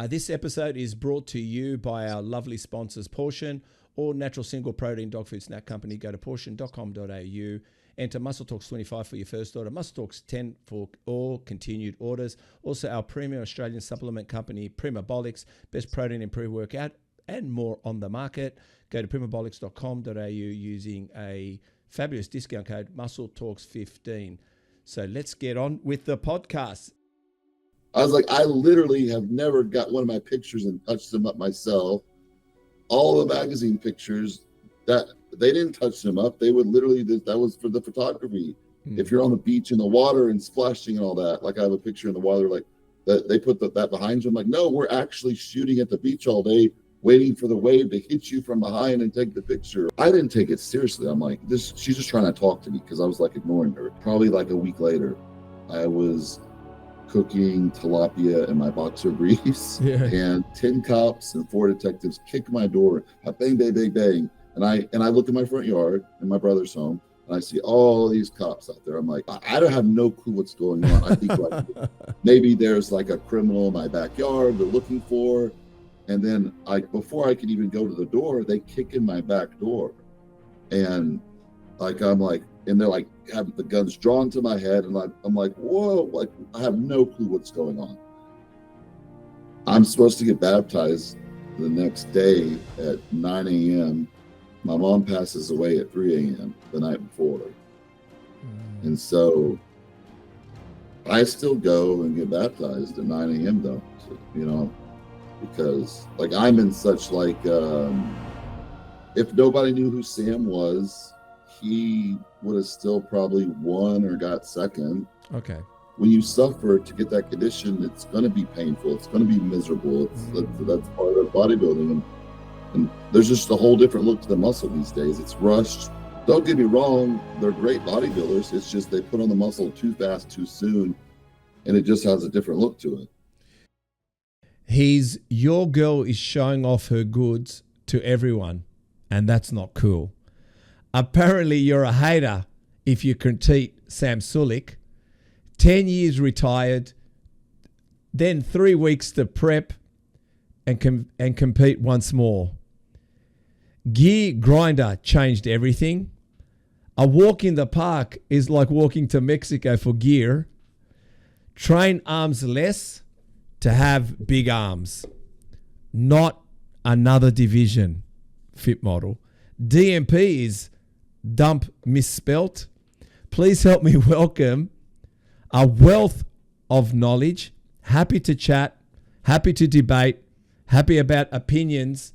This episode is brought to you by our lovely sponsors, Pawtion, or natural single protein dog food snack company. Go to pawtion.com.au. Enter Muscle Talks 25 for your first order, Muscle Talks 10 for all continued orders. Also, our premier Australian supplement company, Primabolics, best protein improved workout, and more on the market. Go to primabolics.com.au using a fabulous discount code, Muscle Talks 15. So let's get on with the podcast. I was like, I literally have never got one of my pictures and touched them up myself. All the magazine pictures, that they didn't touch them up. They would literally, that was for the photography. If you're on the beach in the water and splashing and all that, like I have a picture in the water, like that they put that behind you. I'm like, no, we're actually shooting at the beach all day, waiting for the wave to hit you from behind and take the picture. I didn't take it seriously. I'm like, she's just trying to talk to me because I was like ignoring her. Probably like a week later, I was cooking tilapia in my boxer briefs, and 10 cops and 4 detectives kick my door, bang, bang, bang, bang. And I look in my front yard in my brother's home, and I see all these cops out there. I'm like, I don't have no clue what's going on. I think like maybe there's like a criminal in my backyard they're looking for. And then before I could even go to the door, they kick in my back door. And and they're like having the guns drawn to my head, and I'm like, whoa, like I have no clue what's going on. I'm supposed to get baptized the next day at 9 a.m. My mom passes away at 3 a.m. the night before. And so I still go and get baptized at 9 a.m. though, because like I'm in such like, if nobody knew who Sam was, he would have still probably won or got second. Okay. When you suffer to get that condition, it's going to be painful. It's going to be miserable. That's part of bodybuilding. And there's just a whole different look to the muscle these days. It's rushed. Don't get me wrong. They're great bodybuilders. It's just they put on the muscle too fast, too soon. And it just has a different look to it. Your girl is showing off her goods to everyone. And that's not cool. Apparently, you're a hater if you critique Sam Sulek. 10 years retired, then 3 weeks to prep and compete once more. Gear grinder changed everything. A walk in the park is like walking to Mexico for gear. Train arms less to have big arms. Not another division fit model. DMP is dump misspelt. Please help me welcome a wealth of knowledge, happy to chat, happy to debate, happy about opinions,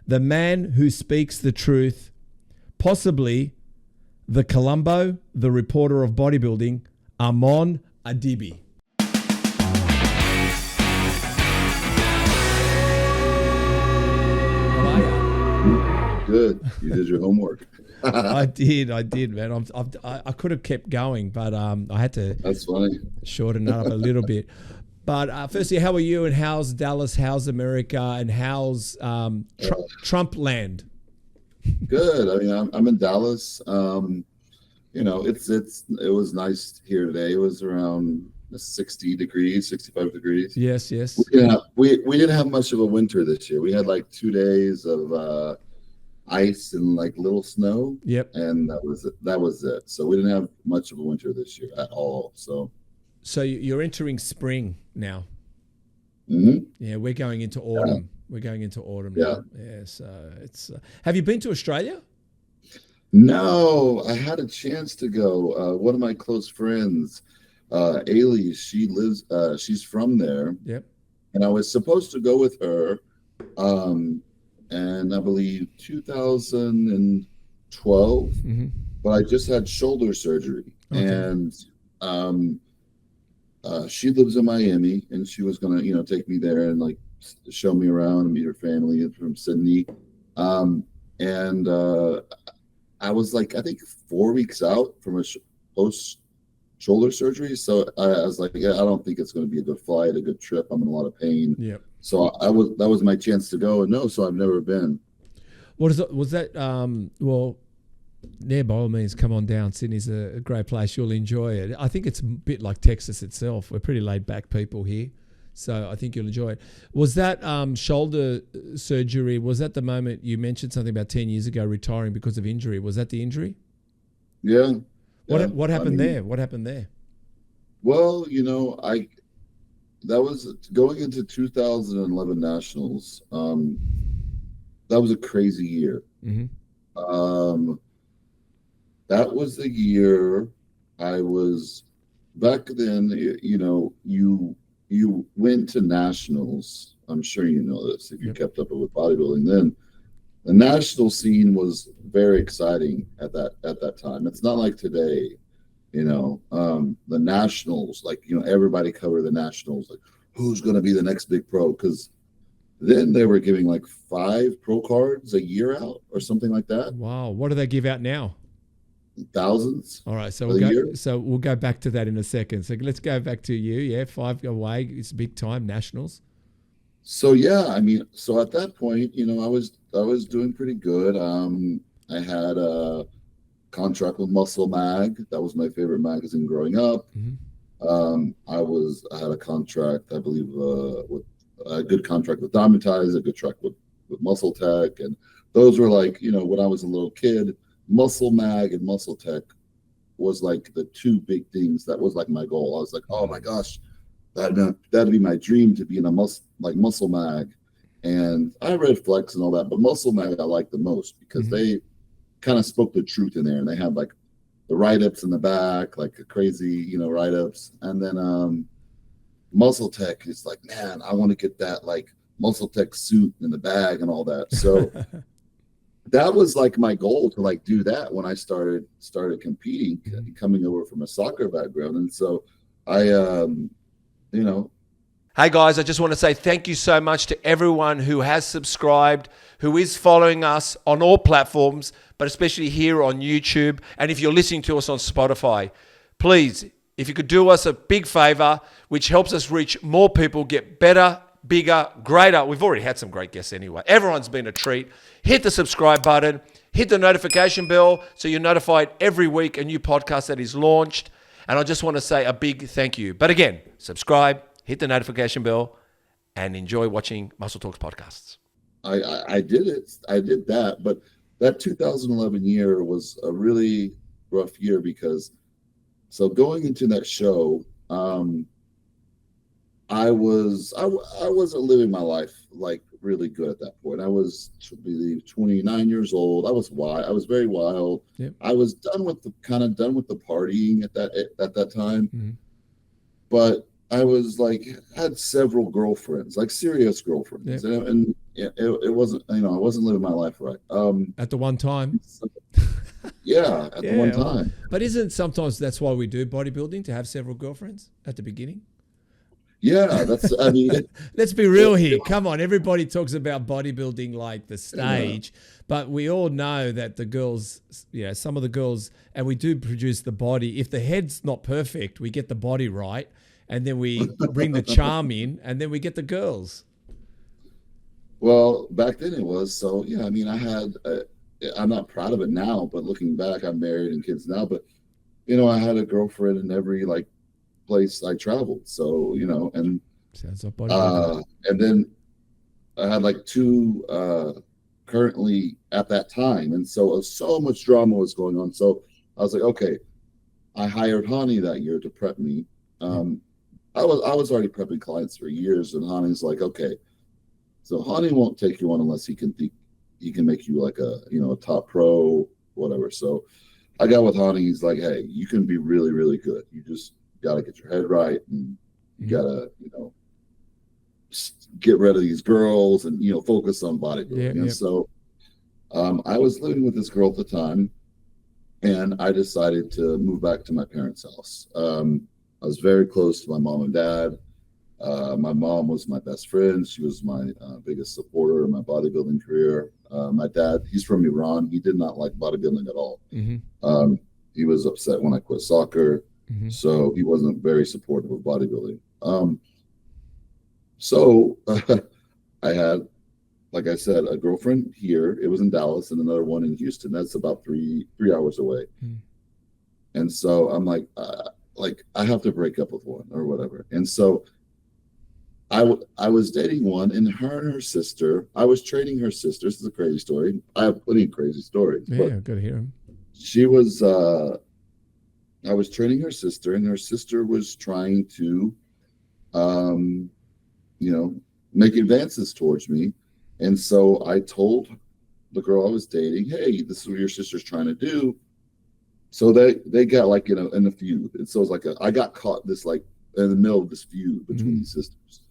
the man who speaks the truth, possibly the Columbo, the reporter of bodybuilding, Armon Adibi. How are you? Good. You did your homework. I did, man. I could have kept going, but I had to. That's funny. Shorten it up a little bit. But firstly, how are you? And how's Dallas? How's America? And how's Trump land? Good. I mean, I'm in Dallas. It was nice here today. It was around 60 degrees, 65 degrees. Yes. We didn't have much of a winter this year. We had like 2 days of ice and like little snow. Yep. And that was it. So we didn't have much of a winter this year at all. So you're entering spring now. Mm-hmm. Yeah, we're going into autumn. Yeah. We're going into autumn now. Yeah. So it's. Have you been to Australia? No, I had a chance to go. One of my close friends, Ailey, she's from there. Yep. And I was supposed to go with her. And I believe 2012, but I just had shoulder surgery. Okay. And she lives in Miami, and she was gonna, take me there and like show me around and meet her family from Sydney. And I was like, I think 4 weeks out from a post shoulder surgery. So I was like, yeah, I don't think it's going to be a good flight, a good trip. I'm in a lot of pain. Yep. So that was my chance to go. And no, so I've never been. What is it? Was that, well, yeah, by all means, come on down. Sydney's a great place. You'll enjoy it. I think it's a bit like Texas itself. We're pretty laid back people here. So I think you'll enjoy it. Was that shoulder surgery, was that the moment you mentioned something about 10 years ago, retiring because of injury? Was that the injury? Yeah. What happened there? What happened there? Well, that was going into 2011 Nationals. That was a crazy year. That was the year I was back then. You went to Nationals. I'm sure you know this if you kept up with bodybuilding. Then the national scene was very exciting at that time. It's not like today. The Nationals, everybody covered the Nationals, like who's going to be the next big pro, because then they were giving like 5 pro cards a year out or something like that. Wow. What do they give out now? Thousands. All right. So we'll go back to that in a second. So let's go back to you. Yeah. 5 away. It's big time, Nationals. So so at that point, I was doing pretty good. I had a contract with Muscle Mag. That was my favorite magazine growing up. I had a contract, I believe, with a good contract with Diametize, a good track with Muscle Tech, and those were like, when I was a little kid, Muscle Mag and Muscle Tech was like the 2 big things. That was like my goal. I was like, oh my gosh, that'd be my dream to be in a Muscle Mag. And I read Flex and all that, but Muscle Mag I liked the most because they kind of spoke the truth in there, and they had like the write-ups in the back, like a crazy, write-ups. And then Muscle Tech is like, man, I want to get that like Muscle Tech suit in the bag and all that. So that was like my goal to like do that when I started competing, coming over from a soccer background. And so I Hey guys, I just want to say thank you so much to everyone who has subscribed, who is following us on all platforms, but especially here on YouTube. And if you're listening to us on Spotify, please, if you could do us a big favor, which helps us reach more people, get better, bigger, greater. We've already had some great guests anyway. Everyone's been a treat. Hit the subscribe button, hit the notification bell so you're notified every week a new podcast that is launched. And I just want to say a big thank you. But again, subscribe, hit the notification bell, and enjoy watching Muscle Talks podcasts. I did it. I did that. But that 2011 year was a really rough year because, so going into that show, I wasn't living my life like really good at that point. I was 29 years old. I was wild. I was very wild. Yep. I was done with the partying at that time. But I was like, had several girlfriends, like serious girlfriends. Yep. And it wasn't, I wasn't living my life right. At the one time. At the one time. But isn't sometimes that's why we do bodybuilding, to have several girlfriends at the beginning? Yeah, let's be real here. Come on, everybody talks about bodybuilding like the stage, but we all know that the girls, some of the girls, and we do produce the body. If the head's not perfect, we get the body right, and then we bring the charm in, and then we get the girls. Well, back then it was. So, I had, I'm not proud of it now, but looking back, I'm married and kids now, but, I had a girlfriend in every place I traveled. So, and sounds like bodybuilding. And then I had 2 currently at that time. And so much drama was going on. So I was like, okay, I hired Ronnie that year to prep me. I was already prepping clients for years, and Ronnie's like, okay, so Ronnie won't take you on unless he can make you like a top pro, whatever. So I got with Ronnie. He's like, hey, you can be really, really good. You just got to get your head right, and you got to, get rid of these girls and, focus on bodybuilding. And so I was living with this girl at the time, and I decided to move back to my parents' house. I was very close to my mom and dad. My mom was my best friend. She was my biggest supporter in my bodybuilding career. My dad, he's from Iran. He did not like bodybuilding at all. He was upset when I quit soccer. So he wasn't very supportive of bodybuilding. So I had, like I said, a girlfriend here. It was in Dallas, and another one in Houston. That's about three hours away. And so I'm like, I have to break up with one or whatever. And so I was dating one, and her sister, I was training her sister. This is a crazy story. I have plenty of crazy stories. Yeah, But good to hear him. she was, I was training her sister, and her sister was trying to, um, make advances towards me. And so I told the girl I was dating, hey, this is what your sister's trying to do. So they got like in a feud. And so it's like I got caught this like in the middle of this feud between these sisters.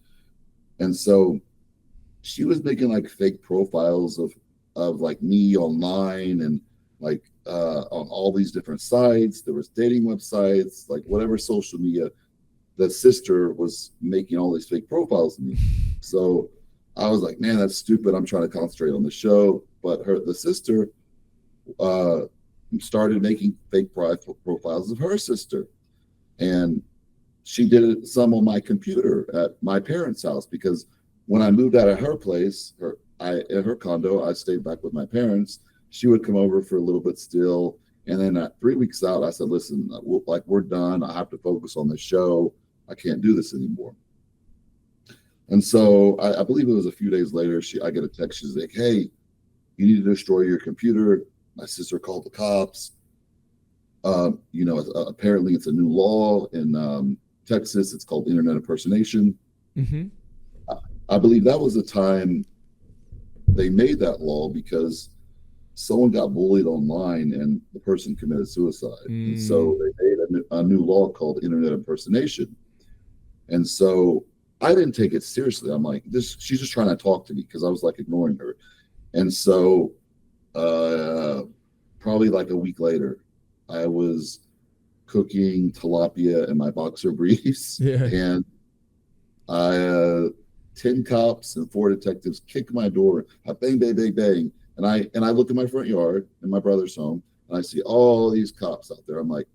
And so she was making like fake profiles of like me online and like on all these different sites. There was dating websites, like whatever social media. The sister was making all these fake profiles of me. So I was like, man, that's stupid. I'm trying to concentrate on the show. But the sister started making fake profiles of her sister. And she did it some on my computer at my parents' house, because when I moved out of her place, at her condo, I stayed back with my parents. She would come over for a little bit still. And then at 3 weeks out, I said, listen, we're done. I have to focus on the show. I can't do this anymore. And so I believe it was a few days later, I get a text. She's like, hey, you need to destroy your computer. My sister called the cops. Apparently it's a new law in Texas. It's called internet impersonation. Mm-hmm. I believe that was the time they made that law, because someone got bullied online and the person committed suicide. And so they made a new law called internet impersonation. And so I didn't take it seriously. I'm like, she's just trying to talk to me, because I was like ignoring her. And so probably like a week later, I was cooking tilapia in my boxer briefs. Yeah. And 10 cops and 4 detectives kick my door. I bang, bang, bang, bang. And I look in my front yard in my brother's home, and I see all these cops out there. I'm like,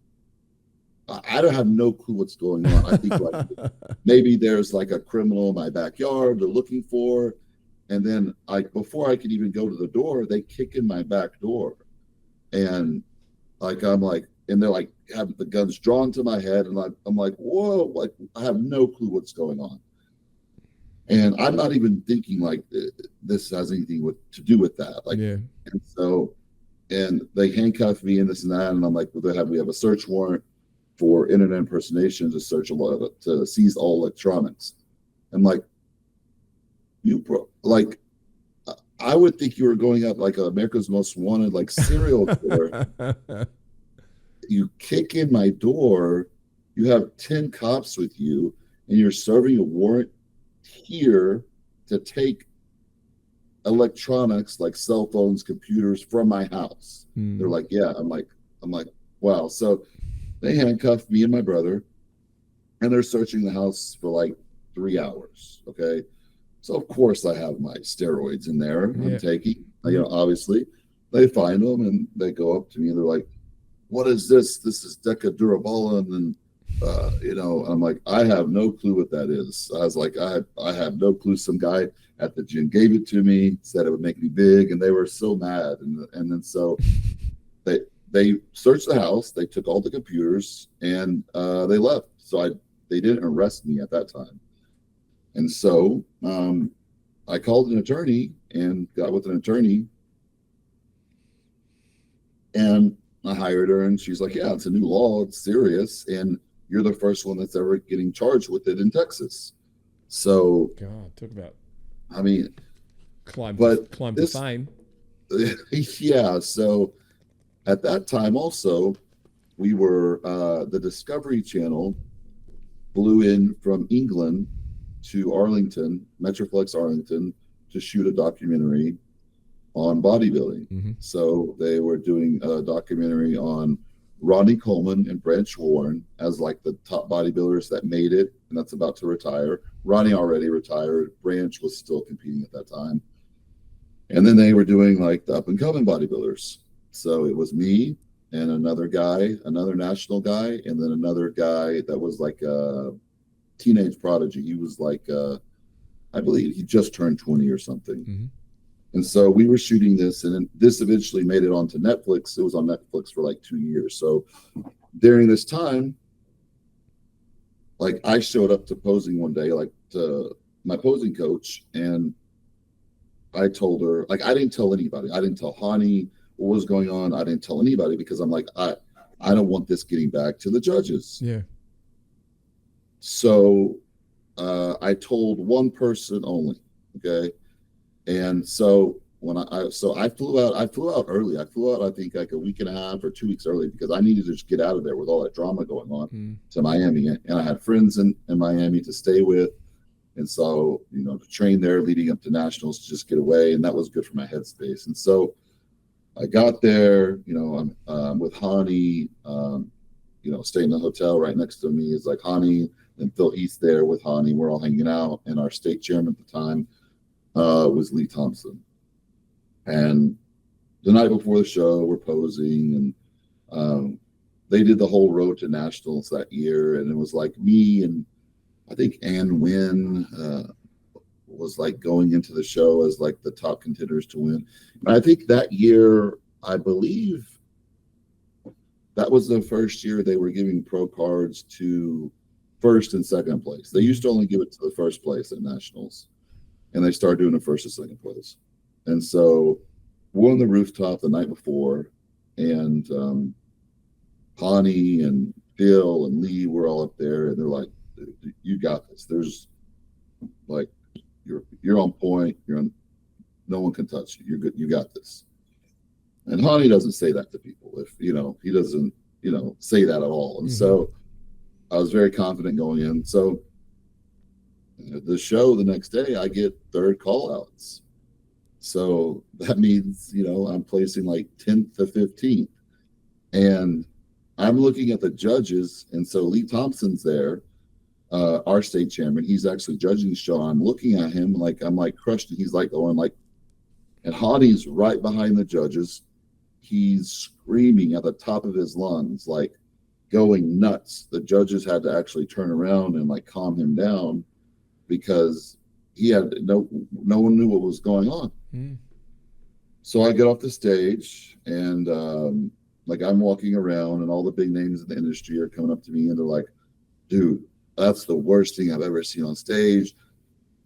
I don't have no clue what's going on. I think like maybe there's like a criminal in my backyard they're looking for. And then before I could even go to the door, they kick in my back door. And I'm like, and they're like having the guns drawn to my head. And I'm like, whoa, like I have no clue what's going on. And I'm not even thinking like this has anything to do with that. Like, yeah. And so, and they handcuffed me and this and that. And I'm like, well, we have a search warrant for internet impersonation to seize all electronics. I'm like, I would think you were going up like America's Most Wanted, like serial killer. You kick in my door, you have 10 cops with you, and you're serving a warrant here to take electronics like cell phones, computers from my house. They're like, yeah. I'm like, wow. So they handcuffed me and my brother, and they're searching the house for like 3 hours. Okay. So of course I have my steroids in there. I'm taking, obviously they find them and they go up to me and they're like, what is this? This is Decadurabolin. And, I'm like, I have no clue what that is. I was like, I have no clue. Some guy at the gym gave it to me, said it would make me big. And they were so mad. And then so they searched the house. They took all the computers and they left. So they didn't arrest me at that time. And so I called an attorney and got with an attorney, and I hired her, and she's like, yeah, it's a new law. It's serious. And you're the first one that's ever getting charged with it in Texas. So, God, talk about, climb to fame. Yeah. So at that time also, we were, the Discovery Channel flew in from England to Arlington, Metroplex Arlington, to shoot a documentary on bodybuilding. Mm-hmm. So they were doing a documentary on Ronnie Coleman and Branch Warren as like the top bodybuilders that made it, and that's about to retire. Ronnie already retired. Branch was still competing at that time. And then they were doing like the up and coming bodybuilders. So it was me and another guy, another national guy, and then another guy that was like a teenage prodigy. He was like, I believe he just turned 20 or something. Mm-hmm. And so we were shooting this, and then this eventually made it onto Netflix. It was on Netflix for like 2 years. So during this time, like I showed up to posing one day, like to my posing coach, and I told her, like, I didn't tell anybody. I didn't tell Hani what was going on. I didn't tell anybody because I'm like, I don't want this getting back to the judges. Yeah. So I told one person only. Okay. And so when I flew out early. I flew out, I think, like a week and a half or 2 weeks early because I needed to just get out of there with all that drama going on to Miami. And I had friends in Miami to stay with. And so, you know, to train there leading up to nationals, to just get away. And that was good for my headspace. And so I got there, you know, I'm with Hani, you know, staying in the hotel right next to me is like Hani and Phil Heath there with Hani. We're all hanging out. And our state chairman at the time was Lee Thompson. And the night before the show, we're posing, and they did the whole road to nationals that year. And it was like me and I think Ann Wynn was like going into the show as like the top contenders to win. And I think that year, I believe that was the first year they were giving pro cards to first and second place. They used to only give it to the first place at nationals, and they started doing the first and second place. And so we're on the rooftop the night before, and Hani and Phil and Lee were all up there, and they're like, "You got this. There's like you're on point. No one can touch you. You're good. You got this." And Hani doesn't say that to people. If you know, he doesn't, you know, say that at all. And so I was very confident going in. So the show the next day, I get third call outs. So that means, you know, I'm placing like 10th to 15th. And I'm looking at the judges. And so Lee Thompson's there, our state chairman. He's actually judging the show. I'm looking at him like I'm like crushed. And he's like going like, and Hani's right behind the judges. He's screaming at the top of his lungs, like going nuts. The judges had to actually turn around and like calm him down because he had no one knew what was going on. So I get off the stage and like I'm walking around and all the big names in the industry are coming up to me and they're like, "Dude, that's the worst thing I've ever seen on stage."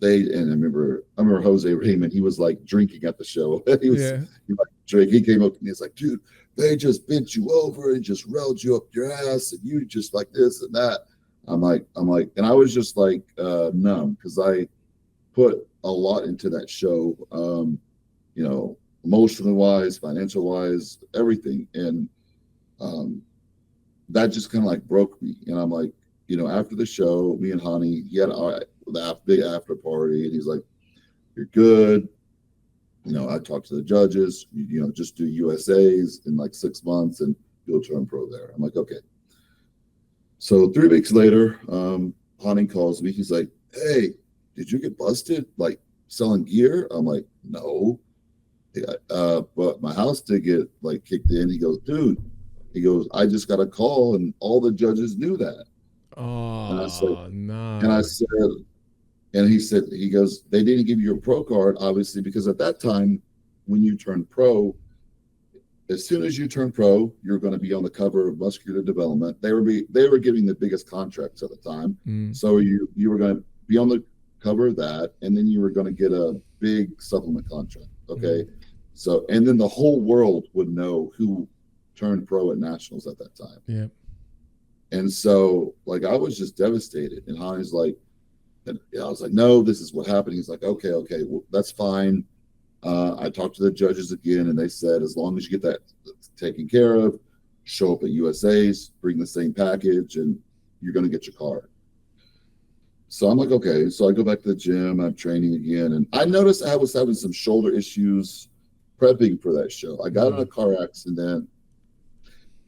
And I remember Jose Raymond, he was like drinking at the show. he like drink. He came up to me, he's like, "Dude, they just bent you over and just railed you up your ass and you just like this and that." I'm like, and I was just like numb because I put a lot into that show, you know, emotionally wise, financial wise, everything. And that just kind of like broke me. And I'm like, you know, after the show, me and Hani, he had the big after party, and he's like, "You're good. You know, I talked to the judges, you know, just do USAs in like 6 months and you'll turn pro there." I'm like, "Okay." So 3 weeks later, Hani calls me. He's like, "Hey, did you get busted like selling gear?" I'm like, "No." But my house did get like kicked in. He goes, "Dude," he goes, "I just got a call and all the judges knew that." Oh, and I said, no. And I said, and he said, he goes, "They didn't give you a pro card, obviously, because at that time, when you turn pro, as soon as you turn pro, you're going to be on the cover of Muscular Development. They were giving the biggest contracts at the time. So you were going to be on the cover of that, and then you were going to get a big supplement contract. Okay. So, and then the whole world would know who turned pro at nationals at that time. Yeah. And so, like, I was just devastated. And Hani's like, and I was like, "No, this is what happened." He's like, okay, well, that's fine. I talked to the judges again, and they said, as long as you get that taken care of, show up at USA's, bring the same package, and you're going to get your card. So I'm like, okay. So I go back to the gym. I'm training again. And I noticed I was having some shoulder issues prepping for that show. I got in a car accident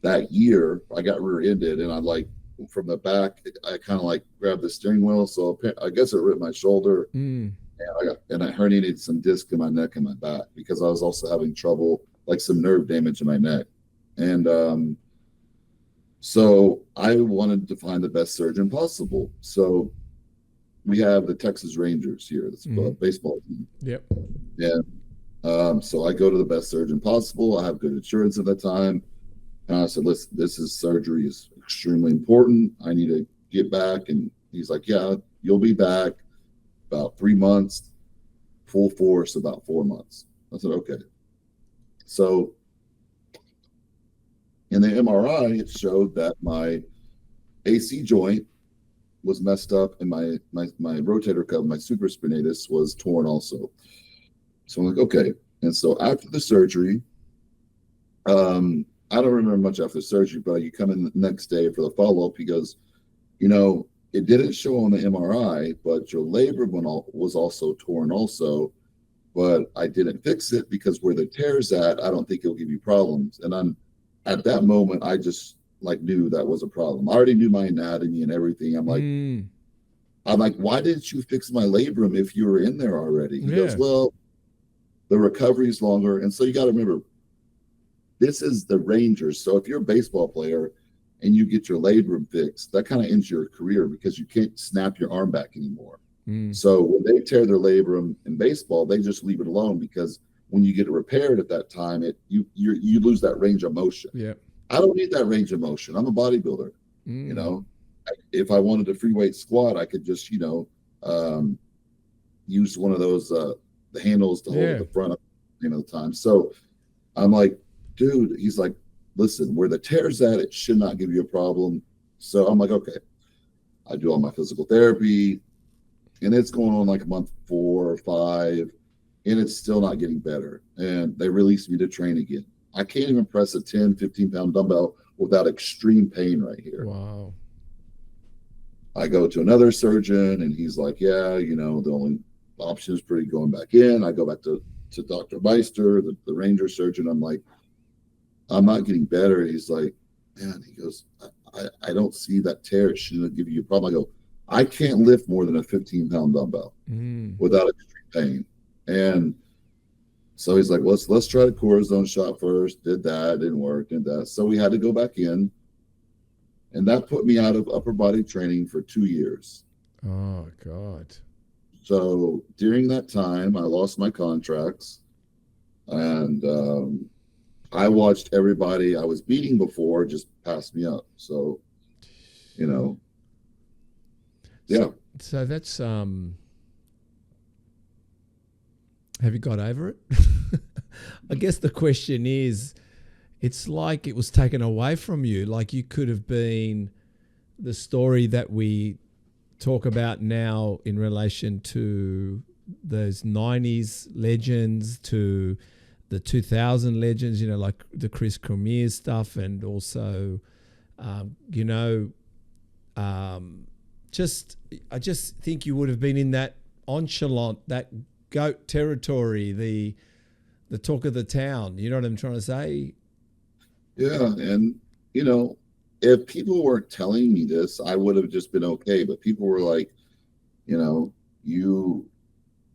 that year. I got rear-ended, and I like, from the back, I kind of like grabbed the steering wheel. So I guess it ripped my shoulder. And I herniated some disc in my neck and my back because I was also having trouble, like some nerve damage in my neck. And so I wanted to find the best surgeon possible. So we have the Texas Rangers here. It's a baseball team. Yep. And so I go to the best surgeon possible. I have good insurance at that time. And I said, "Listen, surgery is extremely important. I need to get back." And he's like, "Yeah, you'll be back. about 3 months, full force about 4 months. I said, okay. So in the MRI, it showed that my AC joint was messed up, and my rotator cuff, my supraspinatus, was torn also. So I'm like, okay. And so after the surgery, I don't remember much after the surgery, but you come in the next day for the follow-up. He goes, you know, it didn't show on the MRI, but your labrum was also torn also, but I didn't fix it because where the tear's at, I don't think it'll give you problems. And at that moment, I just like knew that was a problem. I already knew my anatomy and everything. I'm like, why didn't you fix my labrum if you were in there already? He goes, well, the recovery is longer. And so you got to remember, this is the Rangers. So if you're a baseball player and you get your labrum fixed, that kind of ends your career because you can't snap your arm back anymore. So when they tear their labrum in baseball, they just leave it alone, because when you get it repaired at that time, you lose that range of motion. Yeah. I don't need that range of motion. I'm a bodybuilder. You know, if I wanted a free weight squat, I could just, you know, use one of those the handles to hold the front of the time. So I'm like, dude, he's like, listen, where the tear's at, it should not give you a problem. So I'm like, okay. I do all my physical therapy, and it's going on like month 4 or 5, and it's still not getting better. And they released me to train again. I can't even press a 10, 15-pound dumbbell without extreme pain right here. Wow. I go to another surgeon, and he's like, yeah, you know, the only option is pretty going back in. I go back to Dr. Meister, the Ranger surgeon. I'm like, I'm not getting better. He's like, man, he goes, I don't see that tear. It shouldn't give you a problem. I go, I can't lift more than a 15-pound dumbbell without extreme pain. And so he's like, let's try the cortisone shot first. Did that, didn't work, did that. So we had to go back in. And that put me out of upper body training for 2 years. Oh, God. So during that time, I lost my contracts. And I watched everybody I was beating before just pass me up. So, you know, yeah. So that's, have you got over it? I guess the question is, it's like it was taken away from you. Like you could have been the story that we talk about now in relation to those 90s legends, to the 2000 legends, you know, like the Chris Cormier stuff, and also, you know, I just think you would have been in that nonchalant, that GOAT territory, the talk of the town. You know what I'm trying to say? Yeah. And, you know, if people weren't telling me this, I would have just been okay. But people were like, you know,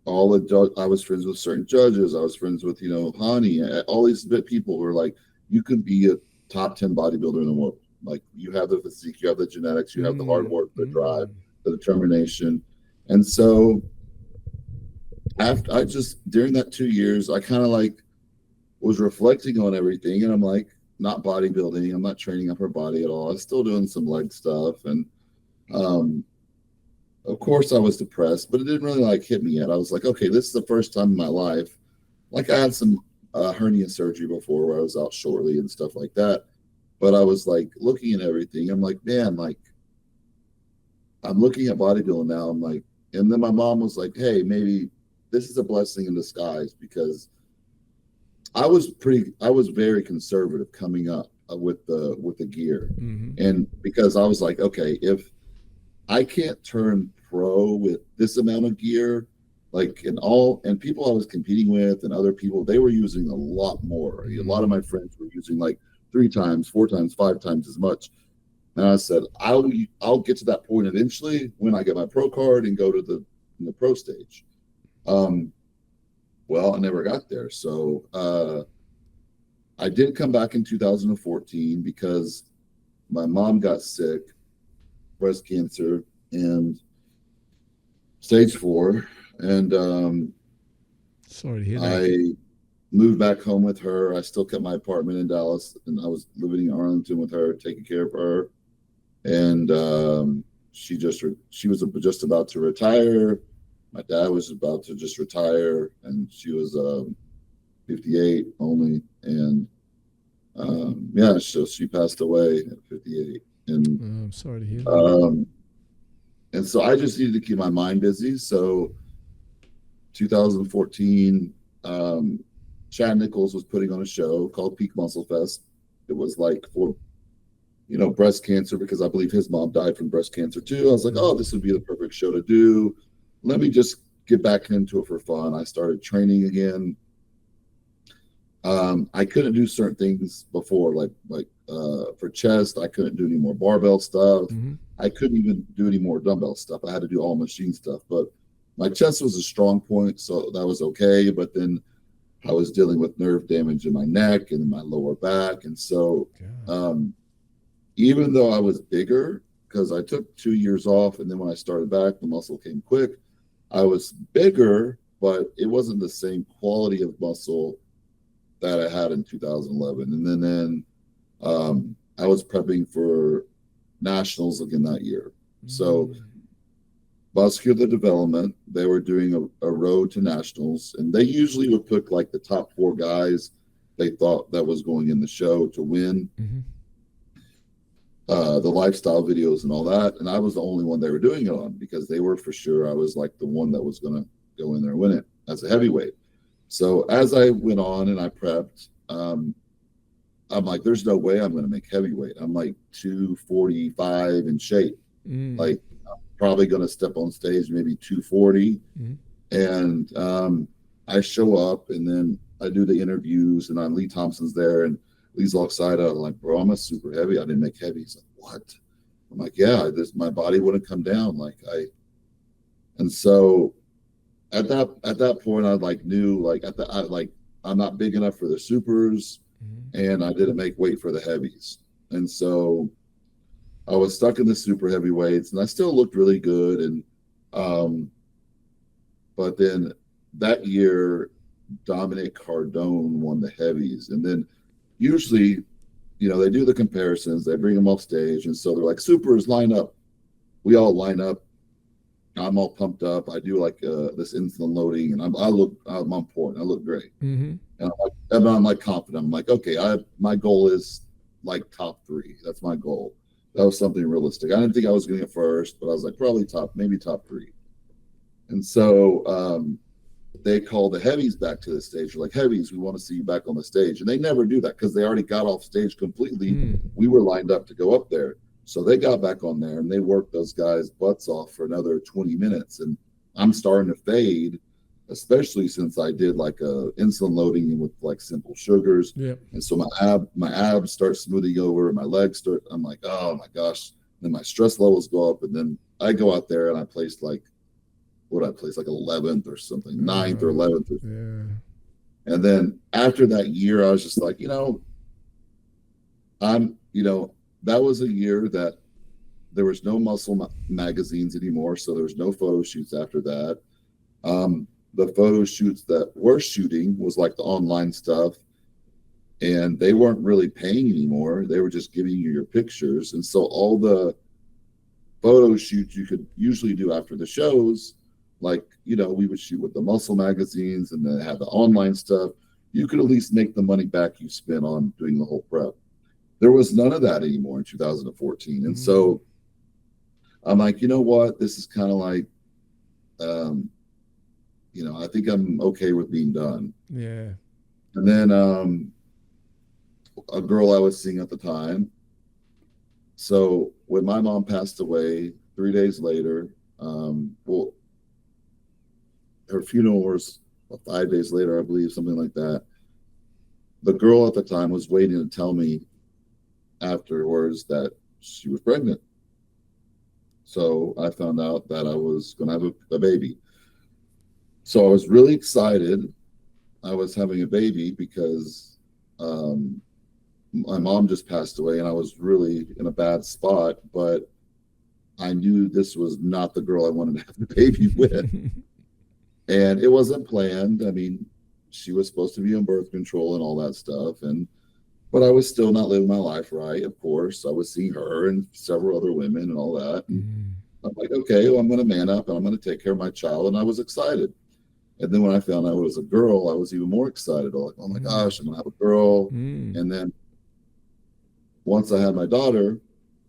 I was friends with certain judges. I was friends with, you know, Ronnie. All these people were like, you could be a top 10 bodybuilder in the world. Like, you have the physique, you have the genetics, you have the hard work, the drive, the determination. And so during that 2 years, I kind of like was reflecting on everything, and I'm like, not bodybuilding. I'm not training upper body at all. I was still doing some leg stuff. And, of course I was depressed, but it didn't really like hit me yet. I was like, okay, this is the first time in my life. Like, I had some hernia surgery before where I was out shortly and stuff like that. But I was like looking at everything. I'm like, man, like, I'm looking at bodybuilding now. I'm like, and then my mom was like, hey, maybe this is a blessing in disguise, because I was very conservative coming up with the gear. And because I was like, okay, if I can't turn pro with this amount of gear, like, and people I was competing with and other people, they were using a lot more. A lot of my friends were using like 3 times, 4 times, 5 times as much. And I said, I'll get to that point eventually when I get my pro card and go to the pro stage. Well, I never got there. So I did come back in 2014 because my mom got sick, breast cancer, and stage 4. And sorry to hear that. I moved back home with her. I still kept my apartment in Dallas, and I was living in Arlington with her, taking care of her. And she was just about to retire. My dad was about to just retire, and she was 58 only, and yeah, so she passed away at 58, and I'm sorry to hear that. And so I just needed to keep my mind busy. So 2014, Chad Nichols was putting on a show called Peak Muscle Fest. It was like for, breast cancer, because I believe his mom died from breast cancer too. I was like, oh, this would be the perfect show to do. Let me just get back into it for fun. I started training again. I couldn't do certain things before, like for chest, I couldn't do any more barbell stuff. I couldn't even do any more dumbbell stuff. I had to do all machine stuff. But my chest was a strong point, so that was okay. But then I was dealing with nerve damage in my neck and in my lower back. And so even though I was bigger, because I took 2 years off, and then when I started back, the muscle came quick. I was bigger, but it wasn't the same quality of muscle that I had in 2011. And then I was prepping for nationals again that year. So muscular development, they were doing a road to nationals, and they usually would pick like the top 4 guys they thought that was going in the show to win. The lifestyle videos and all that. And I was the only one they were doing it on, because they were for sure I was like the one that was going to go in there and win it as a heavyweight. So as I went on and I prepped, I'm like, there's no way I'm going to make heavyweight. I'm like 245 in shape. Like, I'm probably going to step on stage maybe 240. And I show up, and then I do the interviews, and Lee Thompson's there, and Lee's all excited. I'm like, bro, I'm a super heavy. I didn't make heavy. He's like, what? I'm like, yeah, my body wouldn't come down. And so at that point, I knew I'm not big enough for the supers, and I didn't make weight for the heavies. And so I was stuck in the super heavyweights, and I still looked really good. And but then that year, Dominic Cardone won the heavies, and then usually, they do the comparisons, they bring them off stage, and so they're like, supers, line up. We all line up. I'm all pumped up. I do this insulin loading, and I'm on point. I look great. And I'm like confident. I'm like, okay, my goal is like top 3. That's my goal. That was something realistic. I didn't think I was going to get first, but I was like, probably maybe top 3. And so they call the heavies back to the stage. They're like, heavies, we want to see you back on the stage. And they never do that, because they already got off stage completely. We were lined up to go up there. So they got back on there, and they worked those guys' butts off for another 20 minutes. And I'm starting to fade, especially since I did like a insulin loading with like simple sugars. And so my abs start smoothing over, my legs start, I'm like, oh my gosh. Then my stress levels go up, and then I go out there and I placed like 11th or something, 9th or 11th. And then after that year, I was just like, that was a year that there was no muscle magazines anymore. So there was no photo shoots after that. The photo shoots that were shooting was like the online stuff, and they weren't really paying anymore. They were just giving you your pictures. And so all the photo shoots you could usually do after the shows, we would shoot with the muscle magazines, and then have the online stuff. You could at least make the money back you spent on doing the whole prep. There was none of that anymore in 2014. And so I'm like, you know what? This is kind of like, I think I'm okay with being done. And then a girl I was seeing at the time. So when my mom passed away, 3 days later, her funeral was 5 days later, I believe, something like that. The girl at the time was waiting to tell me afterwards that she was pregnant. So I found out that I was going to have a baby. So I was really excited. I was having a baby because my mom just passed away, and I was really in a bad spot, but I knew this was not the girl I wanted to have the baby with. And it wasn't planned. I mean, she was supposed to be on birth control and all that stuff. But I was still not living my life right, of course. I was seeing her and several other women and all that. I'm like, okay, well, I'm going to man up and I'm going to take care of my child. And I was excited. And then when I found out it was a girl, I was even more excited. I was like, oh my gosh, I'm going to have a girl. And then once I had my daughter,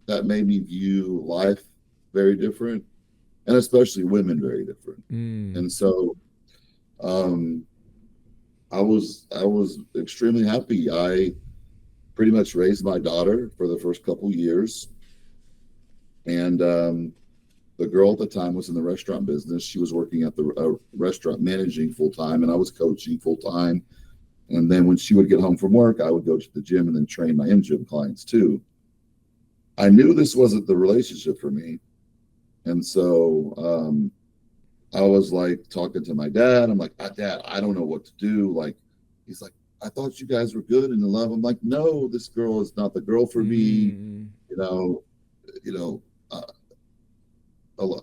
that made me view life very different, and especially women very different. And so I was extremely happy. I pretty much raised my daughter for the first couple years. And the girl at the time was in the restaurant business. She was working at the restaurant managing full time, and I was coaching full time. And then when she would get home from work, I would go to the gym and then train my in-gym clients too. I knew this wasn't the relationship for me. And so I was like talking to my dad. I'm like, Dad, I don't know what to do. Like, he's like, I thought you guys were good and in love. I'm like, no, this girl is not the girl for me.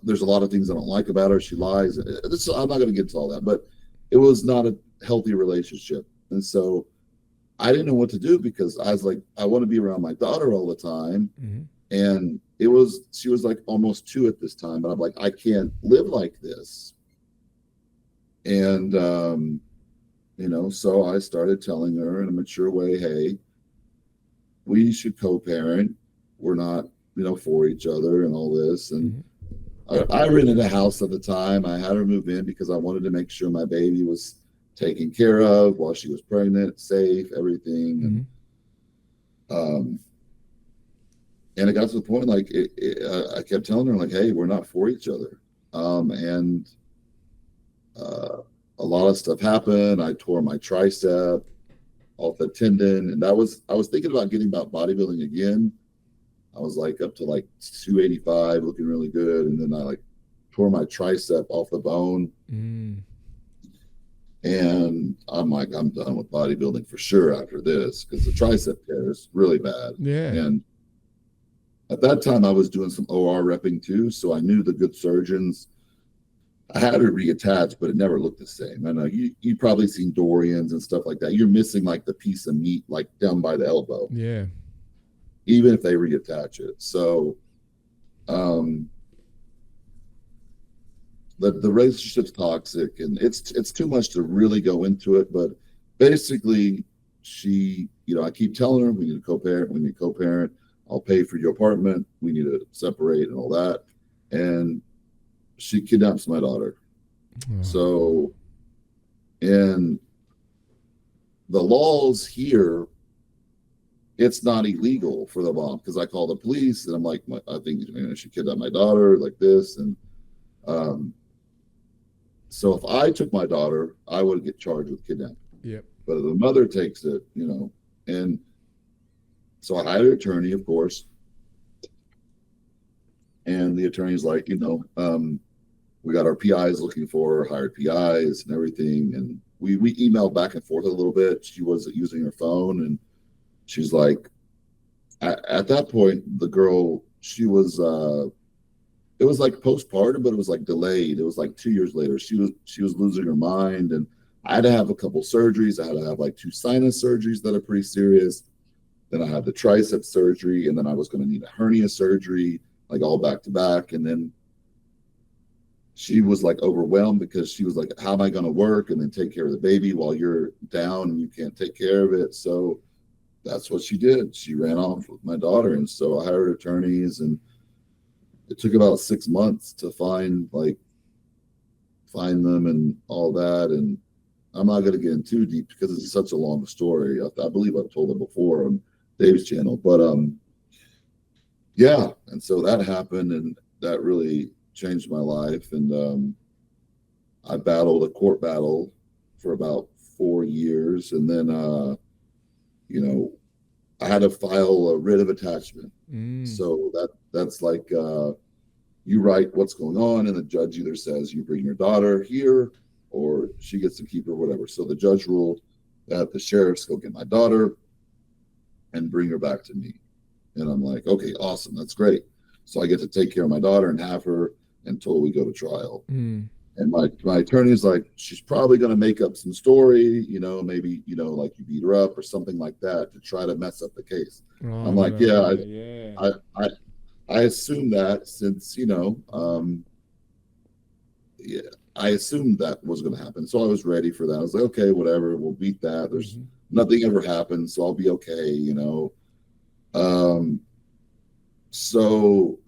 There's a lot of things I don't like about her. She lies. I'm not going to get into all that, but it was not a healthy relationship. And so I didn't know what to do, because I was like, I want to be around my daughter all the time. And she was like almost 2 at this time, but I'm like, I can't live like this. And, so I started telling her in a mature way, hey, we should co-parent. We're not, for each other and all this. And I rented a house at the time. I had her move in because I wanted to make sure my baby was taken care of while she was pregnant, safe, everything. And it got to the point, like, I kept telling her, like, hey, we're not for each other. And a lot of stuff happened. I tore my tricep off the tendon. And I was thinking about getting about bodybuilding again. I was like up to like 285, looking really good. And then I like tore my tricep off the bone. And I'm like, I'm done with bodybuilding for sure after this, because the tricep tear is really bad. And at that time, I was doing some OR repping too, so I knew the good surgeons. I had her reattached, but it never looked the same. I know you probably seen Dorians and stuff like that. You're missing like the piece of meat like down by the elbow. Even if they reattach it. So the relationship's toxic, and it's too much to really go into it. But basically, I keep telling her we need to co-parent. I'll pay for your apartment. We need to separate and all that. And she kidnaps my daughter. So, and the laws here, it's not illegal for the mom, because I call the police and I'm like, I think she kidnapped my daughter like this. And so if I took my daughter, I would get charged with kidnapping. But if the mother takes it, and so I hired an attorney, of course, and the attorney's like, we got our PIs looking for her, hired PIs and everything, and we emailed back and forth a little bit. She wasn't using her phone, and she's like, at that point, the girl, she was, it was like postpartum, but it was like delayed. It was like 2 years later. She was losing her mind, and I had to have a couple surgeries. I had to have like 2 sinus surgeries that are pretty serious. Then I had the tricep surgery, and then I was going to need a hernia surgery, like all back to back. And then she was like overwhelmed, because she was like, how am I going to work and then take care of the baby while you're down and you can't take care of it? So that's what she did. She ran off with my daughter. And so I hired attorneys, and it took about 6 months to find them and all that. And I'm not going to get in too deep because it's such a long story. I believe I've told it before on Dave's channel, but and so that happened, and that really changed my life. And I battled a court battle for about 4 years, and then I had to file a writ of attachment. So that's like you write what's going on, and the judge either says you bring your daughter here or she gets to keep her, whatever. So the judge ruled that the sheriffs go get my daughter and bring her back to me. And I'm like, okay, awesome. That's great. So I get to take care of my daughter and have her until we go to trial. And my attorney's like, she's probably going to make up some story, maybe, like you beat her up or something like that to try to mess up the case. I'm like, I I assumed that since, yeah, I assumed that was going to happen. So I was ready for that. I was like, okay, whatever, we'll beat that. There's nothing ever happened, so I'll be okay, So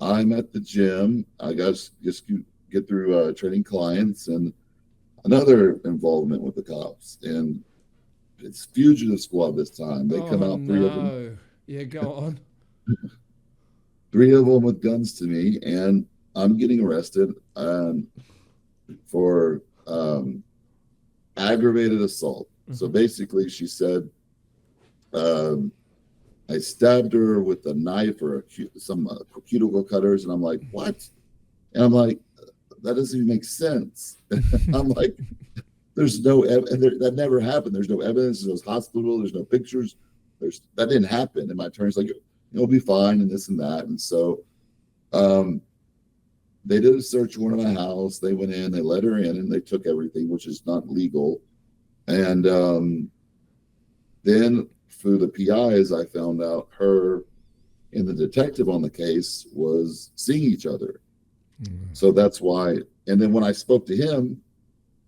I'm at the gym. I got to just get through training clients and another involvement with the cops. And it's fugitive squad this time. They come out, three of them. Yeah, go on. 3 of them with guns to me, and I'm getting arrested for aggravated assault. So basically, she said I stabbed her with a knife or some cuticle cutters, and I'm like, what? And I'm like, that doesn't even make sense. I'm like, there's no that never happened. There's no evidence. There's no hospital. There's no pictures. That didn't happen. And my attorney's like, it'll be fine, and this and that. And so they did a search warrant of my house. They went in, they let her in, and they took everything, which is not legal. And then through the PIs, I found out her and the detective on the case was seeing each other. So that's why. And then when I spoke to him,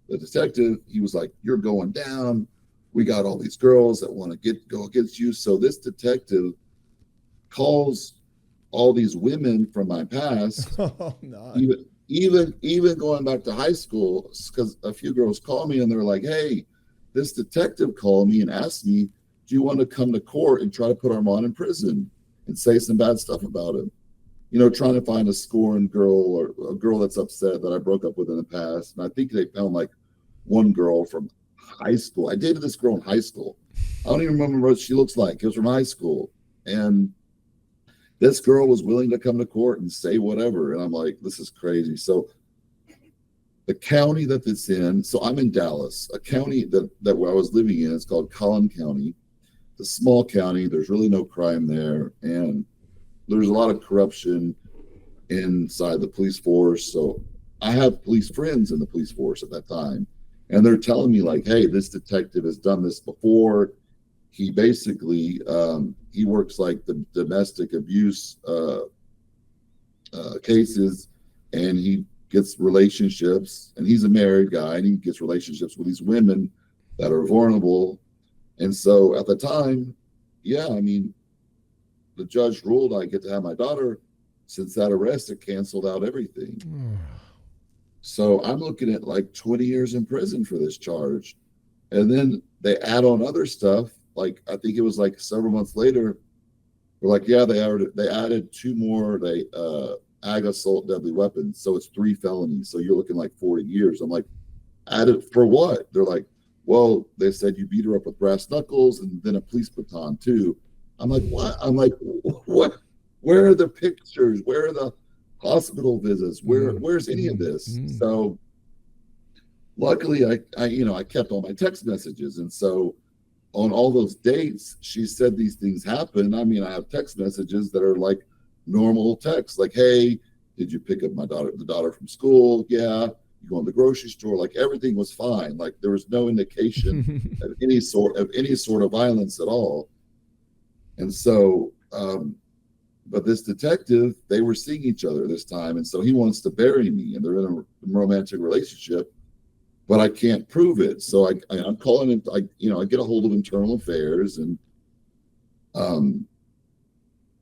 the detective, he was like, you're going down. We got all these girls that want to go against you. So this detective calls all these women from my past, Oh, no. even going back to high school, because a few girls called me and they're like, hey, this detective called me and asked me, do you want to come to court and try to put Armon in prison and say some bad stuff about him? Trying to find a scorned girl or a girl that's upset that I broke up with in the past. And I think they found like one girl from high school. I dated this girl in high school. I don't even remember what she looks like. It was from high school. And this girl was willing to come to court and say whatever. And I'm like, this is crazy. So the county that it's in, so I'm in Dallas, a county that where I was living in, it's called Collin County. It's a small county. There's really no crime there. And there's a lot of corruption inside the police force. So I have police friends in the police force at that time. And they're telling me like, hey, this detective has done this before. He basically, he works like the domestic abuse cases, and he gets relationships, and he's a married guy, and he gets relationships with these women that are vulnerable. And so at the time, yeah, I mean, the judge ruled I get to have my daughter. Since that arrest, it canceled out everything. So I'm looking at like 20 years in prison for this charge. And then they add on other stuff. Like, I think it was like several months later, we're like, yeah, they added 2 more, ag assault deadly weapons. So it's 3 felonies. So you're looking like 40 years. I'm like, added for what? They're like, well, they said you beat her up with brass knuckles and then a police baton too. I'm like, what? I'm like, what? Where are the pictures? Where are the hospital visits? Where's any of this? So luckily I kept all my text messages. And so on all those dates, she said these things happen. I mean, I have text messages that are like normal texts, like, hey, did you pick up the daughter from school? Yeah. You go in the grocery store, like everything was fine. Like there was no indication of any sort of violence at all. And so, but this detective, they were seeing each other this time. And so he wants to bury me, and they're in a romantic relationship, but I can't prove it. So I'm calling it, I get a hold of internal affairs, and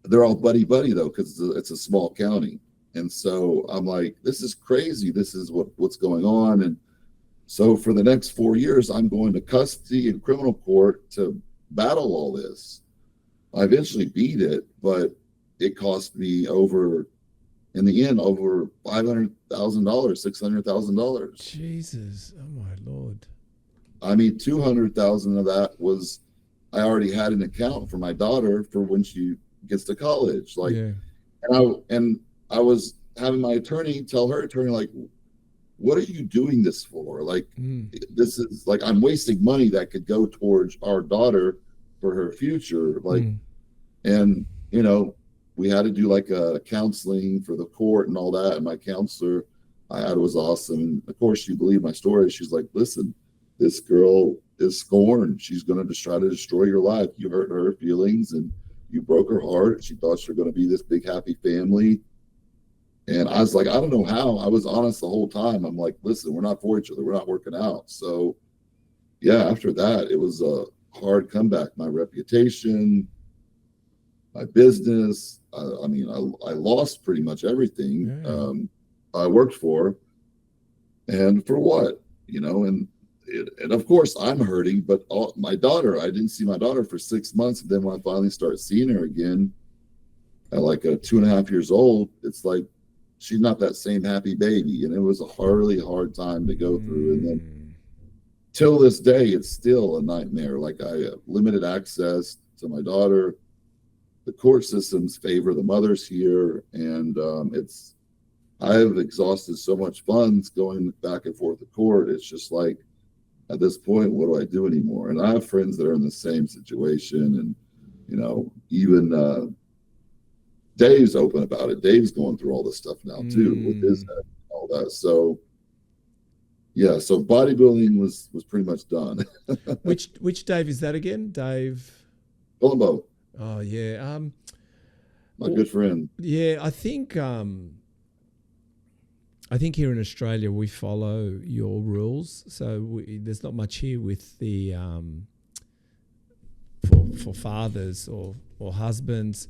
they're all buddy though, because it's a small county. And so I'm like, this is crazy. This is what's going on. And so for the next 4 years, I'm going to custody and criminal court to battle all this. I eventually beat it, but it cost me in the end, over $500,000, $600,000. Jesus, oh my Lord. I mean, 200,000 of that was, I already had an account for my daughter for when she gets to college. Like, yeah. And I was having my attorney tell her attorney, like, what are you doing this for? Like, this is like, I'm wasting money that could go towards our daughter for her future. Like, and, we had to do like a counseling for the court and all that. And my counselor I had was awesome. And of course, she believed my story. She's like, listen, this girl is scorned. She's going to try to destroy your life. You hurt her feelings, and you broke her heart. She thought she was going to be this big, happy family. And I was like, I don't know how. I was honest the whole time. I'm like, listen, we're not for each other. We're not working out. So, yeah, after that, it was a hard comeback. My reputation, my business. I mean, I lost pretty much everything I worked for. And for what? You know, and of course, I'm hurting. But my daughter, I didn't see my daughter for 6 months. And then when I finally started seeing her again at like 2.5 years old, it's like, she's not that same happy baby. And it was a really hard time to go through. And then till this day, it's still a nightmare. Like, I have limited access to my daughter. The court systems favor the mothers here. And I have exhausted so much funds going back and forth to court. It's just like, at this point, what do I do anymore? And I have friends that are in the same situation. And, you know, even Dave's open about it. Dave's going through all this stuff now too, with his head and all that. So yeah, so bodybuilding was pretty much done. Which Dave is that again? Dave Colombo. Oh yeah. My good friend. Yeah, I think here in Australia we follow your rules. So there's not much here with the for fathers or husbands.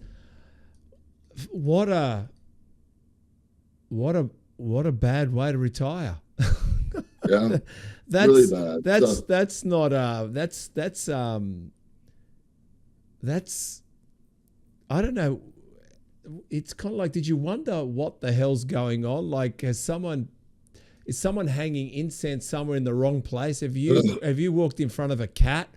What a bad way to retire. Yeah, that's really bad. That's not I don't know. It's kind of like, did you wonder what the hell's going on? Like, is someone hanging incense somewhere in the wrong place? Have you walked in front of a cat?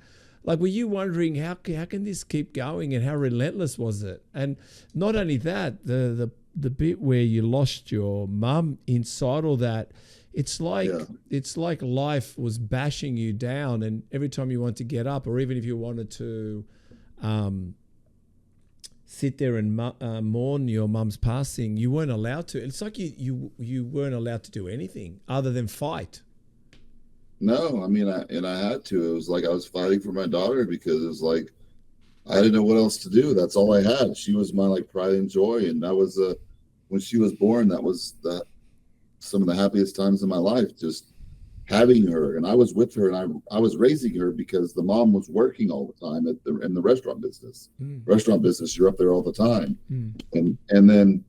Like, were you wondering how can this keep going, and how relentless was it? And not only that, the bit where you lost your mum inside all that, it's like life was bashing you down, and every time you wanted to get up, or even if you wanted to sit there and mourn your mum's passing, you weren't allowed to. It's like you weren't allowed to do anything other than fight. No, I mean, I had to. It was like I was fighting for my daughter, because it was like I didn't know what else to do. That's all I had. She was my like pride and joy, and that was when she was born. That was some of the happiest times in my life, just having her. And I was with her, and I was raising her because the mom was working all the time in the restaurant business. Restaurant business, you're up there all the time, and then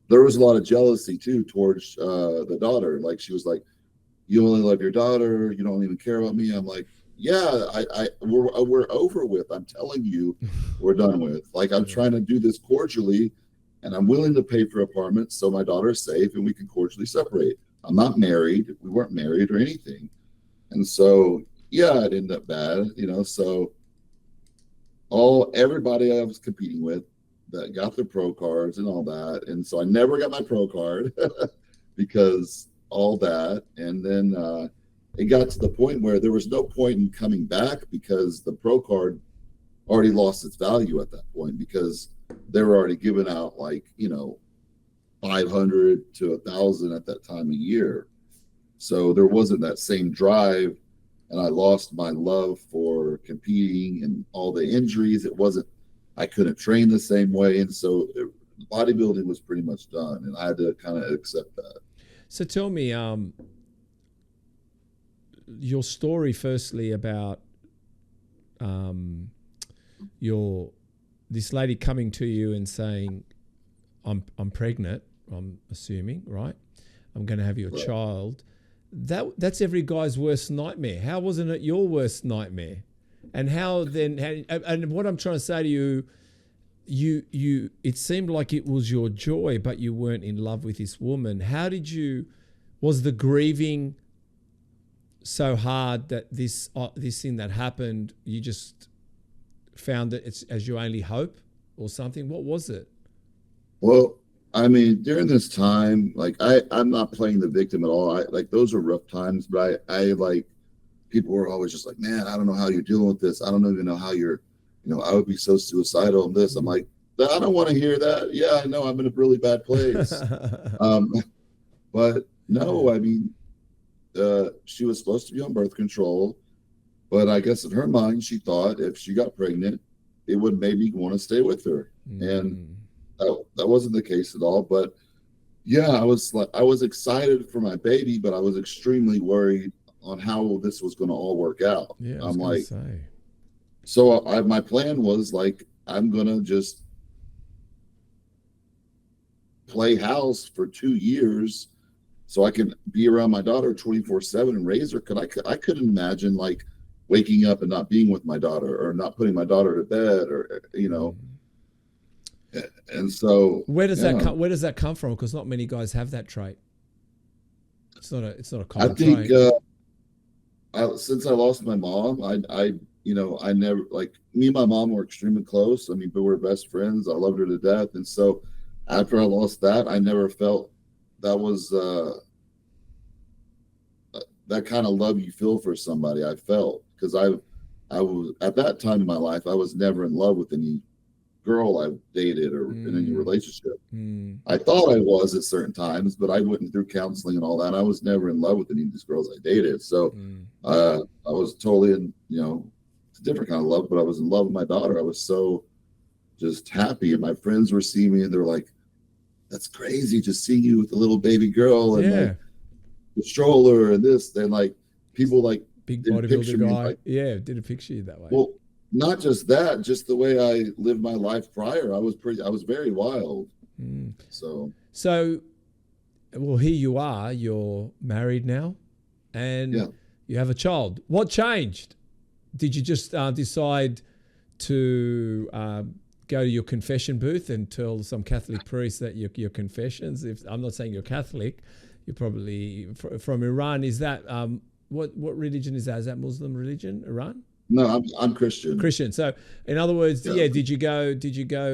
there was a lot of jealousy too towards the daughter. Like, she was like, you only love your daughter. You don't even care about me. I'm like, yeah, we're over with. I'm telling you, we're done with. Like, I'm trying to do this cordially, and I'm willing to pay for apartments so my daughter's safe and we can cordially separate. I'm not married. We weren't married or anything. And so, yeah, it ended up bad, you know. So everybody I was competing with that got their pro cards and all that. And so I never got my pro card because all that. And then it got to the point where there was no point in coming back, because the pro card already lost its value at that point, because they were already giving out, like, you know, 500 to 1,000 at that time a year. So there wasn't that same drive, and I lost my love for competing and all the injuries. I couldn't train the same way. And so bodybuilding was pretty much done, and I had to kind of accept that. So tell me, your story firstly about this lady coming to you and saying, I'm pregnant, I'm assuming, right? I'm going to have your child. That's every guy's worst nightmare. How wasn't it your worst nightmare? And and what I'm trying to say to you, it seemed like it was your joy, but you weren't in love with this woman. Was the grieving so hard that this thing that happened, you just found it as your only hope or something? What was it? Well, I mean, during this time, like, I'm not playing the victim at all. Those are rough times, but I like, people were always just like, man, I don't know how you're dealing with this. I don't even know how you're, you know, I would be so suicidal in this. I'm like, I don't want to hear that. Yeah, I know I'm in a really bad place. But no, I mean, she was supposed to be on birth control, but I guess in her mind, she thought if she got pregnant, it would make me want to stay with her. And that wasn't the case at all. But yeah, I was excited for my baby, but I was extremely worried on how this was going to all work out. Yeah, I'm like, so my plan was like, I'm going to just play house for 2 years so I can be around my daughter 24/7 and raise her. I couldn't imagine like waking up and not being with my daughter, or not putting my daughter to bed, or, you know. And so where does that come from? Because not many guys have that trait. It's not a common trait. Since I lost my mom, I never, like, me and my mom were extremely close. I mean, but we're best friends. I loved her to death. And so after I lost that, I never felt that was that kind of love you feel for somebody. I felt, because I was, at that time in my life, I was never in love with any girl I dated or in any relationship. I thought I was at certain times, but I went through counseling and all that. I was never in love with any of these girls I dated. So I was totally in, it's a different kind of love, but I was in love with my daughter. I was so just happy. And my friends were seeing me and they're like, that's crazy, just seeing you with a little baby girl and like the stroller and this. Then like people like big bodybuilder guy. Like, didn't picture you that way. Well, not just that, just the way I lived my life prior. I was very wild. So, well, here you are, you're married now and you have a child. What changed? Did you just decide to go to your confession booth and tell some Catholic priest that your confessions, if I'm not saying you're Catholic, you're probably from Iran. Is that, what religion is that? Is that Muslim religion, Iran? No, I'm Christian. Christian. So, in other words, did you go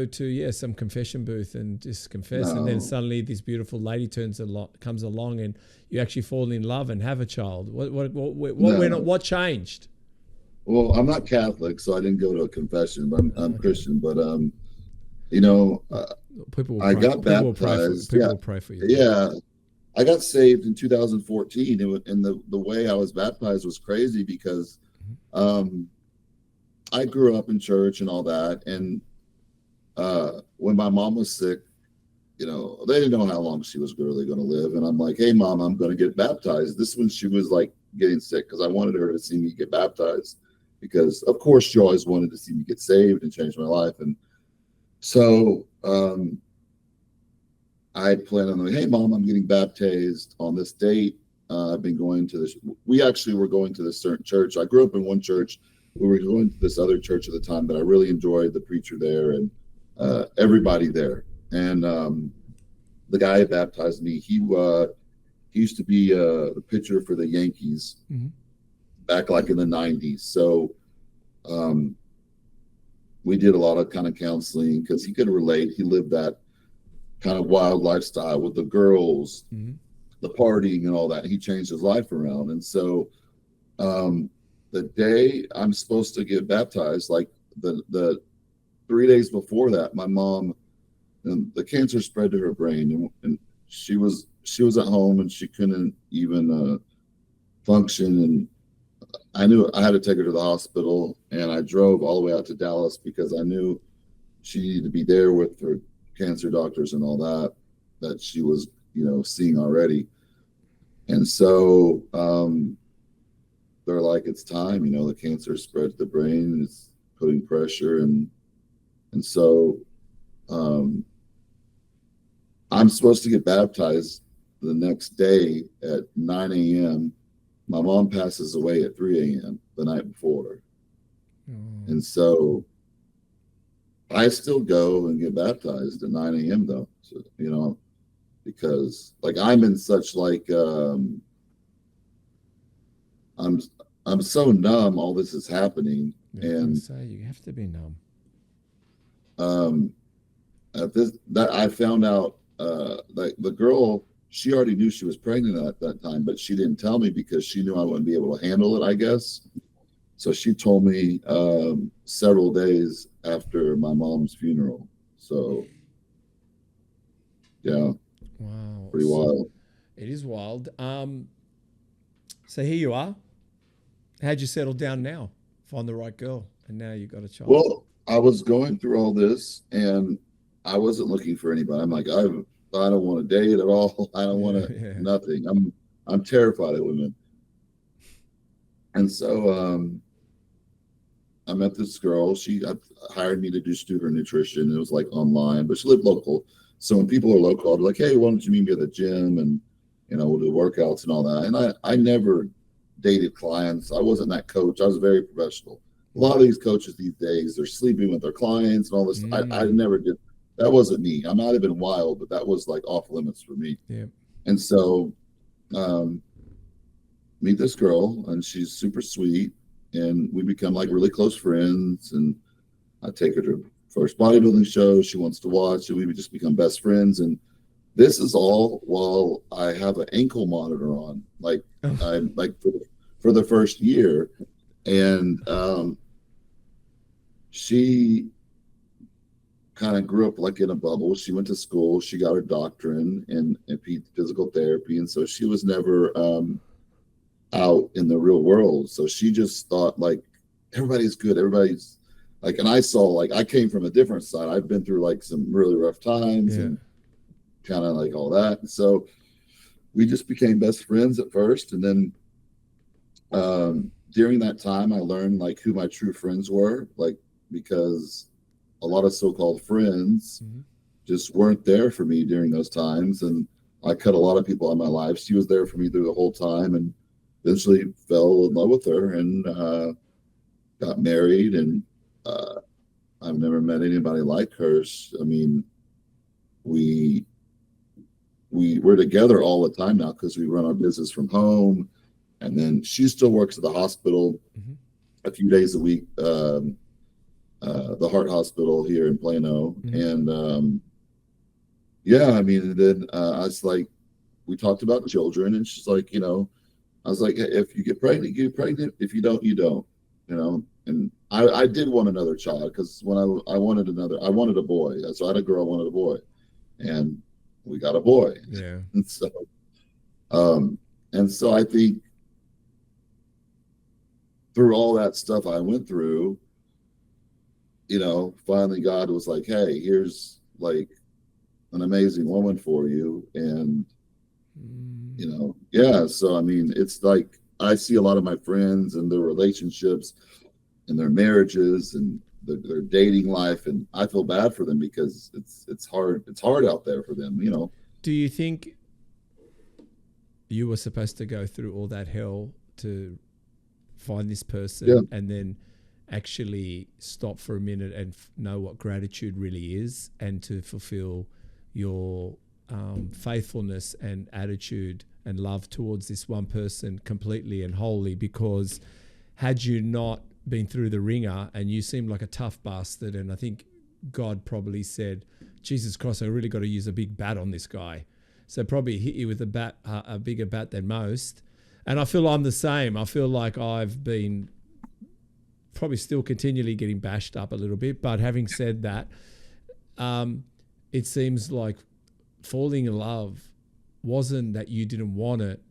to some confession booth and just confess, and then suddenly this beautiful lady comes along, and you actually fall in love and have a child? What changed? Well, I'm not Catholic, so I didn't go to a confession, but I'm Christian. But I got baptized. People will pray for you. Yeah. I got saved in 2014, and the way I was baptized was crazy because I grew up in church and all that. And when my mom was sick, they didn't know how long she was really going to live. And I'm like, hey, Mom, I'm going to get baptized. This when she was like getting sick, because I wanted her to see me get baptized, because of course she always wanted to see me get saved and change my life. And so I planned on, hey, Mom, I'm getting baptized on this date. I've been going to this. We actually were going to this certain church. I grew up in one church. We were going to this other church at the time, but I really enjoyed the preacher there and everybody there. And the guy who baptized me, he used to be the pitcher for the Yankees back like in the 90s. So we did a lot of kind of counseling because he could relate. He lived that kind of wild lifestyle with the girls, the partying and all that. He changed his life around. And so the day I'm supposed to get baptized, like the 3 days before that, my mom, and the cancer spread to her brain, and she was at home and she couldn't even function. And I knew I had to take her to the hospital, and I drove all the way out to Dallas because I knew she needed to be there with her cancer doctors and all that she was, seeing already. And so they're like, it's time, the cancer spread to the brain, and it's putting pressure. And so I'm supposed to get baptized the next day at 9 a.m. My mom passes away at 3 a.m. the night before. And so I still go and get baptized at 9 a.m. though, so, because like I'm in such like I'm so numb. All this is happening, and you have to be numb. That I found out like the girl, she already knew she was pregnant at that time, but she didn't tell me because she knew I wouldn't be able to handle it, I guess. So she told me several days after my mom's funeral. So yeah. Wow. Pretty wild. It is wild. So here you are. How'd you settle down now? Find the right girl, and now you got a child. Well, I was going through all this, and I wasn't looking for anybody. I'm like, I don't want to date at all. I don't want to nothing. I'm terrified of women. And so I met this girl. She hired me to do her nutrition. It was like online, but she lived local. So when people are local, I'll be like, hey, why don't you meet me at the gym? And, we'll do workouts and all that. And I never dated clients. I wasn't that coach. I was very professional. A lot of these coaches these days, they're sleeping with their clients and all this. I never did. That wasn't me. I might have been wild, but that was like off limits for me. Yeah. And so meet this girl, and she's super sweet. And we become like really close friends. And I take her to first bodybuilding show she wants to watch, and we would just become best friends. And this is all while I have an ankle monitor on, like I'm like for the first year. And she kind of grew up like in a bubble. She went to school, she got her doctorate in physical therapy, and so she was never out in the real world. So she just thought like everybody's good, everybody's like, and I saw like I came from a different side. I've been through like some really rough times and kind of like all that. And so we just became best friends at first, and then during that time I learned like who my true friends were, like because a lot of so-called friends just weren't there for me during those times, and I cut a lot of people out of my life. She was there for me through the whole time, and eventually fell in love with her and got married, and I've never met anybody like her. I mean, we're together all the time now because we run our business from home, and then she still works at the hospital a few days a week, the heart hospital here in Plano. And I mean, then I was like, we talked about children, and she's like, I was like, if you get pregnant, you get pregnant. If you don't, you don't, And I did want another child because when I wanted a boy. So I had a girl, I wanted a boy, and we got a boy. Yeah. And so I think through all that stuff I went through, finally God was like, hey, here's like an amazing woman for you. And so I mean, it's like I see a lot of my friends and their relationships and their marriages and their dating life, and I feel bad for them because it's hard out there for them. Do you think you were supposed to go through all that hell to find this person and then actually stop for a minute and know what gratitude really is, and to fulfill your faithfulness and attitude and love towards this one person completely and wholly? Because had you not been through the ringer, and you seemed like a tough bastard, and I think God probably said, Jesus Christ, I really got to use a big bat on this guy. So probably hit you with a bat, a bigger bat than most. And I feel I'm the same. I feel like I've been probably still continually getting bashed up a little bit. But having said that, it seems like falling in love wasn't that you didn't want it.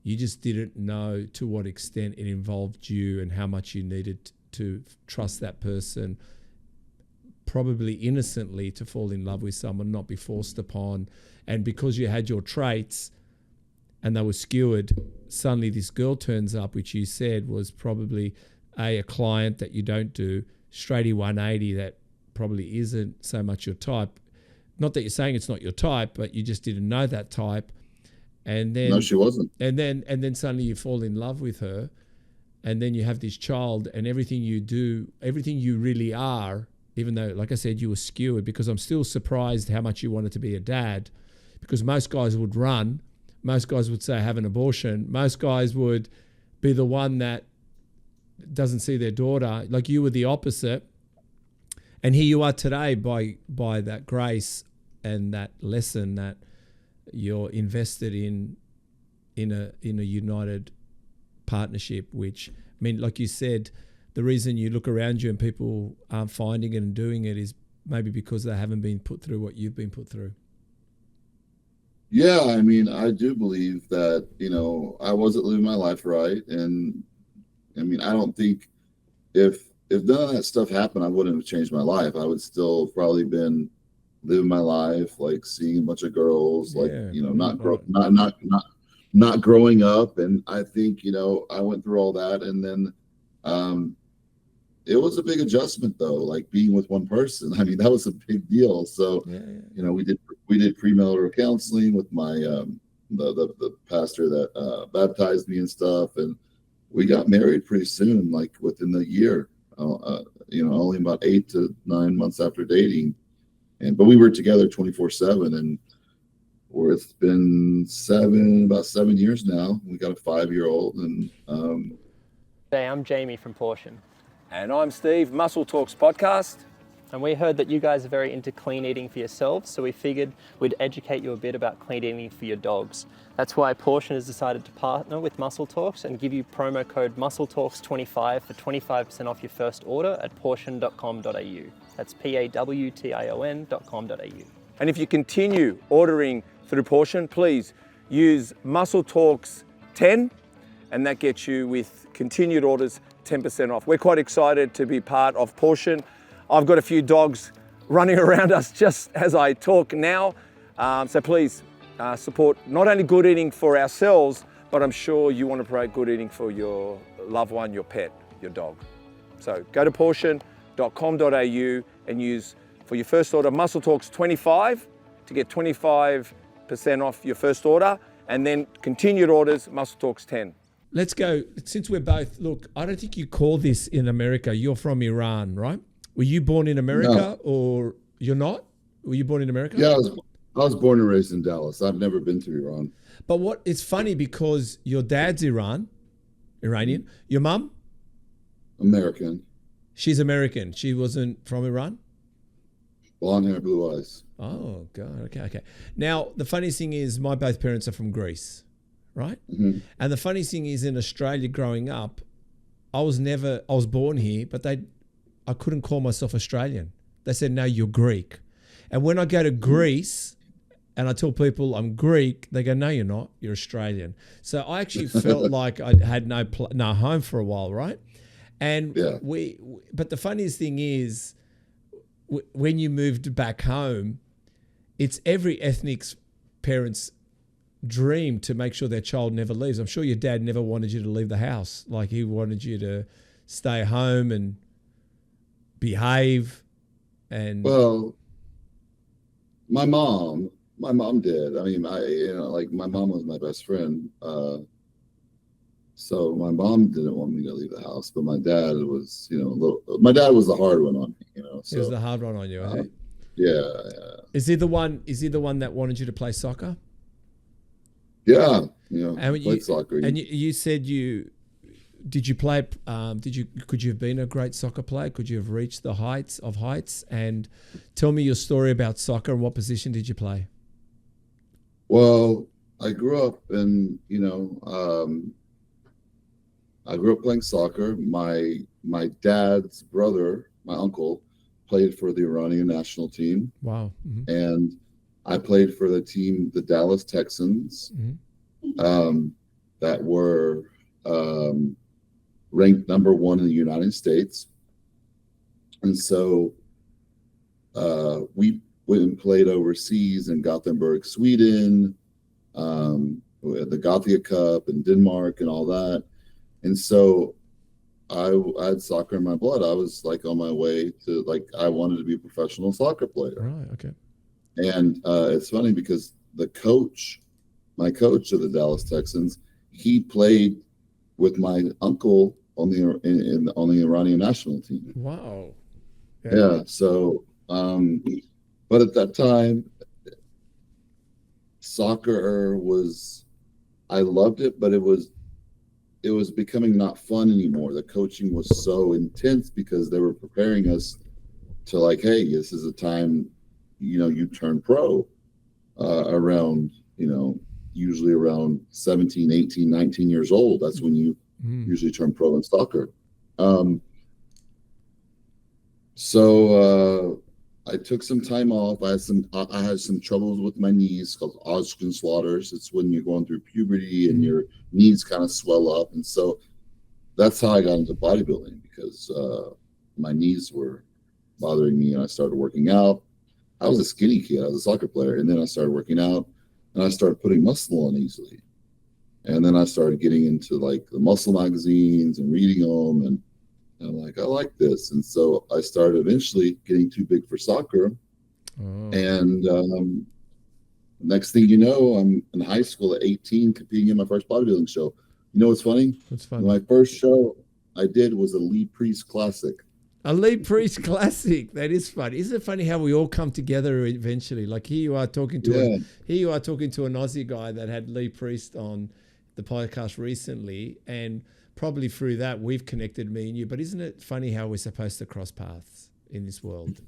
You just didn't know to what extent it involved you and how much you needed to trust that person, probably innocently, to fall in love with someone, not be forced upon. And because you had your traits and they were skewered, suddenly this girl turns up, which you said was probably a client that you don't do, straighty 180 that probably isn't so much your type. Not that you're saying it's not your type, but you just didn't know that type. And then no, she wasn't. And then suddenly you fall in love with her, and then you have this child, and everything you do, everything you really are, even though, like I said, you were skewered, because I'm still surprised how much you wanted to be a dad, because most guys would run, most guys would say have an abortion, most guys would be the one that doesn't see their daughter. Like, you were the opposite. And here you are today by that grace and that lesson that you're invested in a united partnership, which, I mean, like you said, the reason you look around you and people aren't finding it and doing it is maybe because they haven't been put through what you've been put through. Yeah, I mean, I do believe that, I wasn't living my life right. And I mean, I don't think if if none of that stuff happened, I wouldn't have changed my life. I would still probably been living my life, like seeing a bunch of girls, like, you know, not growing up. And I think, you know, I went through all that. And then it was a big adjustment though, like being with one person. I mean, that was a big deal. So, you know, we did premarital counseling with my the pastor that baptized me and stuff, and we got married pretty soon, like within the year. You know, only about 8 to 9 months after dating, but we were together 24/7, and it's been about 7 years now. We got a 5-year-old, and Hey, I'm Jamie from Pawtion. And I'm Steve, Muscle Talks Podcast. And we heard that you guys are very into clean eating for yourselves, so we figured we'd educate you a bit about clean eating for your dogs. That's why Pawtion has decided to partner with Muscle Talks and give you promo code MuscleTalks25 for 25% off your first order at pawtion.com.au. That's PAWTION.com.au. And if you continue ordering through Pawtion, please use Muscle Talks 10, and that gets you, with continued orders, 10% off. We're quite excited to be part of Pawtion. I've got a few dogs running around us just as I talk now. So please support not only good eating for ourselves, but I'm sure you want to promote good eating for your loved one, your pet, your dog. So go to pawtion.com.au and use, for your first order, Muscle Talks 25 to get 25% off your first order, and then continued orders, Muscle Talks 10. Let's go, since we're both, look, I don't think you call this in America. You're from Iran, right? Were you born in America or you're not? Were you born in America? Yeah, I was born and raised in Dallas. I've never been to Iran. But it's funny because your dad's Iranian. Your mum? American. She's American. She wasn't from Iran? Blonde hair, blue eyes. Oh, God. Okay. Now, the funniest thing is both parents are from Greece, right? Mm-hmm. And the funniest thing is, in Australia growing up, I was born here, but I couldn't call myself Australian. They said, no, you're Greek. And when I go to Greece and I tell people I'm Greek, they go, no, you're not. You're Australian. So I actually felt like I had no home for a while, right? And but the funniest thing is, when you moved back home, it's every ethnic's parents' dream to make sure their child never leaves. I'm sure your dad never wanted you to leave the house. Like, he wanted you to stay home and behave. And well, my mom did. I mean, like, my mom was my best friend. So my mom didn't want me to leave the house, but my dad was, my dad was the hard one on me, So he was the hard one on you, eh? Yeah. Is he the one that wanted you to play soccer? Yeah, and played soccer. And you said did you play? Could you have been a great soccer player? Could you have reached the heights of heights? And tell me your story about soccer and what position did you play? Well, I grew up in, I grew up playing soccer. My dad's brother, my uncle, played for the Iranian national team. Wow. Mm-hmm. And I played for the team, the Dallas Texans, that were ranked number 1 in the United States. And so we went and played overseas in Gothenburg, Sweden, the Gothia Cup in Denmark and all that. And so I had soccer in my blood. I was like on my way to, like, I wanted to be a professional soccer player. Right. Okay. And it's funny because my coach of the Dallas Texans, he played with my uncle on the Iranian national team. Wow. Yeah. So, but at that time, soccer I loved it, but it was becoming not fun anymore. The coaching was so intense because they were preparing us to, like, hey, this is a time, you turn pro around, usually around 17, 18, 19 years old. That's when you usually turn pro in soccer. So I took some time off. I had some troubles with my knees called Osgood-Slaughters. It's when you're going through puberty and your knees kind of swell up. And so that's how I got into bodybuilding, because my knees were bothering me, and I started working out. I was a skinny kid. I was a soccer player, and then I started working out, and I started putting muscle on easily. And then I started getting into like the muscle magazines and reading them, and I'm like, I like this. And so I started eventually getting too big for soccer. Oh. And next thing you know, I'm in high school at 18 competing in my first bodybuilding show. You know what's funny? That's funny. My first show I did was a Lee Priest Classic. A Lee Priest Classic. That is funny. Isn't it funny how we all come together eventually? Like here you are talking to an Aussie guy that had Lee Priest on the podcast recently, and probably through that we've connected, me and you. But isn't it funny how we're supposed to cross paths in this world?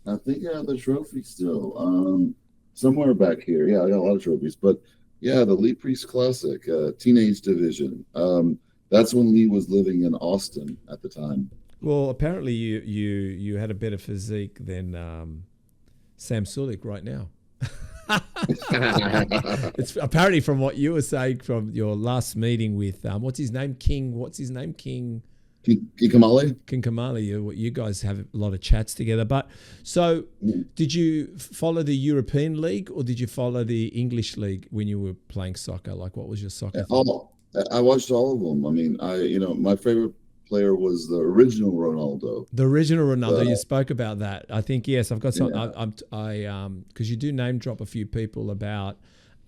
I think I have the trophy still. Somewhere back here. Yeah, I got a lot of trophies. But yeah, the Lee Priest Classic, teenage division. That's when Lee was living in Austin at the time. Well, apparently you had a better physique than Sam Sulek right now. It's apparently from what you were saying from your last meeting with what's his name, King Kamali. You guys have a lot of chats together. But so did you follow the European League or did you follow the English League when you were playing soccer? Like what was your soccer thing? I watched all of them. I mean, my favorite player was the original Ronaldo. The original Ronaldo. You spoke about that. I think, yes, I've got something. Yeah. Because you do name drop a few people about,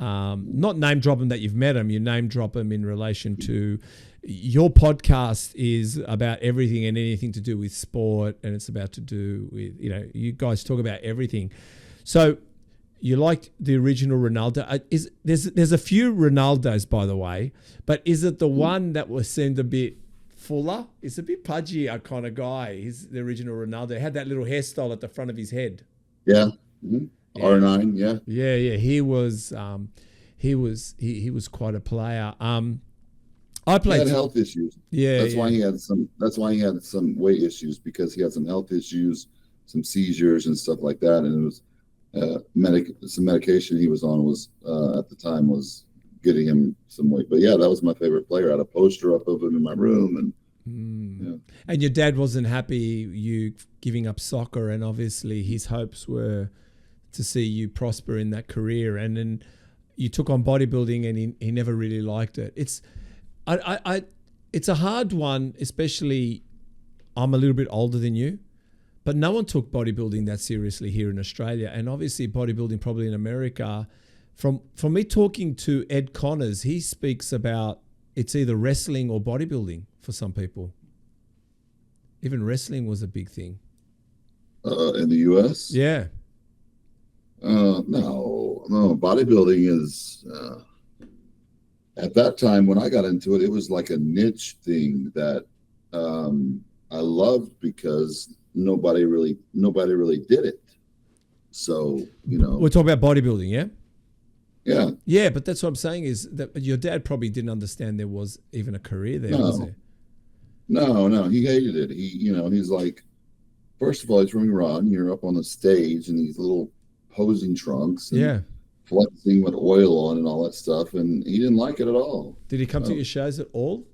not name drop them that you've met them. You name drop them in relation to your podcast is about everything and anything to do with sport, and it's about to do with, you guys talk about everything. So you liked the original Ronaldo. There's a few Ronaldos, by the way, but is it the one that seemed a bit fuller? It's a bit pudgy kind of guy. He's the original Ronaldo. He had that little hairstyle at the front of his head. Yeah. Mm-hmm. Yeah. R9. Yeah. Yeah. He was quite a player. I played. He had health issues. Yeah. That's why he had some weight issues, because he had some health issues, some seizures and stuff like that. And it was some medication he was on was at the time was getting him some weight. But yeah, that was my favorite player. I had a poster up of him in my room, and And your dad wasn't happy you giving up soccer, and obviously his hopes were to see you prosper in that career. And then you took on bodybuilding, and he never really liked it. It's a hard one, especially I'm a little bit older than you, but no one took bodybuilding that seriously here in Australia, and obviously bodybuilding probably in America. From me talking to Ed Connors, he speaks about it's either wrestling or bodybuilding for some people. Even wrestling was a big thing. In the U.S.? Yeah. No. Bodybuilding is, at that time when I got into it, it was like a niche thing that I loved because nobody really did it. So, We're talking about bodybuilding, yeah? Yeah. Yeah, but that's what I'm saying is that your dad probably didn't understand there was even a career there, was there? No, he hated it. He's like, first of all, he's running Ron. You're up on the stage in these little posing trunks, and flexing with oil on and all that stuff, and he didn't like it at all. Did he come to your shows at all?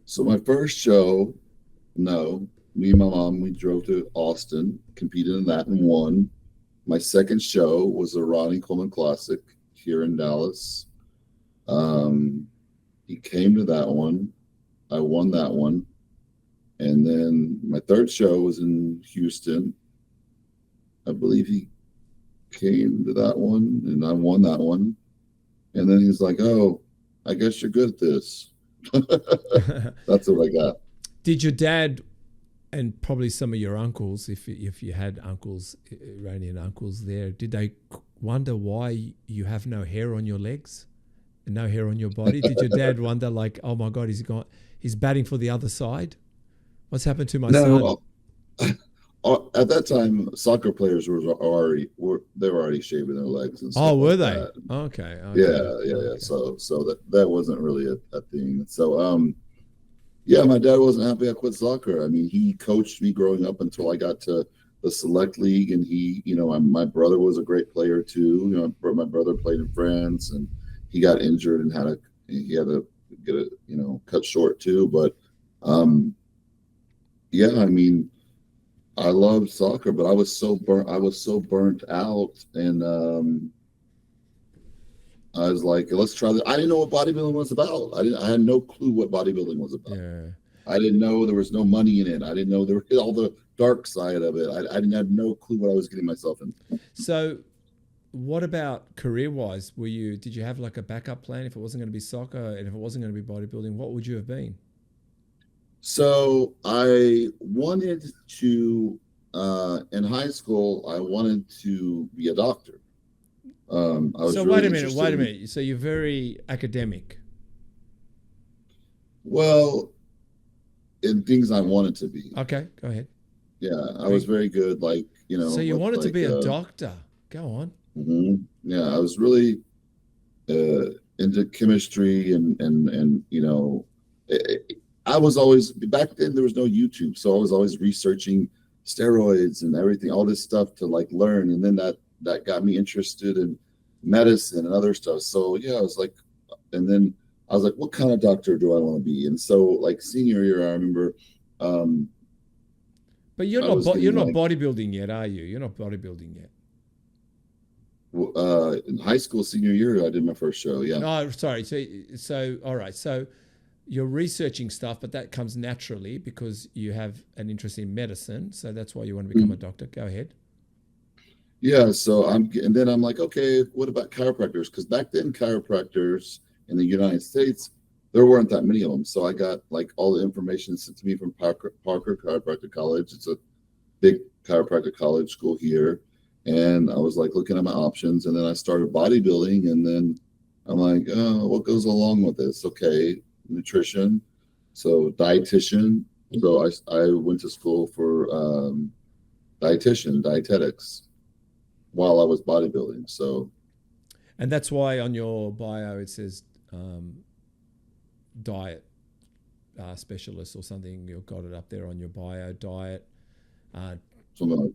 So my first show, no. Me and my mom, we drove to Austin, competed in that, and won. My second show was the Ronnie Coleman Classic here in Dallas. He came to that one. I won that one. And then my third show was in Houston. I believe he came to that one, and I won that one. And then he's like, oh, I guess you're good at this. That's what I got. Did your dad and probably some of your uncles, if you had uncles, Iranian uncles there, did they wonder why you have no hair on your legs and no hair on your body? Did your dad wonder like, oh my God, he's batting for the other side? What's happened to my son? At that time, soccer players were already shaving their legs and stuff. Oh, were like they? that. Okay. Yeah. So that wasn't really a thing. So yeah, my dad wasn't happy I quit soccer. I mean, he coached me growing up until I got to the select league, and my brother was a great player too. My brother played in France, and he got injured and he had to get cut short too. But yeah, I mean, I loved soccer, but I was so burnt out, and I was like, let's try this. I didn't know what bodybuilding was about. I had no clue what bodybuilding was about. Yeah. I didn't know there was no money in it. I didn't know there was all the dark side of it. I didn't have no clue what I was getting myself in. So what about career-wise? Did you have like a backup plan if it wasn't going to be soccer and if it wasn't going to be bodybuilding? What would you have been? So I wanted to, in high school, I wanted to be a doctor. I was So really wait a minute. So you're very academic. Well, in things I wanted to be. Okay, go ahead. Yeah, I was very good. Like, you know. So you wanted to like, be a doctor. Go on. Yeah, I was really into chemistry and you know, I was always, back then there was no YouTube, so I was always researching steroids and everything, all this stuff to like learn, and then that got me interested in medicine and other stuff. So yeah, I was like, and then I was like, what kind of doctor do I want to be? And so like senior year, I remember. But you're not bodybuilding yet, are you? You're not bodybuilding yet. In high school, senior year, I did my first show. Yeah. No, sorry. So all right. So you're researching stuff, but that comes naturally because you have an interest in medicine. So that's why you want to become a doctor. Go ahead. Yeah. So and then I'm like, okay, what about chiropractors? Because back then, chiropractors in the United States, there weren't that many of them. So I got like all the information sent to me from Parker Chiropractic College. It's a big chiropractic college school here. And I was like looking at my options, and then I started bodybuilding, and then I'm like, oh, what goes along with this? Okay, nutrition, so dietitian. So I went to school for dietetics, while I was bodybuilding. So, and that's why on your bio it says diet specialist or something. You've got it up there on your bio, diet. Something like.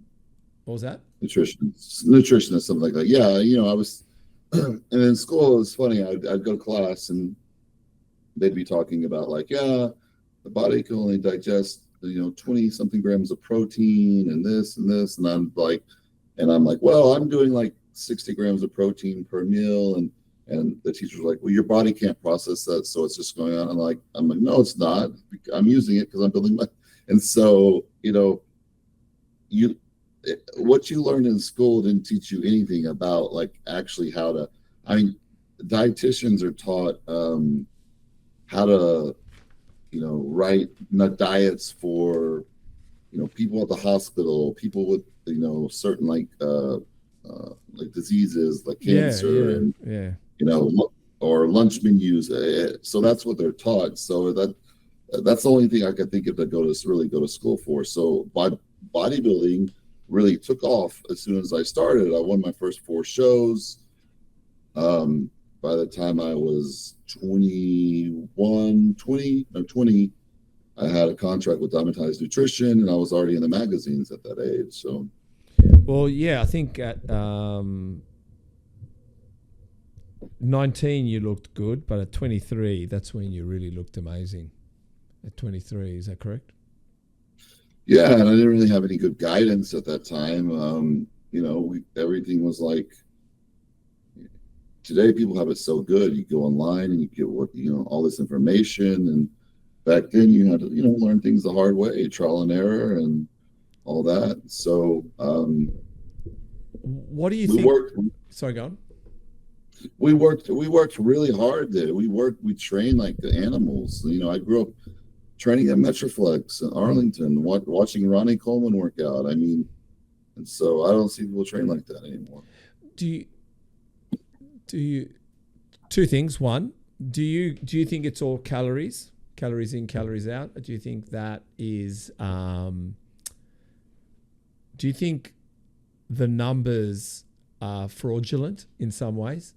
What was that? Nutritionist, something like that. Yeah, you know, I was, and in school it was funny. I'd go to class and they'd be talking about like, yeah, the body can only digest, 20 something grams of protein and this and this, and I'm like, well, I'm doing like 60 grams of protein per meal, and the teacher's like, well, your body can't process that, so it's just going on. I'm like, no, it's not. I'm using it because I'm building my, and so what you learned in school didn't teach you anything about like actually how to. I mean, dietitians are taught how to, write diets for, people at the hospital, people with certain like diseases like cancer or lunch menus. So that's what they're taught. So that's the only thing I could think of to really go to school for. So bodybuilding really took off as soon as I started. I won my first 4 shows. By the time I was 20, I had a contract with Diamondized Nutrition, and I was already in the magazines at that age. So, well, yeah, I think at 19 you looked good, but at 23, that's when you really looked amazing. At 23, is that correct? Yeah, and I didn't really have any good guidance at that time. Everything was like, today people have it so good. You go online and you get all this information, and back then you had to learn things the hard way, trial and error, and all that. So, what do you think? Sorry, go on. We worked really hard there. We trained like the animals. I grew up training at Metroflex in Arlington, watching Ronnie Coleman work out. I mean, and so I don't see people train like that anymore. Do you? Two things. One, do you think it's all calories in, calories out? Or do you think that is? Do you think the numbers are fraudulent in some ways?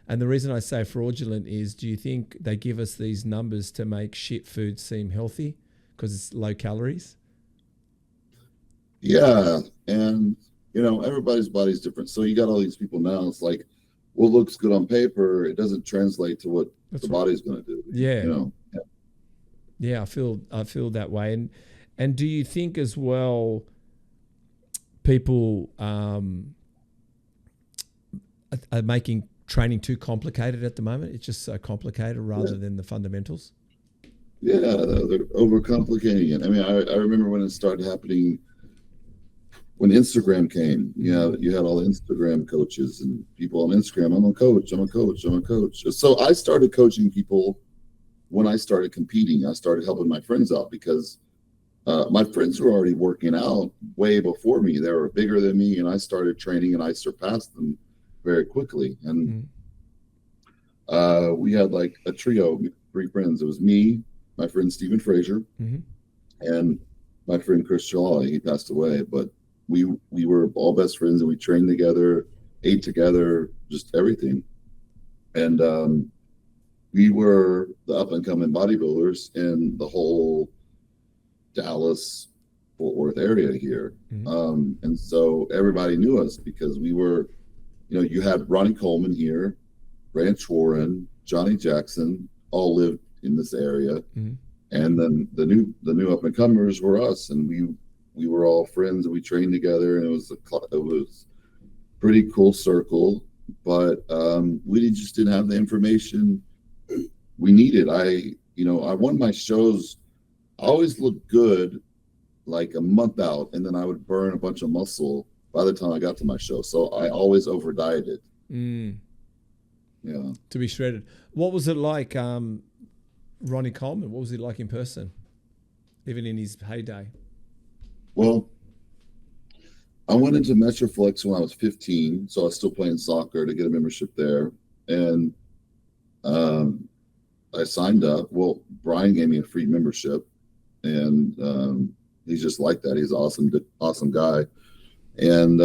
And the reason I say fraudulent is, do you think they give us these numbers to make shit food seem healthy because it's low calories? Yeah, and everybody's body's different. So you got all these people now. It's like, what looks good on paper, it doesn't translate to what body's going to do. Yeah. Yeah, I feel that way, And do you think as well, people are making training too complicated at the moment? It's just so complicated rather than the fundamentals. Yeah, they're overcomplicating it. I mean, I remember when it started happening, when Instagram came. You had all the Instagram coaches and people on Instagram. I'm a coach. So I started coaching people when I started competing. I started helping my friends out because my friends were already working out way before me. They were bigger than me, and I started training, and I surpassed them very quickly. And we had like a trio, 3 friends. It was me, my friend Stephen Frazier, and my friend Chris Shaw. He passed away, but we were all best friends, and we trained together, ate together, just everything. And we were the up and coming bodybuilders in the whole Dallas Fort Worth area here. And so everybody knew us because we were, you had Ronnie Coleman here, Ranch Warren, Johnny Jackson, all lived in this area. And then the new up and comers were us, and we were all friends, and we trained together, and it was pretty cool circle. But we just didn't have the information we needed. I won my shows. I always looked good like a month out, and then I would burn a bunch of muscle by the time I got to my show. So I always over dieted. Yeah. To be shredded. What was it like, Ronnie Coleman? What was he like in person, even in his heyday? Well, I went into Metroflex when I was 15, so I was still playing soccer to get a membership there. And I signed up. Well, Brian gave me a free membership, and he's just like that. He's an awesome guy. And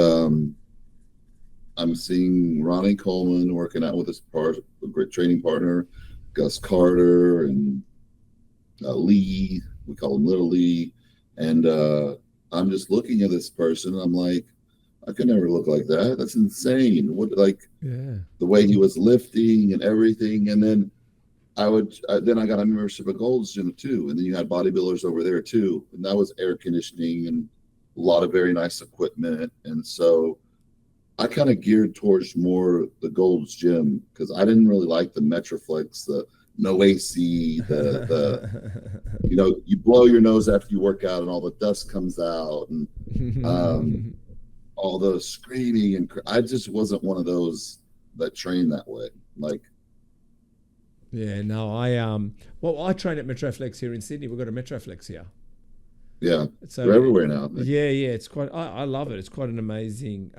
I'm seeing Ronnie Coleman working out with a great training partner, Gus Carter, and Lee. We call him Little Lee. And I'm just looking at this person, and I'm like, I could never look like that. That's insane. The way he was lifting and everything. And then I got a membership at Gold's Gym too. And then you had bodybuilders over there too. And that was air conditioning and a lot of very nice equipment. And so I kind of geared towards more the Gold's Gym because I didn't really like the Metroflex, the no AC, you blow your nose after you work out and all the dust comes out, and all the screaming, and I just wasn't one of those that trained that way. I train at Metroflex here in Sydney. We've got a Metroflex here. Yeah, so they're everywhere now. Yeah, it's quite. I love it. It's quite an amazing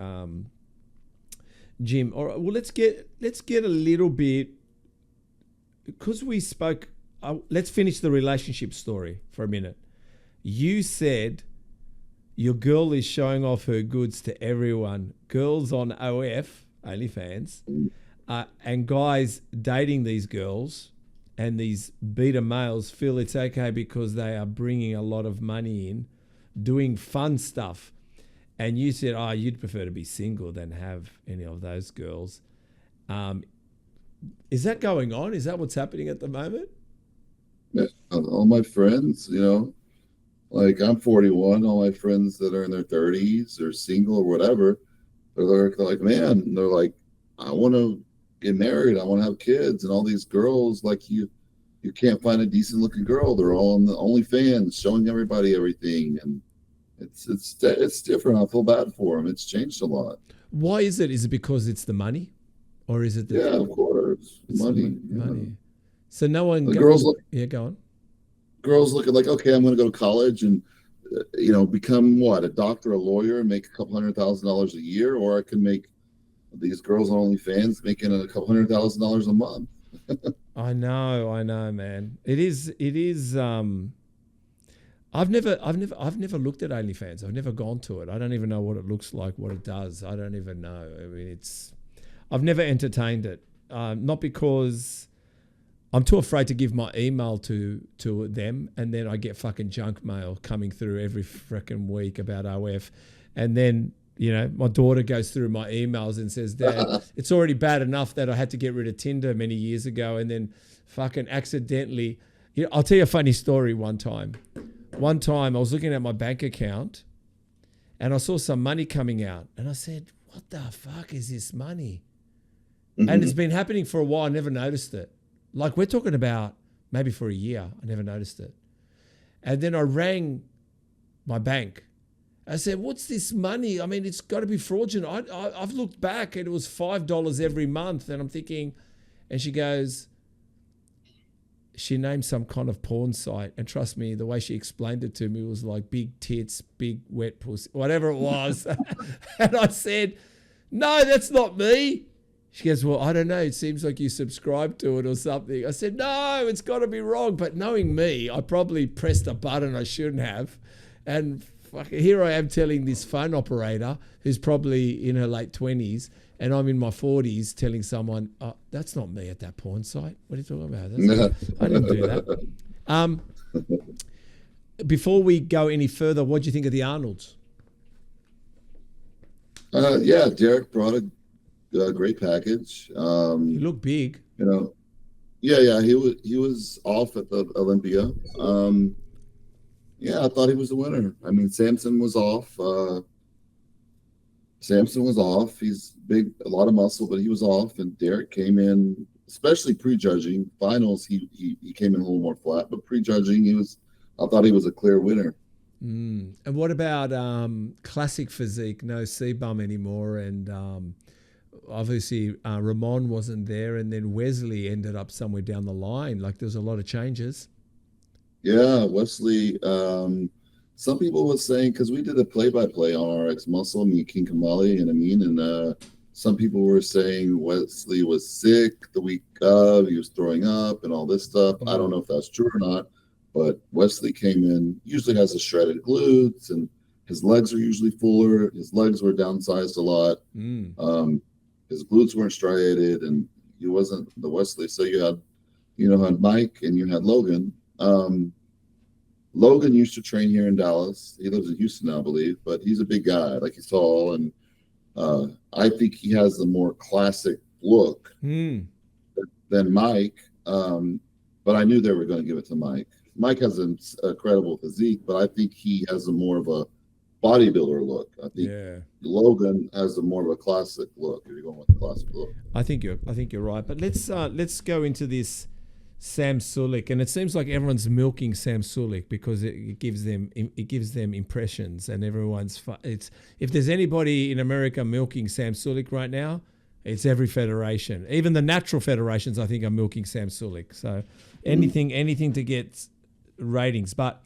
gym. All right, well, let's get a little bit, because we spoke. Let's finish the relationship story for a minute. You said your girl is showing off her goods to everyone. Girls on OF, OnlyFans, and guys dating these girls, and these beta males feel it's okay because they are bringing a lot of money in, doing fun stuff. And you said, you'd prefer to be single than have any of those girls. Is that going on? Is that what's happening at the moment? Yeah, all my friends, I'm 41, all my friends that are in their 30s or single or whatever, they're like, man, they're like, I want to get married, I want to have kids, and all these girls, like, you can't find a decent looking girl. They're all on the OnlyFans showing everybody everything, and it's different. I feel bad for them. It's changed a lot. Why is it? Is it because it's the money, or is it of course, money. Money. So no one. Girls go on. Girls looking like, okay, I'm going to go to college and become a doctor, a lawyer, and make $200,000 a year, or I can make these girls on OnlyFans making $200,000 a month. I know, man. It is. I've never looked at OnlyFans. I've never gone to it. I don't even know what it looks like, what it does. I don't even know. I mean, I've never entertained it. Not because I'm too afraid to give my email to them, and then I get fucking junk mail coming through every freaking week about OF, and then my daughter goes through my emails and says, Dad, it's already bad enough that I had to get rid of Tinder many years ago, and then fucking accidentally. I'll tell you a funny story. One time, one time I was looking at my bank account and I saw some money coming out and I said, what the fuck is this money? And it's been happening for a while. I never noticed it. Like we're talking about maybe for a year. I never noticed it. And then I rang my bank. I said, what's this money? I mean, it's got to be fraudulent. I've looked back and it was $5 every month. And I'm thinking, and she goes, she named some kind of porn site. And trust me, the way she explained it to me was like big tits, big wet pussy, whatever it was. And I said, no, that's not me. She goes, well, I don't know. It seems like you subscribed to it or something. I said, no, it's got to be wrong. But knowing me, I probably pressed a button I shouldn't have. And here I am telling this phone operator who's probably in her late 20s and I'm in my 40s telling someone, oh, that's not me at that porn site. What are you talking about? I didn't do that. Before we go any further, what do you think of the Arnolds? Yeah, Derek brought a great package. He looked big. You know, yeah, he was off at the Olympia. Yeah, I thought he was the winner. I mean, Samson was off. He's big, a lot of muscle, but he was off. And Derek came in, especially pre-judging. Finals, he came in a little more flat, but pre-judging, I thought he was a clear winner. And what about classic physique? No C-bum anymore, and obviously Ramon wasn't there, and then Wesley ended up somewhere down the line. Like there's a lot of changes. Yeah, Wesley. Some people were saying, because we did a play-by-play on RX Muscle, me, King Kamali, and Amin, and some people were saying Wesley was sick the week of, he was throwing up and all this stuff. I don't know if that's true or not, but Wesley came in, usually has a shredded glutes, and his legs are usually fuller. His legs were downsized a lot. His glutes weren't striated, and he wasn't the Wesley. So you had Mike and you had Logan. Logan used to train here in Dallas. He lives in Houston now, I believe, but he's a big guy. Like he's tall, and I think he has the more classic look than Mike. But I knew they were going to give it to Mike. Mike has an incredible physique, but I think he has a more of a bodybuilder look. I think Logan has a more of a classic look. If you're going with the classic look, I think you're right. But let's go into this Sam Sulek, and it seems like everyone's milking Sam Sulek because it gives them impressions, and everyone's if there's anybody in America milking Sam Sulek right now, it's every federation. Even the natural federations, I think, are milking Sam Sulek. So anything to get ratings. But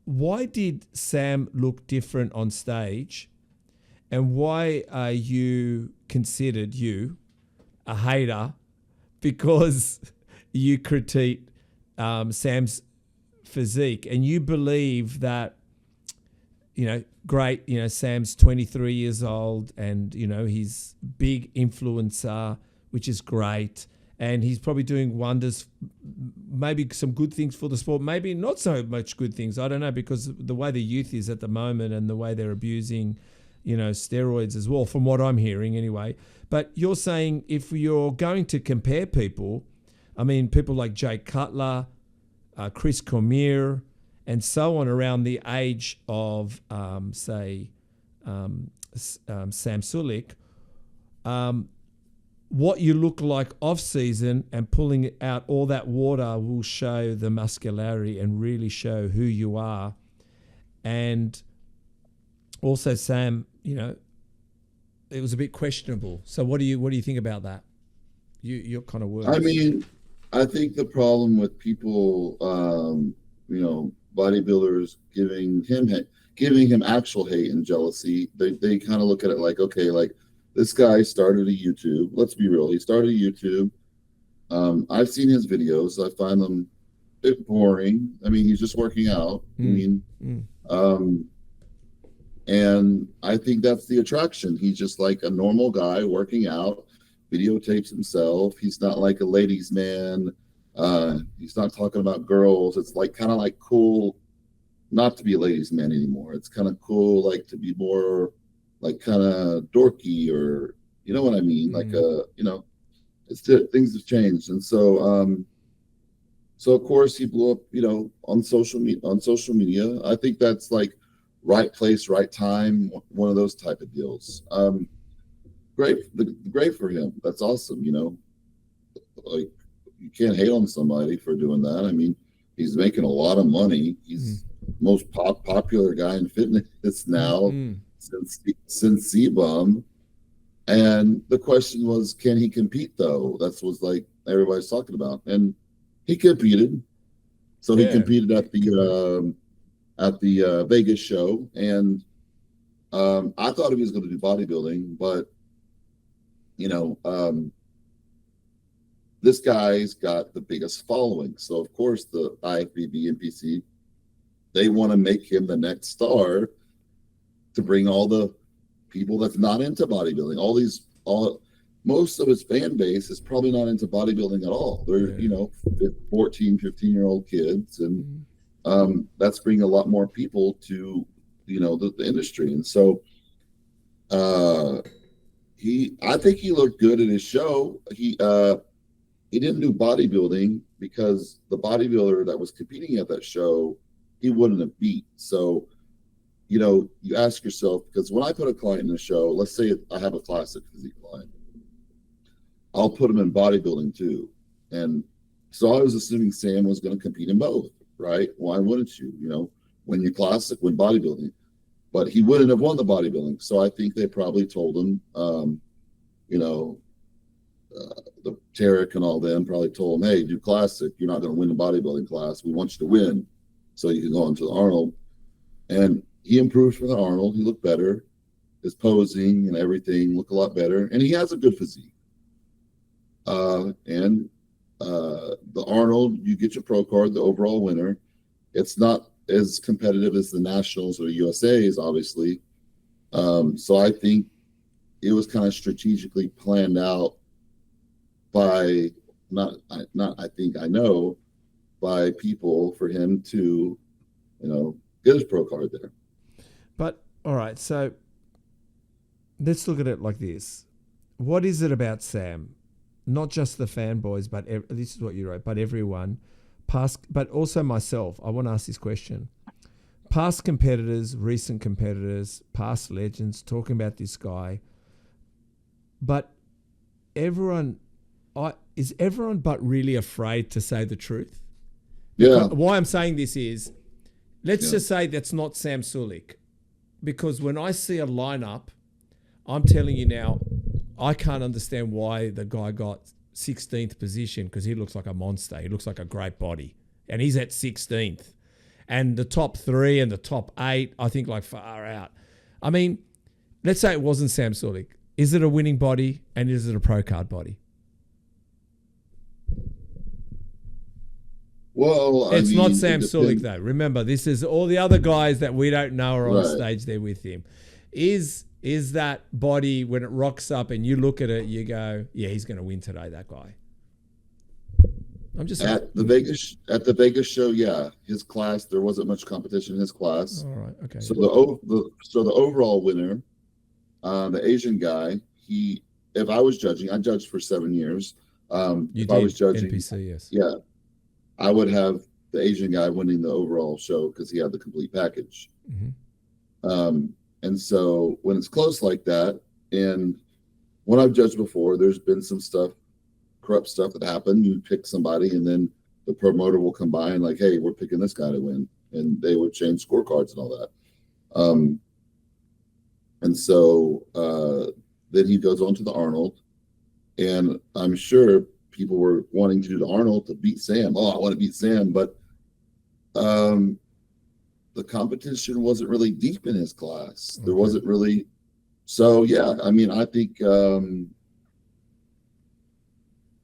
why did Sam look different on stage, and why are you considered a hater because you critique Sam's physique and you believe that, Sam's 23 years old and, he's big influencer, which is great. And he's probably doing wonders, maybe some good things for the sport, maybe not so much good things. I don't know, because the way the youth is at the moment and the way they're abusing, steroids as well, from what I'm hearing anyway. But you're saying if you're going to compare people, I mean, people like Jake Cutler, Chris Cormier, and so on around the age of, Sam Sulek, what you look like off-season and pulling out all that water will show the muscularity and really show who you are. And also, Sam, it was a bit questionable. So what do you think about that? Your kind of words. I mean, I think the problem with people, bodybuilders giving him actual hate and jealousy, they kind of look at it like, okay, like this guy started a YouTube. Let's be real. He started a YouTube. I've seen his videos. I find them a bit boring. I mean, he's just working out. And I think that's the attraction. He's just like a normal guy working out, videotapes himself. He's not like a ladies' man. He's not talking about girls. It's like kind of like cool not to be a ladies' man anymore. It's kind of cool like to be more like kind of dorky, or you know what I mean? Like things have changed. And so So of course he blew up, on social media. I think that's like right place, right time, one of those type of deals. Great for him. That's awesome. Like you can't hate on somebody for doing that. I mean, he's making a lot of money. He's most popular guy in fitness now since C-Bum. And the question was, can he compete though? That's what like everybody's talking about. And he competed. So he competed at the Vegas show, and I thought he was going to do bodybuilding, but this guy's got the biggest following. So of course the IFBB and PC, they want to make him the next star to bring all the people that's not into bodybuilding. Most of his fan base is probably not into bodybuilding at all. They're 14, 15-year-old kids, and that's bringing a lot more people to the industry. And so I think he looked good at his show. He didn't do bodybuilding because the bodybuilder that was competing at that show, he wouldn't have beat. So you ask yourself, because when I put a client in a show, let's say I have a classic physique client, I'll put him in bodybuilding too. And so I was assuming Sam was going to compete in both, right? Why wouldn't you? Win your classic, win bodybuilding. But he wouldn't have won the bodybuilding. So I think they probably told him, the Tarek and all them probably told him, hey, do classic. You're not going to win the bodybuilding class. We want you to win so you can go into the Arnold. And he improved for the Arnold. He looked better. His posing and everything looked a lot better. And he has a good physique. The Arnold, you get your pro card, the overall winner. It's not as competitive as the Nationals or the USA's, obviously. So I think it was kind of strategically planned out by by people for him to, get his pro card there. But all right, so let's look at it like this. What is it about Sam? Not just the fanboys, but this is what you wrote, but everyone, but also myself. I want to ask this question. Past competitors, recent competitors, past legends, talking about this guy. But is everyone but really afraid to say the truth? Yeah. Why I'm saying this is, let's just say that's not Sam Sulek. Because when I see a lineup, I'm telling you now, I can't understand why the guy got 16th position, because he looks like a monster. He looks like a great body. And he's at 16th. And the top 3 and the top 8, I think, like far out. I mean, let's say it wasn't Sam Sulek. Is it a winning body, and is it a pro card body? Well, it's not Sam Sulek, though. Remember, this is all the other guys that we don't know are on stage there with him. Is that body, when it rocks up and you look at it, you go, yeah, he's going to win today, that guy. I'm just at the Vegas show, yeah, his class, there wasn't much competition in his class. All right, okay. So the overall winner, the Asian guy, if I was judging, I judged for 7 years. I was judging NPC, yes. Yeah, I would have the Asian guy winning the overall show because he had the complete package. Mm-hmm. And so when it's close like that, and when I've judged before, there's been some corrupt stuff that happened. You pick somebody, and then the promoter will combine, like, hey, we're picking this guy to win. And they would change scorecards and all that. And so then he goes on to the Arnold. And I'm sure people were wanting to do the Arnold to beat Sam. Oh, I want to beat Sam. But the competition wasn't really deep in his class. There wasn't really. So, yeah, I mean, I think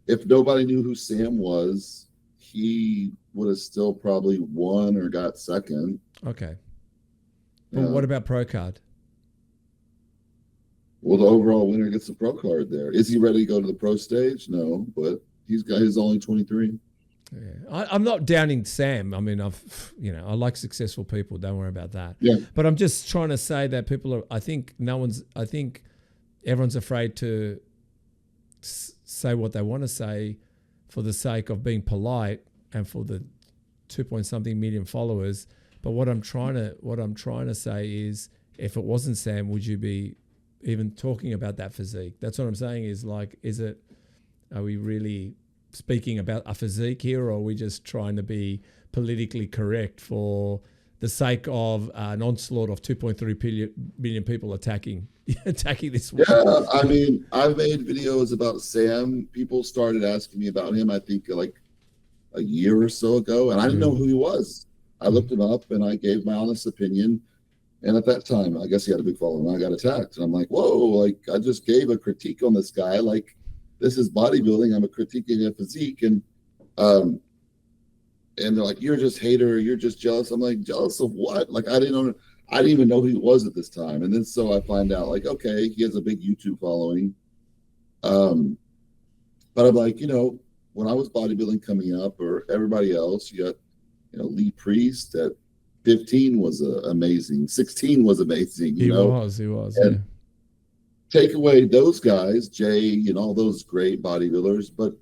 if nobody knew who Sam was, he would have still probably won or got second. Okay. But what about pro card? Well, the overall winner gets a pro card there. Is he ready to go to the pro stage? No, but he's only 23. Yeah. I'm not downing Sam. I mean, I like successful people. Don't worry about that. Yeah. But I'm just trying to say that people are, I think everyone's afraid to say what they want to say for the sake of being polite, and for the 2-point-something million followers. But what I'm trying to say is, if it wasn't Sam, would you be even talking about that physique? That's what I'm saying is, like, are we really speaking about a physique here, or are we just trying to be politically correct for the sake of an onslaught of 2.3 billion people attacking this one? Yeah, I mean, I've made videos about Sam. People started asking me about him, I think, like a year or so ago, and I didn't know who he was. I looked him up and I gave my honest opinion. And at that time, I guess he had a big following, and I got attacked. And I'm like, whoa, like, I just gave a critique on this guy. Like, this is bodybuilding. I'm a critiquing a physique. And they're like, you're just hater. You're just jealous. I'm like, jealous of what? Like, I didn't even know who he was at this time. And then so I find out, like, okay, he has a big YouTube following. But I'm like, when I was bodybuilding coming up, or everybody else, you got, Lee Priest at 15 was amazing. 16 was amazing. He was. And yeah. Take away those guys, Jay, all those great bodybuilders, but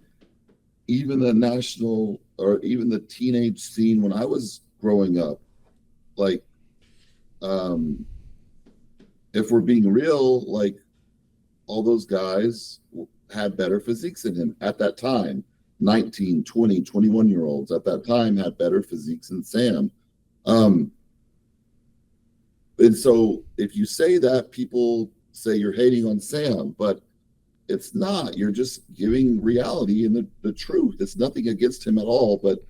even the national or even the teenage scene when I was growing up, like, if we're being real, like, all those guys had better physiques than him at that time. 19, 20, 21-year-olds at that time had better physiques than Sam. And so if you say that, people say you're hating on Sam, but it's not. You're just giving reality and the truth. It's nothing against him at all, but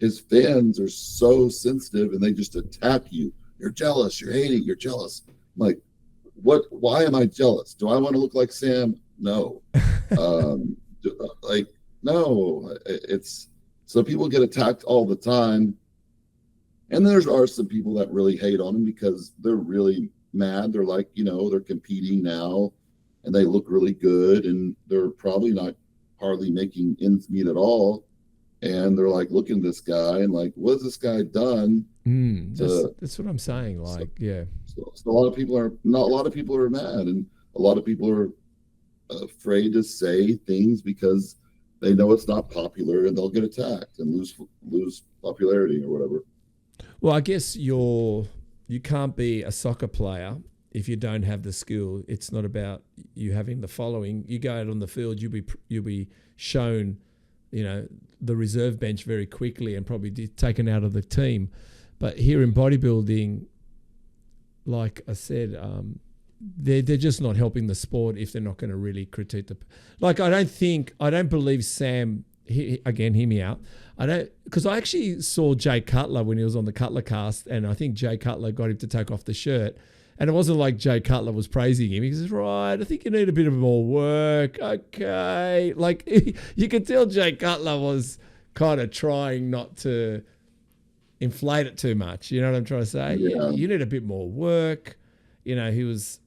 his fans are so sensitive and they just attack you. You're jealous, you're hating, you're jealous. I'm like, why am I jealous? Do I want to look like Sam? No. No. It's so people get attacked all the time. And there are some people that really hate on him because they're really mad. They're like, they're competing now and they look really good and they're probably not hardly making ends meet at all. And they're like, looking at this guy and like, what has this guy done? That's what I'm saying. Like, yeah. So a lot of people are mad, and a lot of people are afraid to say things because they know it's not popular and they'll get attacked and lose popularity or whatever. Well, I guess you can't be a soccer player if you don't have the skill. It's not about you having the following. You go out on the field, you'll be shown, the reserve bench very quickly and probably taken out of the team. But here in bodybuilding, like I said, they're just not helping the sport if they're not going to really critique the. Like, I don't believe Sam. Again, hear me out. Because I actually saw Jay Cutler when he was on the Cutler cast, and I think Jay Cutler got him to take off the shirt. And it wasn't like Jay Cutler was praising him. He says, right, I think you need a bit of more work. Okay. Like, you could tell Jay Cutler was kind of trying not to inflate it too much. You know what I'm trying to say? Yeah. You need a bit more work. He was,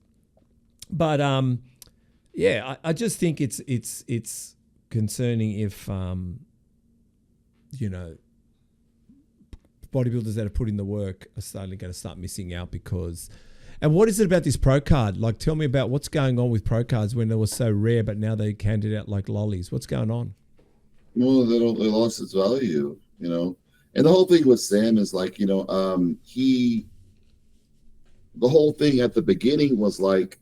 but yeah, I just think it's concerning if, bodybuilders that are putting the work are suddenly going to start missing out because. And what is it about this pro card? Like, tell me about what's going on with pro cards when they were so rare, but now they handed out like lollies. What's going on? Well, they lost its value, And the whole thing with Sam is like, the whole thing at the beginning was like,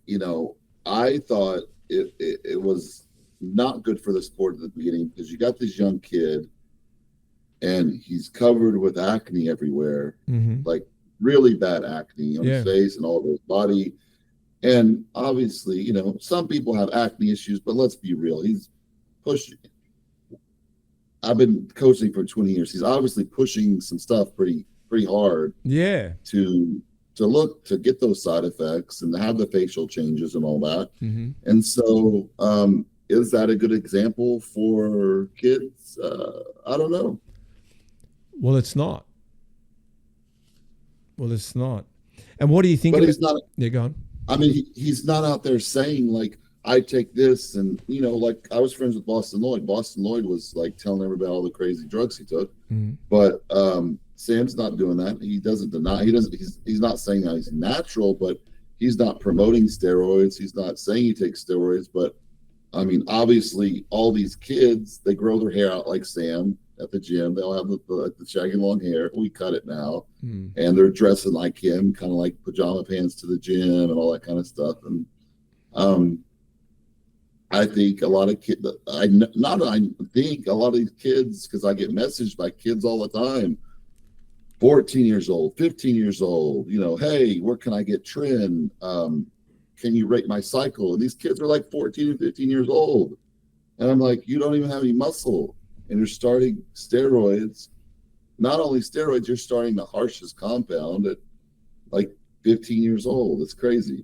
I thought it was not good for the sport at the beginning because you got this young kid and he's covered with acne everywhere, like really bad acne on his face and all over his body. And obviously, some people have acne issues, but let's be real. He's pushing. I've been coaching for 20 years. He's obviously pushing some stuff pretty hard. Yeah. To get those side effects and to have the facial changes and all that. Mm-hmm. And so, is that a good example for kids? I don't know. Well, it's not. And what do you think? But he's not. Yeah, go on. I mean, he's not out there saying like, I take this and, like I was friends with Boston Lloyd. Boston Lloyd was like telling everybody all the crazy drugs he took. Mm-hmm. But Sam's not doing that. He doesn't deny. He's not saying that he's natural, but he's not promoting steroids. He's not saying he takes steroids. But I mean, obviously all these kids, they grow their hair out like Sam at the gym. They all have the shaggy long hair. We cut it now, and they're dressing like him, kind of like pajama pants to the gym and all that kind of stuff. And I think a lot of kids, I think a lot of these kids, because I get messaged by kids all the time, 14 years old, 15 years old, hey, where can I get trim? Can you rate my cycle? And these kids are like 14 and 15 years old. And I'm like, you don't even have any muscle. And you're starting steroids. Not only steroids, you're starting the harshest compound at like 15 years old. It's crazy.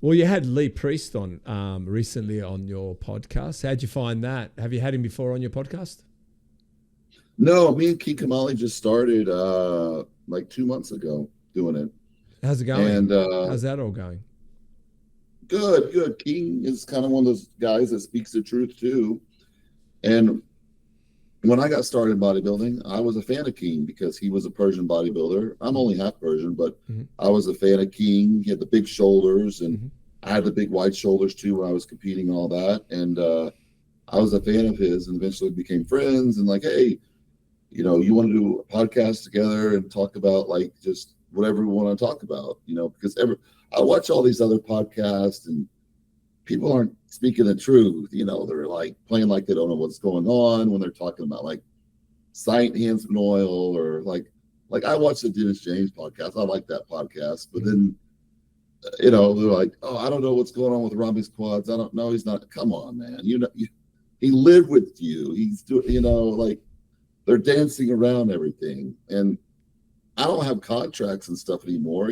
Well, you had Lee Priest on recently on your podcast. How'd you find that? Have you had him before on your podcast? No, me and Kikac just started like 2 months ago doing it. How's it going? And how's that all going? Good. King is kind of one of those guys that speaks the truth too. And when I got started in bodybuilding, I was a fan of King because he was a Persian bodybuilder. I'm only half Persian, but I was a fan of King. He had the big shoulders, and I had the big wide shoulders too when I was competing and all that. And I was a fan of his, and eventually became friends. And like, hey, you want to do a podcast together and talk about like just whatever we want to talk about, because I watch all these other podcasts and people aren't speaking the truth. They're like playing like they don't know what's going on when they're talking about like science enhancement oil or like I watch the Dennis James podcast. I like that podcast, but then, they're like, oh, I don't know what's going on with Robbie's quads. I don't know. He's not, come on, man. He lived with you. He's doing, like they're dancing around everything. And I don't have contracts and stuff anymore.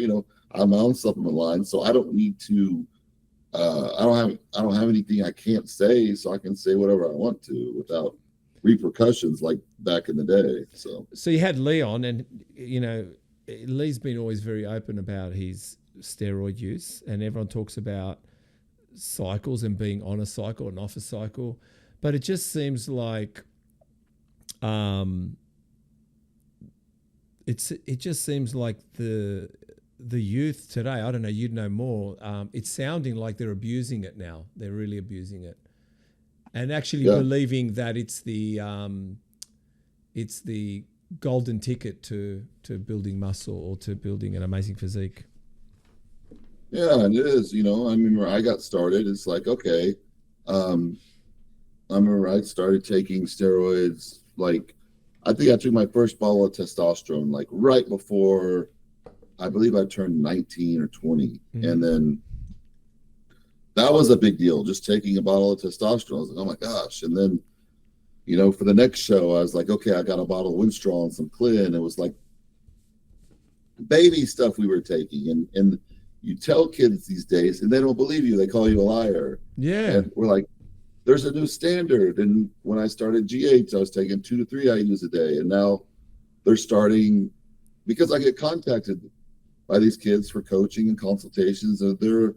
I'm my own supplement line, so I don't need to. I don't have anything I can't say, so I can say whatever I want to without repercussions like back in the day. So you had Lee on, and Lee's been always very open about his steroid use, and everyone talks about cycles and being on a cycle and off a cycle, but it just seems like it just seems like the youth today, I don't know, you'd know more, it's sounding like they're abusing it now. They're really abusing it. And actually believing that it's the golden ticket to building muscle or to building an amazing physique. Yeah, it is. I remember I got started, it's like, okay, I remember I started taking steroids, like, I think I took my first bottle of testosterone, like right before, I believe I turned 19 or 20. And then that was a big deal, just taking a bottle of testosterone. I was like, oh my gosh. And then, for the next show, I was like, okay, I got a bottle of Winstrol and some Clin. It was like baby stuff we were taking. And you tell kids these days, and they don't believe you. They call you a liar. Yeah. And we're like, there's a new standard. And when I started GH, I was taking 2 to 3 IUs a day. And now they're starting, because I get contacted by these kids for coaching and consultations, and they're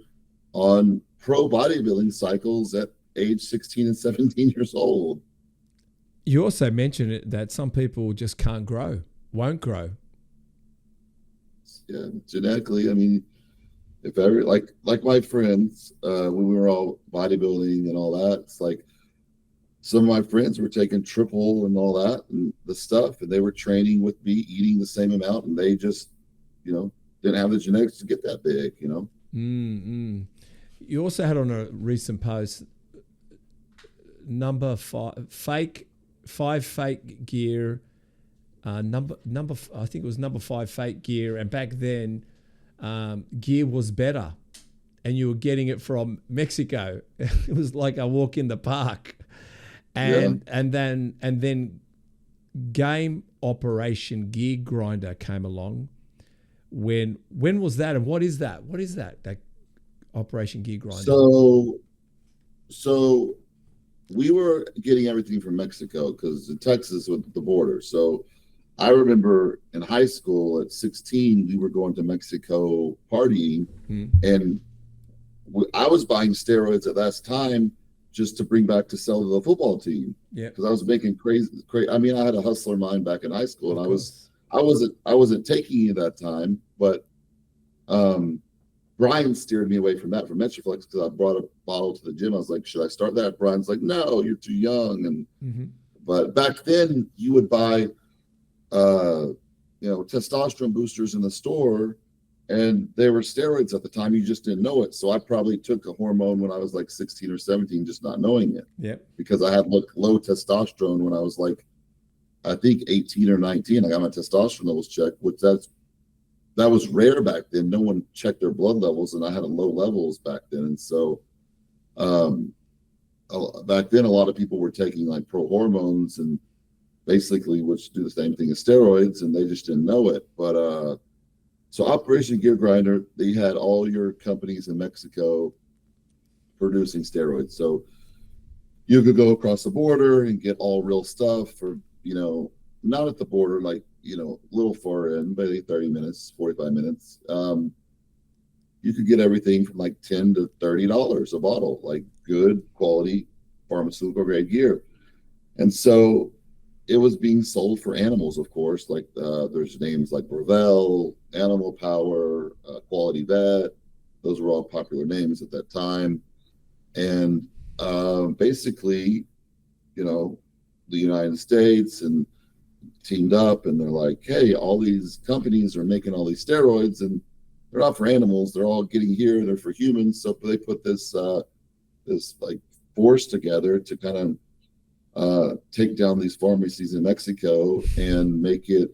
on pro bodybuilding cycles at age 16 and 17 years old. You also mentioned that some people just can't grow, won't grow. Yeah, genetically. I mean, if ever, like my friends, when we were all bodybuilding and all that, it's like some of my friends were taking triple and all that and the stuff, and they were training with me, eating the same amount, and they just, didn't have the genetics to get that big, You also had on a recent post number 5 fake gear, I think it was number 5 fake gear, and back then gear was better, and you were getting it from Mexico. It was like a walk in the park, and then Game Operation Gear Grinder came along. When was that, and what is that? What is that Operation Gear Grinder? So we were getting everything from Mexico because in Texas with the border. So I remember in high school at 16, we were going to Mexico partying, and I was buying steroids at that time just to bring back to sell to the football team. Yeah, because I was making crazy. I mean, I had a hustler mind back in high school, and I wasn't taking it at that time, but Brian steered me away from that, from Metroflex, because I brought a bottle to the gym. I was like, should I start that? Brian's like, no, you're too young. And But back then, you would buy, testosterone boosters in the store, and they were steroids at the time. You just didn't know it. So I probably took a hormone when I was like 16 or 17, just not knowing it. Yeah. Because I had low testosterone when I was like, I think 18 or 19. I got my testosterone levels checked, which that was rare back then. No one checked their blood levels, and I had low levels back then. And so back then, a lot of people were taking like pro hormones and basically which do the same thing as steroids, and they just didn't know it. But so Operation Gear Grinder, they had all your companies in Mexico producing steroids. So you could go across the border and get all real stuff for, not at the border, like, a little far in, maybe 30 minutes, 45 minutes. You could get everything from like $10 to $30 a bottle, like good quality pharmaceutical grade gear. And so it was being sold for animals, of course, like there's names like Breville, Animal Power, Quality Vet. Those were all popular names at that time. And basically, the United States and teamed up, and they're like, hey, all these companies are making all these steroids, and they're not for animals. They're all getting here. They're for humans. So they put this like force together to kind of take down these pharmacies in Mexico and make it,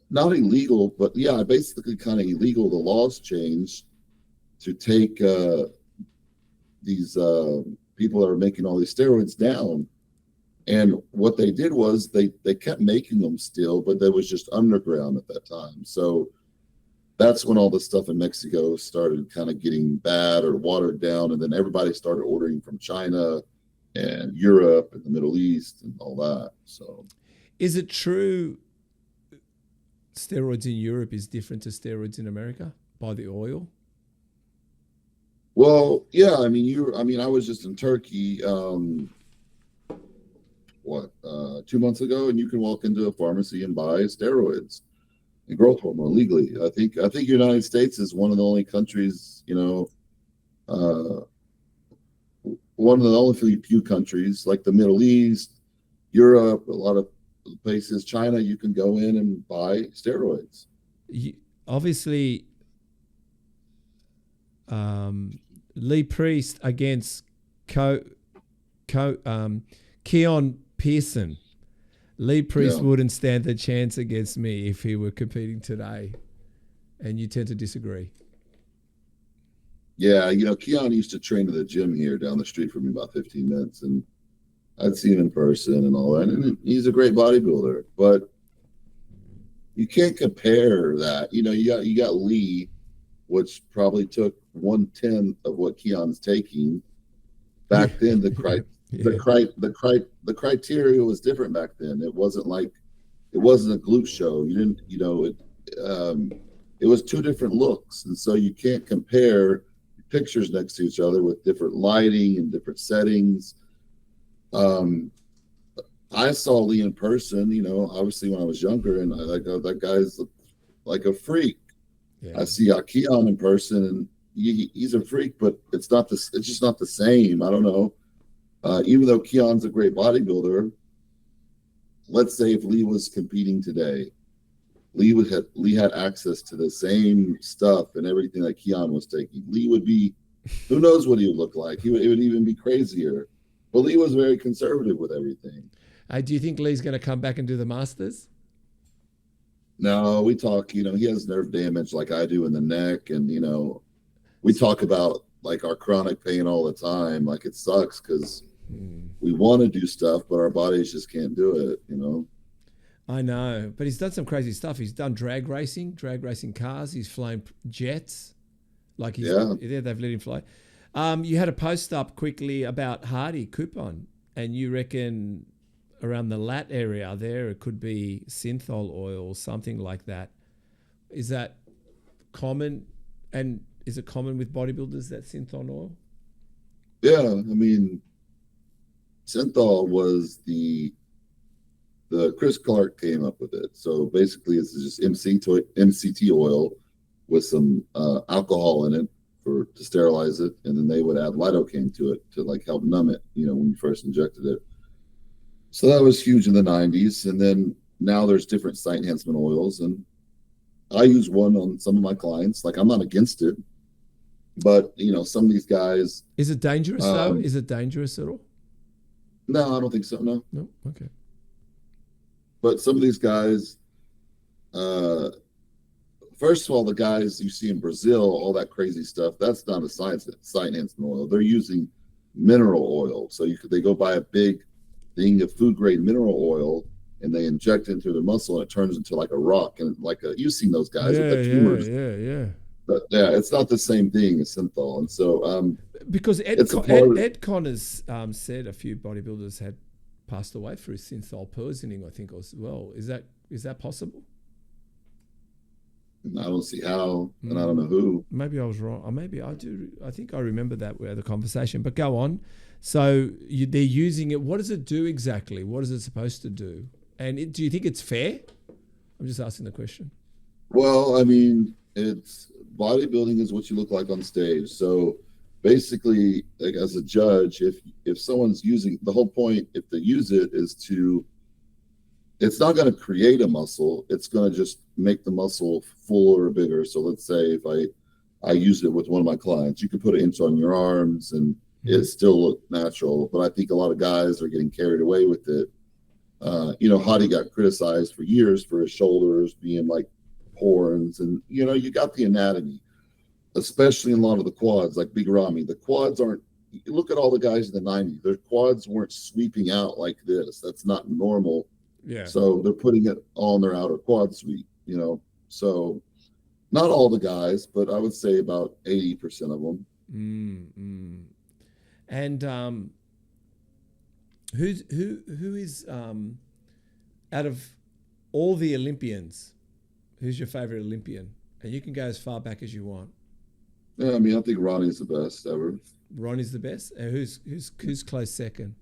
not illegal, but yeah, basically kind of illegal. The laws changed to take these people that are making all these steroids down. And what they did was they kept making them still, but they was just underground at that time. So that's when all the stuff in Mexico started kind of getting bad or watered down. And then everybody started ordering from China and Europe and the Middle East and all that. So is it true steroids in Europe is different to steroids in America by the oil? Well, yeah, I was just in Turkey, 2 months ago, and you can walk into a pharmacy and buy steroids and growth hormone legally. I think United States is one of the only countries, one of the only few countries, like the Middle East, Europe, a lot of places, China, you can go in and buy steroids. Obviously, Lee Priest against Keon Pearson. Lee Priest wouldn't stand a chance against me if he were competing today, and you tend to disagree. Yeah, Keon used to train at the gym here down the street from me about 15 minutes, and I'd see him in person and all that, and he's a great bodybuilder, but you can't compare that. You got Lee, which probably took 1/10 of what Keon's taking. Back then, the criteria was different back then. It wasn't a glute show. You didn't, it was two different looks, and so you can't compare pictures next to each other with different lighting and different settings. I saw Lee in person, obviously when I was younger, and that guy's like a freak. Yeah. I see Keon in person, and he's a freak, but it's just not the same. I don't know. Even though Keon's a great bodybuilder, let's say if Lee was competing today, Lee had access to the same stuff and everything that Keon was taking. Lee would be, who knows what he would look like? It would even be crazier. But Lee was very conservative with everything. Do you think Lee's going to come back and do the Masters? No, we talk, he has nerve damage like I do in the neck. And, we talk about like our chronic pain all the time. Like it sucks because we want to do stuff, but our bodies just can't do it, I know, but he's done some crazy stuff. He's done drag racing cars. He's flown jets. Like they've let him fly. You had a post up quickly about Hardy coupon, and you reckon around the lat area there, it could be synthol oil or something like that. Is that common? And is it common with bodybuilders, that synthol oil? Yeah, synthol was the Chris Clark came up with it. So basically, it's just MCT oil with some alcohol in it to sterilize it, and then they would add lidocaine to it to like help numb it, when you first injected it. So that was huge in the 90s. And then now there's different site enhancement oils, and I use one on some of my clients. Like, I'm not against it, but some of these guys. Is it dangerous though? Is it dangerous at all? No, I don't think so. No. Okay. But some of these guys, first of all, the guys you see in Brazil, all that crazy stuff, that's not a site enhancement oil. They're using mineral oil. So they go buy a big thing of food grade mineral oil, and they inject it into the muscle, and it turns into like a rock, and you've seen those guys with the tumors. Yeah. But yeah, it's not the same thing as synthol. And so because Ed Connors said a few bodybuilders had passed away through synthol poisoning, I think, as well. Is that possible? I don't see how, and I don't know who. Maybe I was wrong. Or maybe I do. I think I remember that we had the conversation. But go on. So they're using it. What does it do exactly? What is it supposed to do? And do you think it's fair? I'm just asking the question. Well, I mean, it's bodybuilding is what you look like on stage. So basically, like, as a judge, if someone's using, the whole point, if they use it, is to, it's not going to create a muscle. It's going to just make the muscle fuller or bigger. So let's say if I use it with one of my clients, you could put an inch on your arms and it still look natural. But I think a lot of guys are getting carried away with it. Hadi got criticized for years for his shoulders being like horns, and you got the anatomy, especially in a lot of the quads, like Big Ramy. The quads aren't, look at all the guys in the 90s, their quads weren't sweeping out like this. That's not normal. Yeah. So they're putting it on their outer quad sweep, so not all the guys, but I would say about 80% of them. And who is out of all the Olympians, who's your favorite Olympian? And you can go as far back as you want. Yeah, I mean, I think Ronnie's the best ever. Ronnie's the best. And who's close second?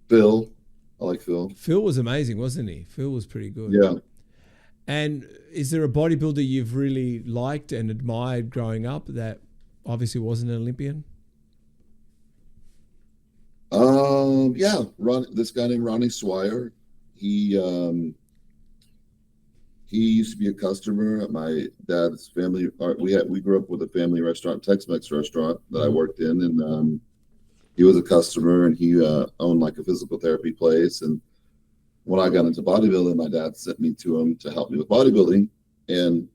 Phil. I like Phil. Phil was amazing, wasn't he? Phil was pretty good. Yeah. And is there a bodybuilder you've really liked and admired growing up that obviously wasn't an Olympian? Yeah, this guy named Ronnie Swire. He used to be a customer at my dad's family. We grew up with a family restaurant, Tex-Mex restaurant that I worked in, and he was a customer, and he owned like a physical therapy place. And when I got into bodybuilding, my dad sent me to him to help me with bodybuilding, and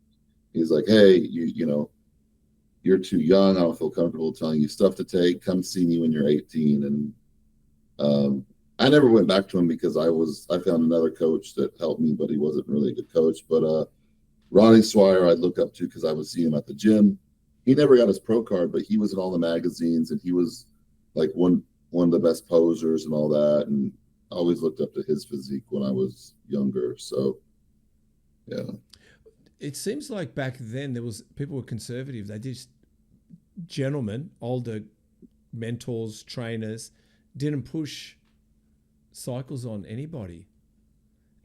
he's like, "Hey, you're too young. I don't feel comfortable telling you stuff to take. Come see me when you're 18." And I never went back to him because I found another coach that helped me, but he wasn't really a good coach. But Ronnie Swire I'd look up to because I would see him at the gym. He never got his pro card, but he was in all the magazines, and he was like one of the best posers and all that. And I always looked up to his physique when I was younger. So yeah. It seems like back then people were conservative. They just, gentlemen, older mentors, trainers, didn't push cycles on anybody.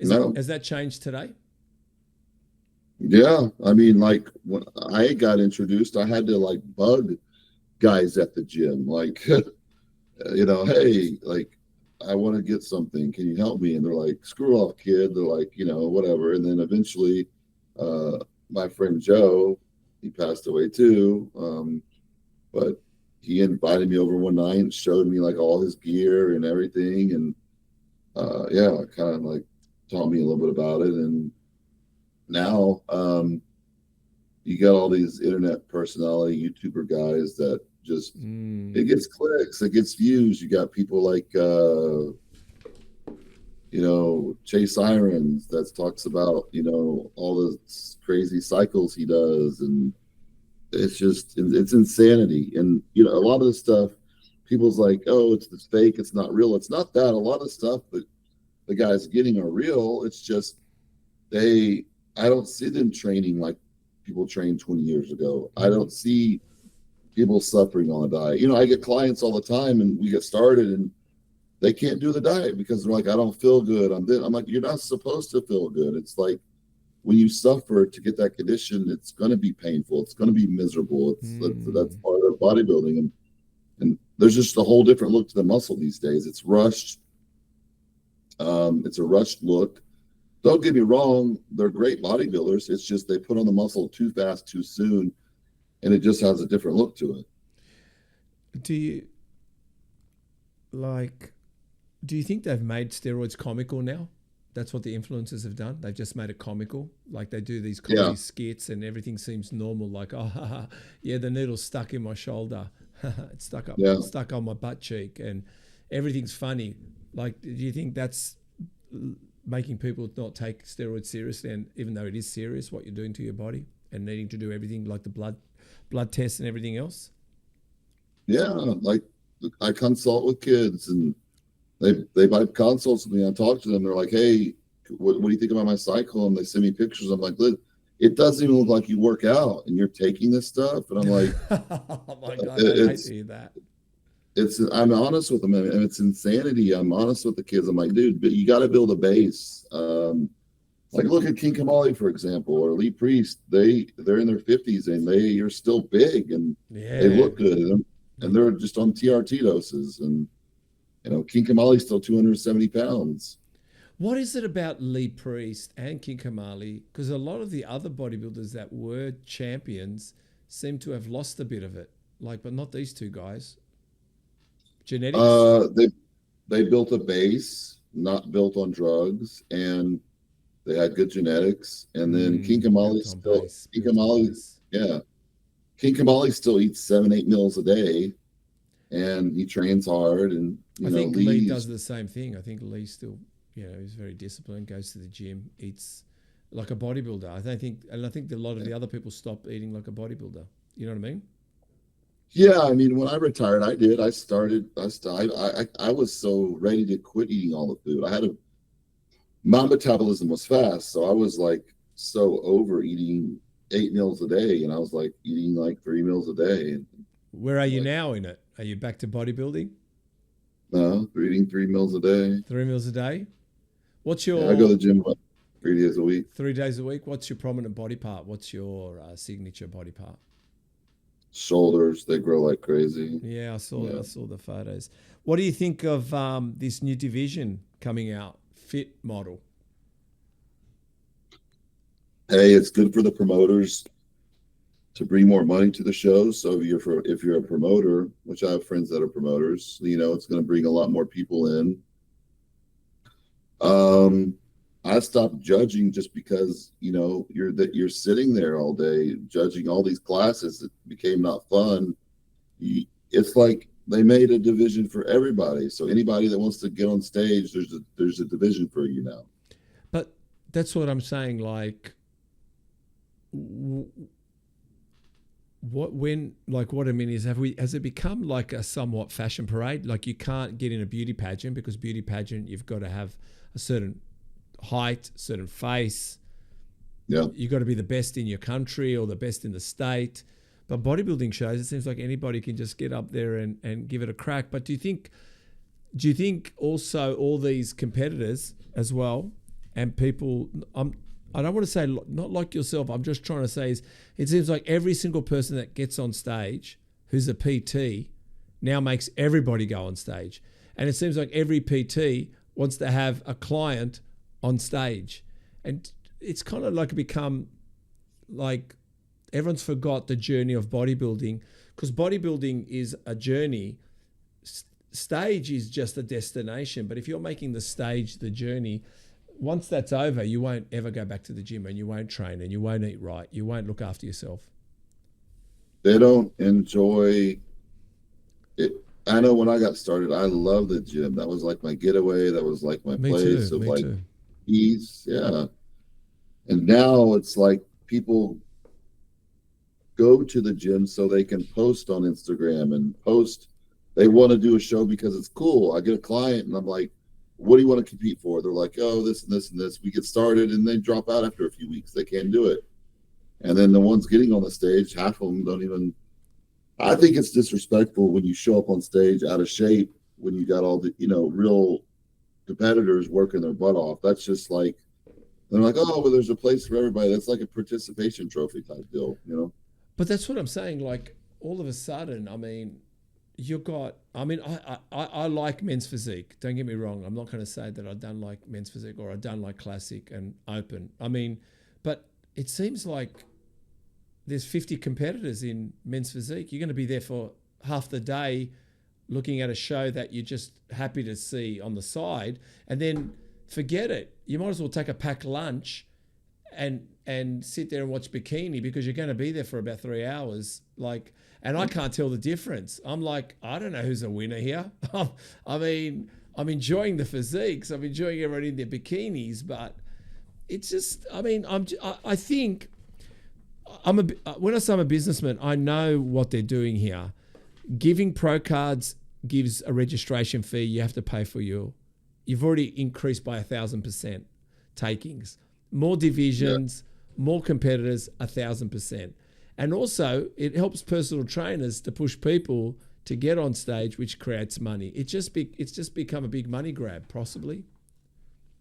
Has that changed today? Yeah. I mean, like, when I got introduced, I had to like bug guys at the gym, like, hey, like, I want to get something. Can you help me? And they're like, screw off, kid. They're like, whatever. And then eventually, my friend Joe, he passed away too. But he invited me over one night and showed me like all his gear and everything. And kind of like taught me a little bit about it. And now you got all these internet personality YouTuber guys that just, it gets clicks, it gets views. You got people like, Chase Irons that talks about, all the crazy cycles he does. And it's insanity. And, a lot of the stuff, people's like, oh, it's fake, it's not real. It's not that. A lot of stuff that the guys getting are real. It's just, I don't see them training like people trained 20 years ago. I don't see people suffering on a diet. I get clients all the time, and we get started and they can't do the diet because they're like, I don't feel good. I'm like, you're not supposed to feel good. It's like, when you suffer to get that condition, it's going to be painful. It's going to be miserable. That's part of bodybuilding. And there's just a whole different look to the muscle these days. It's rushed. It's a rushed look. Don't get me wrong, they're great bodybuilders. It's just they put on the muscle too fast, too soon, and it just has a different look to it. Do you think they've made steroids comical now? That's what the influencers have done. They've just made it comical. Like they do these comedy skits and everything seems normal. Like, oh, yeah, the needle's stuck in my shoulder. It's stuck on my butt cheek, and everything's funny. Like, do you think that's making people not take steroids seriously? And even though it is serious, what you're doing to your body and needing to do everything like the blood tests and everything else? Yeah, like I consult with kids, and they buy consults with me. I talk to them. They're like, "Hey, what do you think about my cycle?" And they send me pictures. I'm like, "Look, it doesn't even look like you work out, and you're taking this stuff." And I'm like, "Oh my God, I hate to hear that." I'm honest with them, and it's insanity. I'm honest with the kids. I'm like, dude, but you got to build a base. Like look at King Kamali, for example, or Lee Priest. They're in their 50s and they are still big and they look good, and they're just on TRT doses. And King Kamali's still 270 pounds. What is it about Lee Priest and King Kamali? Because a lot of the other bodybuilders that were champions seem to have lost a bit of it. But not these two guys. Genetics? They built a base, not built on drugs, and they had good genetics. And then King Kamali still eats 7-8 meals a day, and he trains hard. And I think Lee does the same thing. I think Lee still, he's very disciplined, goes to the gym, eats like a bodybuilder. I think a lot of the other people stopped eating like a bodybuilder. You know what I mean? Yeah, I mean, when I retired, I did. I was so ready to quit eating all the food. My metabolism was fast, so I was like so over eating 8 meals a day, and I was like eating like 3 meals a day. Where are you now in it? Are you back to bodybuilding? No, eating 3 meals a day. 3 meals a day? What's your? I go to the gym 3 days a week. 3 days a week. What's your prominent body part? What's your signature body part? Shoulders, they grow like crazy. Yeah, I saw the photos. What do you think of this new division coming out, Fit Model? Hey, it's good for the promoters to bring more money to the show. So if you're a promoter, which I have friends that are promoters, it's going to bring a lot more people in. I stopped judging just because you're sitting there all day judging all these classes. It became not fun. It's like they made a division for everybody. So anybody that wants to get on stage, there's a division for you now. But that's what I'm saying. Like, what I mean is, has it become like a somewhat fashion parade? Like you can't get in a beauty pageant because beauty pageant you've got to have a certain height, certain face. Yeah, you got to be the best in your country or the best in the state. But bodybuilding shows, it seems like anybody can just get up there and give it a crack. But do you think also all these competitors as well and people, I don't want to say not like yourself, I'm just trying to say is it seems like every single person that gets on stage who's a PT now makes everybody go on stage. And it seems like every PT wants to have a client on stage, and it's kind of like become like everyone's forgot the journey of bodybuilding, because bodybuilding is a journey. Stage is just a destination, but if you're making the stage the journey, once that's over, you won't ever go back to the gym, and you won't train, and you won't eat right, you won't look after yourself. They don't enjoy it. I know when I got started, I loved the gym. That was like my getaway. That was like my place of like peace. Yeah. And now it's like people go to the gym so they can post on Instagram and post. They want to do a show because it's cool. I get a client and I'm like, what do you want to compete for? They're like, oh, this and this and this. We get started and they drop out after a few weeks. They can't do it. And then the ones getting on the stage, half of them don't even. I think it's disrespectful when you show up on stage out of shape when you got all the, real competitors working their butt off. That's just like, They're like, oh, well, there's a place for everybody. That's like a participation trophy type deal, you know? But that's what I'm saying. Like, all of a sudden, I mean, I like men's physique. Don't get me wrong. I'm not going to say that I don't like men's physique or I don't like classic and open. I mean, but it seems like there's 50 competitors in men's physique. You're going to be there for half the day looking at a show that you're just happy to see on the side, and then forget it. You might as well take a packed lunch and sit there and watch bikini, because you're going to be there for about 3 hours. Like, and I can't tell the difference. I'm like, I don't know who's a winner here. I mean, I'm enjoying the physiques. I'm enjoying everyone in their bikinis, but it's just, I mean, I think when I say I'm a businessman, I know what they're doing here. Giving pro cards gives a registration fee. You have to pay for you've already increased by 1,000% takings. More divisions, more competitors, 1,000%. And also it helps personal trainers to push people to get on stage, which creates money. It's just become a big money grab, possibly.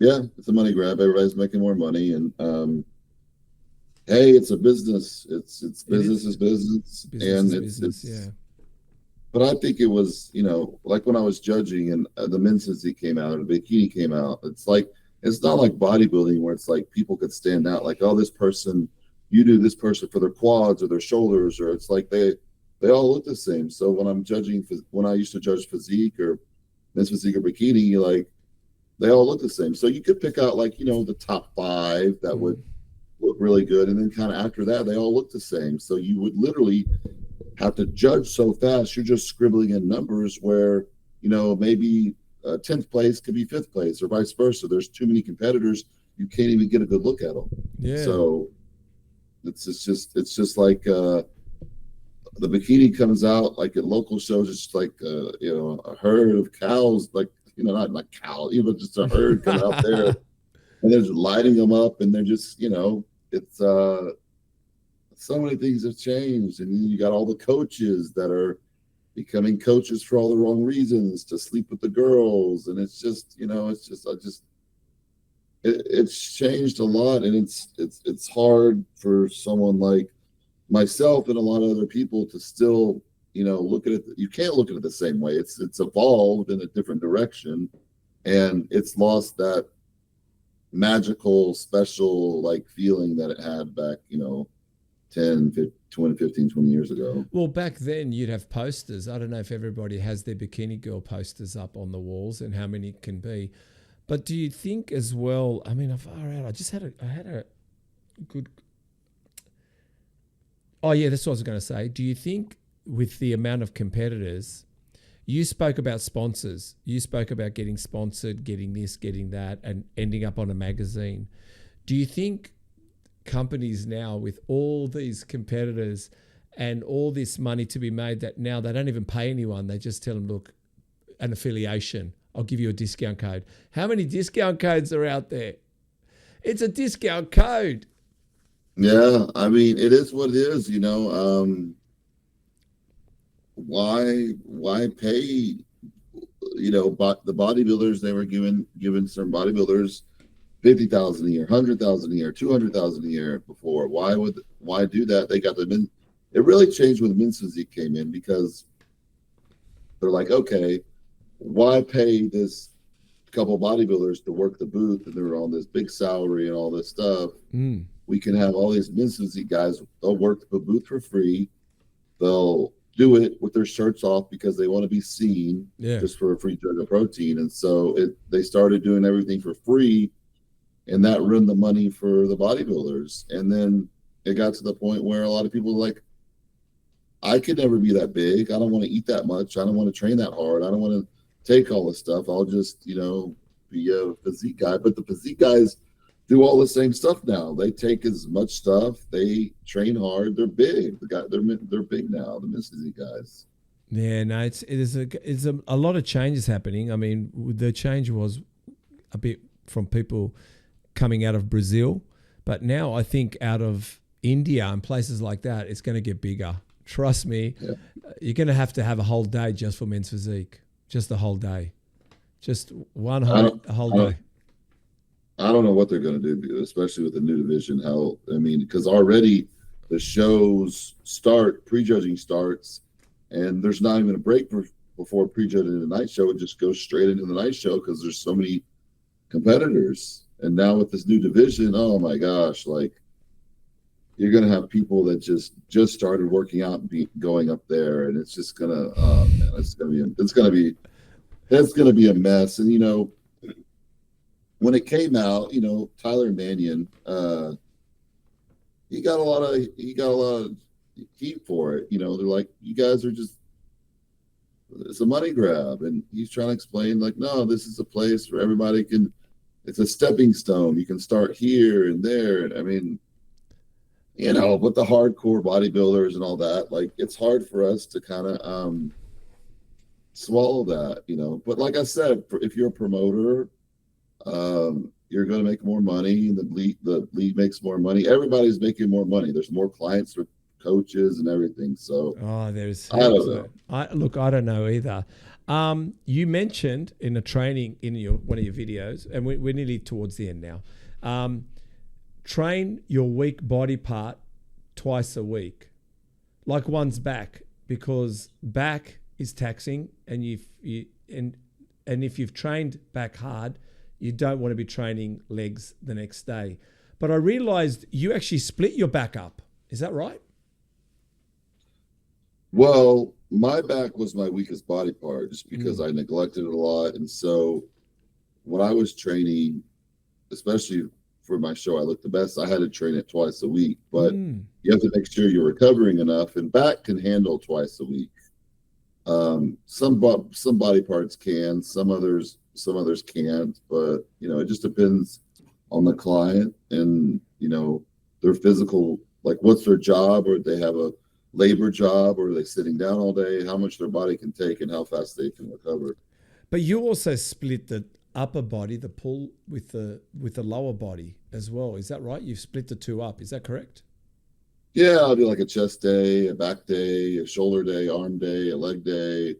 Yeah, it's a money grab. Everybody's making more money, and hey, it's a business. It's business is business, and it's yeah. But I think it was, you know, like when I was judging and the men's physique came out or the bikini came out, it's not like bodybuilding where it's like people could stand out like, oh, this person, you do this person for their quads or their shoulders, or it's like they all look the same. So when when I used to judge physique or men's physique or bikini, like they all look the same. So you could pick out like, you know, the top 5 that would look really good. And then kind of after that, they all look the same. So you would literally have to judge so fast. You're just scribbling in numbers where, you know, maybe 10th place could be 5th place or vice versa. There's too many competitors. You can't even get a good look at them. Yeah. So it's just like the bikini comes out like at local shows. It's like, you know, a herd of cows, like, you know, not like cows, you know, just a herd coming out there and they're just lighting them up. And they're just, you know, it's, so many things have changed, and then you got all the coaches that are becoming coaches for all the wrong reasons, to sleep with the girls, and it's just, you know, it's changed a lot, and it's hard for someone like myself and a lot of other people to still, you know, look at it. You can't look at it the same way. It's evolved in a different direction, and it's lost that magical, special like feeling that it had back, you know, 10, 15, 20 years ago. Well, back then you'd have posters. I don't know if everybody has their bikini girl posters up on the walls and how many it can be. But do you think as well, I mean, I had a good, oh yeah, that's what I was going to say. Do you think with the amount of competitors, you spoke about sponsors, you spoke about getting sponsored, getting this, getting that, and ending up on a magazine. Do you think companies now, with all these competitors and all this money to be made, that now they don't even pay anyone, they just tell them, look, an affiliation, I'll give you a discount code. How many discount codes are out there? It's a discount code. Yeah, I mean, it is what it is, you know. Why pay, you know, the bodybuilders, they were giving certain bodybuilders 50,000 a year, 100,000 a year, 200,000 a year before. Why do that? They got them in. It really changed when the men's physique came in, because they're like, okay, why pay this couple bodybuilders to work the booth and they're on this big salary and all this stuff? We can have all these men's physique guys. They'll work the booth for free. They'll do it with their shirts off because they want to be seen, just for a free jug of protein. And so they started doing everything for free. And that ruined the money for the bodybuilders. And then it got to the point where a lot of people were like, I could never be that big. I don't want to eat that much. I don't want to train that hard. I don't want to take all this stuff. I'll just, you know, be a physique guy. But the physique guys do all the same stuff now. They take as much stuff. They train hard. They're big. They're big now, the men's physique guys. Yeah, no, it's a lot of changes happening. I mean, the change was a bit from people coming out of Brazil, but now I think out of India and places like that, it's going to get bigger. Trust me, you're going to have a whole day just for men's physique, just the whole day, just a whole day. I don't know what they're going to do, especially with the new division. How, I mean, because already the shows start, prejudging starts, and there's not even a break before prejudging the night show. It just goes straight into the night show because there's so many competitors. And now with this new division, oh my gosh, like you're going to have people that just started working out and going up there, and it's just going to, oh man, it's going to be a mess. And, you know, when it came out, you know, Tyler Mannion, he got a lot of heat for it. You know, they're like, you guys are just, it's a money grab. And he's trying to explain, like, no, this is a place where everybody can, it's a stepping stone. You can start here and there. And I mean, you know, with the hardcore bodybuilders and all that, like, it's hard for us to kind of swallow that, you know. But like I said, if you're a promoter, you're going to make more money. The league makes more money. Everybody's making more money. There's more clients for coaches and everything. So, I don't know. I don't know either. You mentioned in a training in one of your videos, and we're nearly towards the end now. Train your weak body part twice a week, like one's back, because back is taxing, and if you've trained back hard, you don't want to be training legs the next day. But I realized you actually split your back up. Is that right? Well, my back was my weakest body part just because I neglected it a lot. And so when I was training, especially for my show, I Look the Best, I had to train it twice a week. But you have to make sure you're recovering enough, and back can handle twice a week. Some body parts can, some others can't, but you know, it just depends on the client and, you know, their physical, like what's their job, or they have a labor job, or are they sitting down all day, how much their body can take and how fast they can recover. But you also split the upper body, the pull with the lower body as well. Is that right? You've split the two up. Is that correct? Yeah, I'll do like a chest day, a back day, a shoulder day, arm day, a leg day,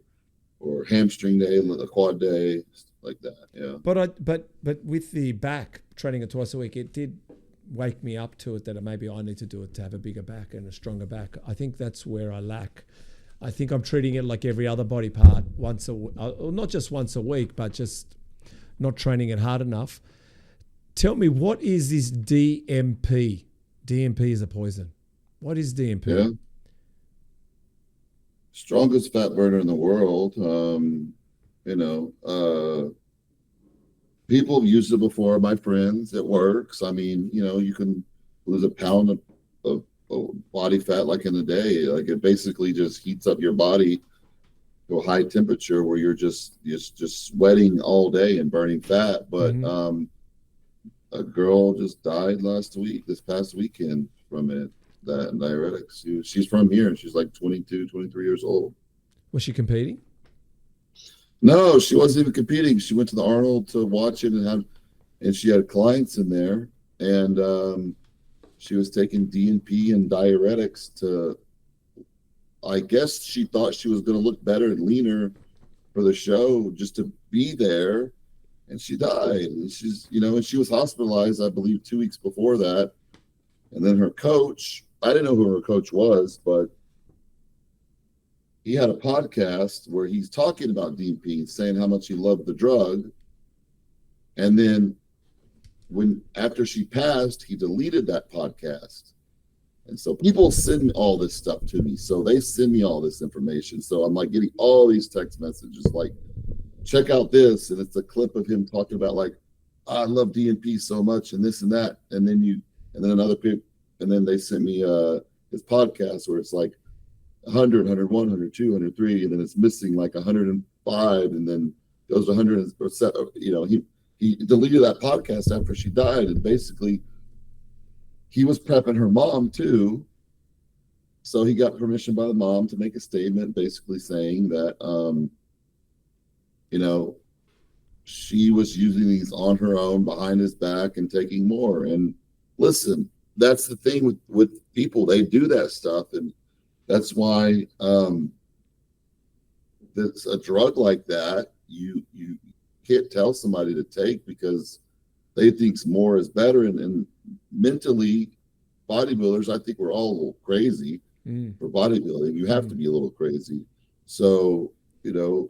or hamstring day, a quad day, like that. Yeah. But with the back, training it twice a week, it did wake me up to it that maybe I need to do it to have a bigger back and a stronger back. I think that's where I lack. I think I'm treating it like every other body part once not just once a week, but just not training it hard enough. Tell me, what is this DMP? DMP is a poison. What is DMP? Yeah. Strongest fat burner in the world. You know, people have used it before. My friends, it works. I mean, you know, you can lose a pound of body fat like in a day. Like it basically just heats up your body to a high temperature where you're just sweating all day and burning fat. But a girl just died this past weekend from it. That and diuretics. She's from here, and she's like 22, 23 years old. Was she competing? No, she wasn't even competing. She went to the Arnold to watch it, and she had clients in there, and she was taking DNP and diuretics to, I guess she thought she was going to look better and leaner for the show just to be there, and she died. And she's, you know, and she was hospitalized, I believe, 2 weeks before that. And then her coach, I didn't know who her coach was, but he had a podcast where he's talking about DMP and saying how much he loved the drug. And then after she passed, he deleted that podcast. And so people send all this stuff to me. So they send me all this information. So I'm like getting all these text messages like, check out this. And it's a clip of him talking about like, I love DMP so much and this and that. And then another people, and then they sent me his podcast where it's like 100, 101, 102, 103, and then it's missing like 105, and then goes to 100. You know, he deleted that podcast after she died, and basically he was prepping her mom too. So he got permission by the mom to make a statement, basically saying that, you know, she was using these on her own behind his back and taking more. And listen, that's the thing with people, they do that stuff. And that's why a drug like that, you can't tell somebody to take, because they think more is better. And mentally, bodybuilders, I think we're all a little crazy for bodybuilding. You have to be a little crazy. So, you know,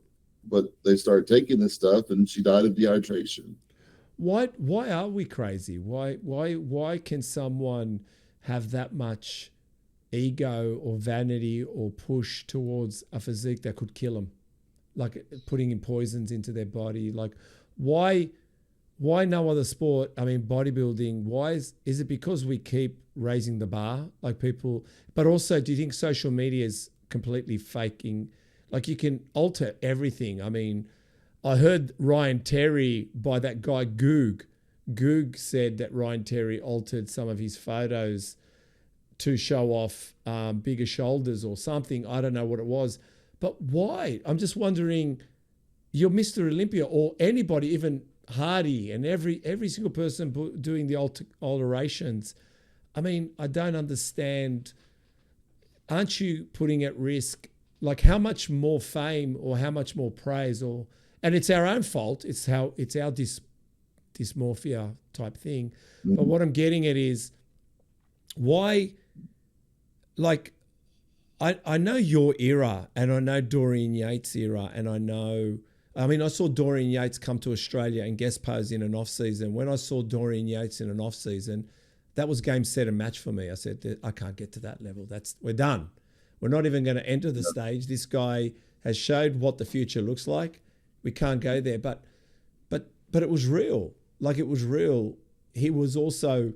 but they started taking this stuff and she died of dehydration. Why are we crazy? Why can someone have that much ego or vanity or push towards a physique that could kill them? Like putting in poisons into their body. Like why no other sport? I mean, bodybuilding, why is it because we keep raising the bar? Like people, but also do you think social media is completely faking? Like you can alter everything. I mean, I heard Ryan Terry by that guy Goog. Goog said that Ryan Terry altered some of his photos to show off bigger shoulders or something. I don't know what it was. But why? I'm just wondering, you're Mr. Olympia or anybody, even Hardy and every single person doing the alterations. I mean, I don't understand. Aren't you putting at risk, like how much more fame or how much more praise and it's our own fault. It's our dysmorphia type thing. Mm-hmm. But what I'm getting at is why, like, I know your era and I know Dorian Yates' era and I saw Dorian Yates come to Australia and guest pose in an off-season. When I saw Dorian Yates in an off-season, that was game, set, and match for me. I said, I can't get to that level. We're done. We're not even going to enter the stage. This guy has showed what the future looks like. We can't go there. But it was real. Like it was real. He was also,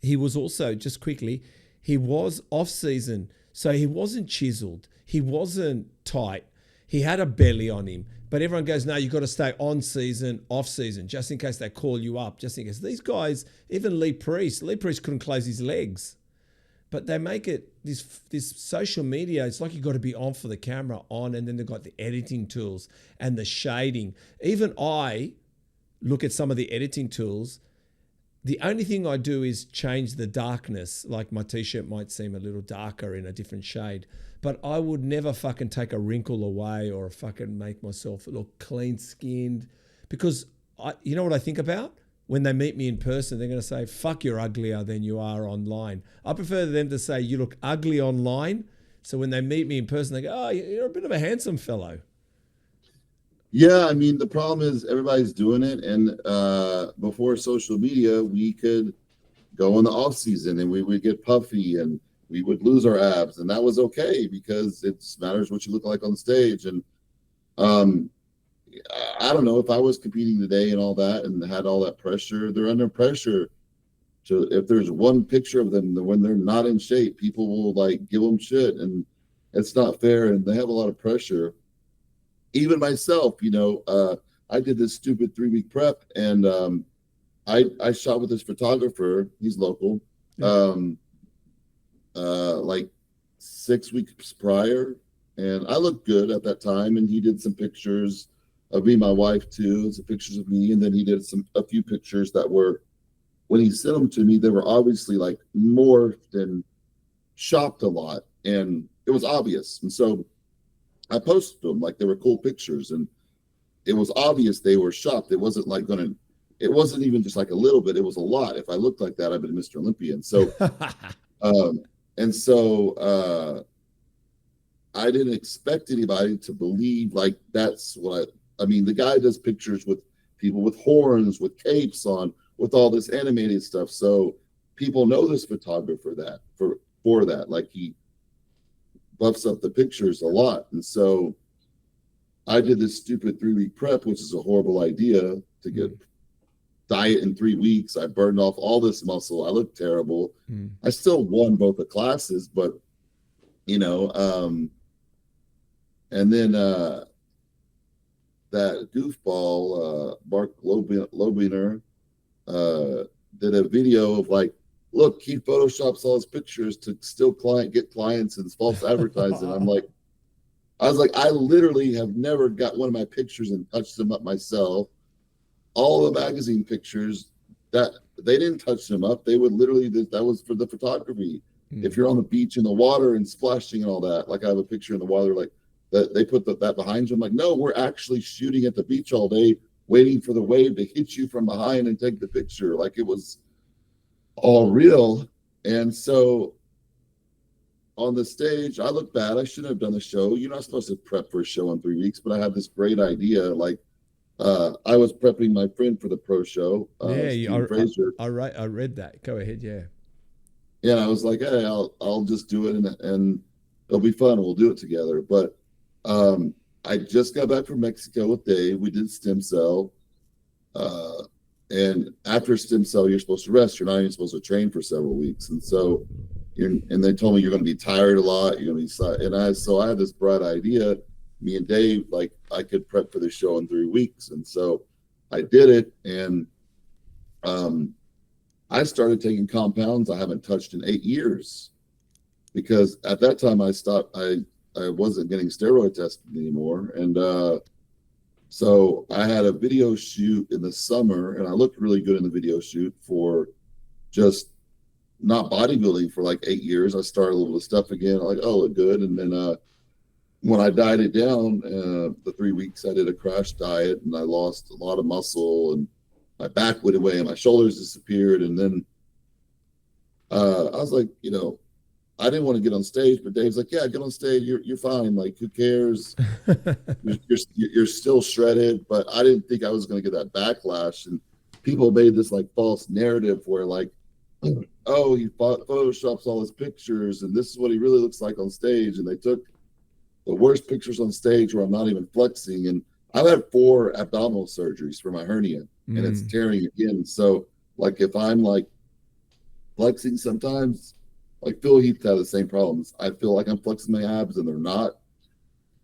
just quickly, he was off-season. So he wasn't chiseled. He wasn't tight. He had a belly on him. But everyone goes, no, you've got to stay on season, off season, just in case they call you up, just in case. These guys, even Lee Priest couldn't close his legs. But they make it, this social media, it's like you've got to be on for the camera, on, and then they've got the editing tools and the shading. Even I look at some of the editing tools. The only thing I do is change the darkness. Like my t-shirt might seem a little darker in a different shade, but I would never fucking take a wrinkle away or fucking make myself look clean skinned, because you know what I think about? When they meet me in person, they're going to say, fuck, you're uglier than you are online. I prefer them to say, you look ugly online. So when they meet me in person, they go, oh, you're a bit of a handsome fellow. Yeah, I mean, the problem is everybody's doing it. And before social media, we could go in the off season and we would get puffy and we would lose our abs. And that was okay because it matters what you look like on stage. And I don't know, if I was competing today and all that and had all that pressure, they're under pressure. So if there's one picture of them when they're not in shape, people will like give them shit, and it's not fair. And they have a lot of pressure. Even myself, I did this stupid 3-week prep, and I shot with this photographer. He's local, like 6 weeks prior, and I looked good at that time. And he did some pictures of me, my wife too, some pictures of me, and then he did a few pictures that were, when he sent them to me, they were obviously like morphed and shopped a lot, and it was obvious. And so I posted them like they were cool pictures, and it was obvious they were shopped. It wasn't like it wasn't even just like a little bit, it was a lot. If I looked like that, I'd been Mr. Olympian. So, I didn't expect anybody to believe like that's what I mean. The guy does pictures with people with horns, with capes on, with all this animated stuff. So people know this photographer for that. Like he buffs up the pictures a lot. And so I did this stupid 3-week prep, which is a horrible idea to get diet in 3 weeks. I burned off all this muscle. I looked terrible. I still won both the classes, but and then that goofball, Mark Lobiner, did a video of like, look, he photoshops all his pictures to still get clients and false advertising. I was like, I literally have never got one of my pictures and touched them up myself. All the magazine pictures, that they didn't touch them up. They would literally, that was for the photography. If you're on the beach in the water and splashing and all that, like I have a picture in the water, like that they put that behind you. I'm like, no, we're actually shooting at the beach all day waiting for the wave to hit you from behind and take the picture. Like it was all real. And so on the stage, I look bad. I shouldn't have done the show. You're not supposed to prep for a show in 3 weeks, but I had this great idea. Like I was prepping my friend for the pro show. I read that. Go ahead. Yeah. And I was like, hey, I'll just do it and it'll be fun. We'll do it together. But I just got back from Mexico with Dave. We did stem cell. And after stem cell, you're supposed to rest. You're not even supposed to train for several weeks. And so, and they told me you're going to be tired a lot. You're going to be, so I had this bright idea. Me and Dave, like I could prep for the show in 3 weeks. And so I did it. And I started taking compounds I haven't touched in 8 years, because at that time I stopped. I wasn't getting steroid tested anymore. And so I had a video shoot in the summer, and I looked really good in the video shoot for just not bodybuilding for like 8 years. I started a little stuff again. I'm like, oh, look good. And then when I dieted down, the 3 weeks I did a crash diet, and I lost a lot of muscle, and my back went away and my shoulders disappeared. And then I was like, I didn't want to get on stage, but Dave's like, yeah, get on stage. You're fine. Like, who cares? you're still shredded. But I didn't think I was going to get that backlash. And people made this like false narrative where like, oh, he photoshops all his pictures and this is what he really looks like on stage. And they took the worst pictures on stage where I'm not even flexing. And I've had 4 abdominal surgeries for my hernia, and it's tearing again. So like if I'm like flexing sometimes, like Phil Heath had the same problems. I feel like I'm flexing my abs and they're not.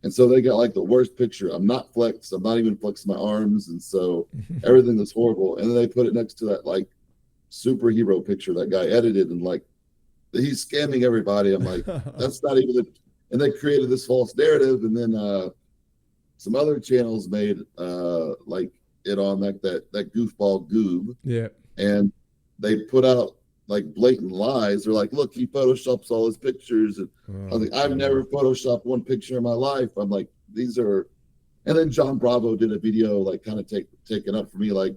And so they got like the worst picture. I'm not flexed. I'm not even flexing my arms. And so everything is horrible. And then they put it next to that like superhero picture that guy edited, and like he's scamming everybody. I'm like, that's not even the, and they created this false narrative. And then some other channels made like it on like that goofball Goob. Yeah. And they put out like blatant lies. They're like, look, he photoshops all his pictures. And I was like, I've never photoshopped one picture in my life. I'm like, these are, and then John Bravo did a video like kind of taking up for me, like,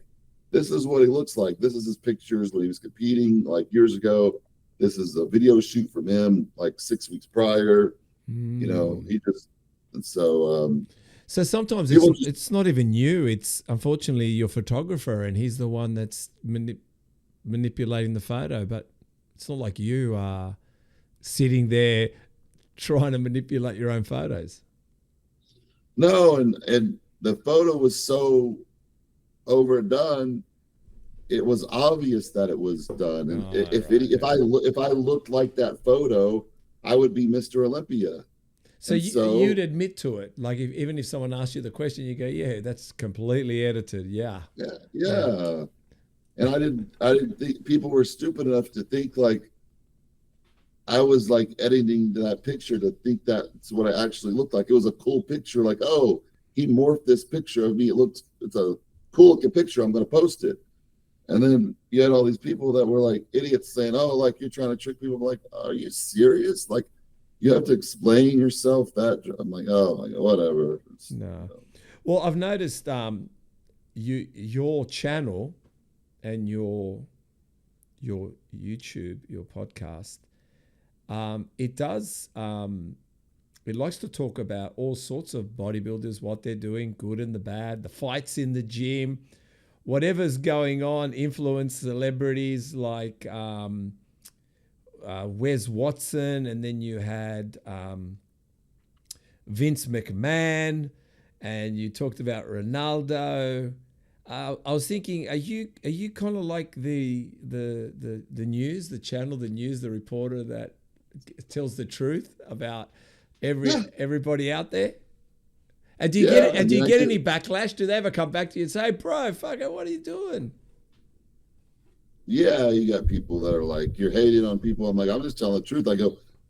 this is what he looks like. This is his pictures when he was competing like years ago. This is a video shoot from him like 6 weeks prior. He just, and so so sometimes it's not even you. It's unfortunately your photographer, and he's the one that's manipulating the photo. But it's not like you are sitting there trying to manipulate your own photos. No, and the photo was so overdone. It was obvious that it was done. And if I looked like that photo, I would be Mr. Olympia. So you'd admit to it, like even if someone asked you the question, you go, "Yeah, that's completely edited." Yeah. And I didn't think people were stupid enough to think like I was like editing that picture to think that's what I actually looked like. It was a cool picture, like, oh, he morphed this picture of me. It's a cool looking picture. I'm going to post it. And then you had all these people that were like idiots saying, oh, like you're trying to trick people. I'm like, are you serious? Like, you have to explain yourself that. I'm like, oh my God, whatever. No. Well, I've noticed your channel and your YouTube, your podcast, it likes to talk about all sorts of bodybuilders, what they're doing, good and the bad, the fights in the gym, whatever's going on, influence celebrities like Wes Watson, and then you had Vince McMahon, and you talked about Ronaldo. I was thinking, are you kind of like the news, the channel, the news, the reporter that tells the truth about everybody out there? And do you get any backlash? Do they ever come back to you and say, bro, fuck it, what are you doing? Yeah, you got people that are like, you're hating on people. I'm like, I'm just telling the truth.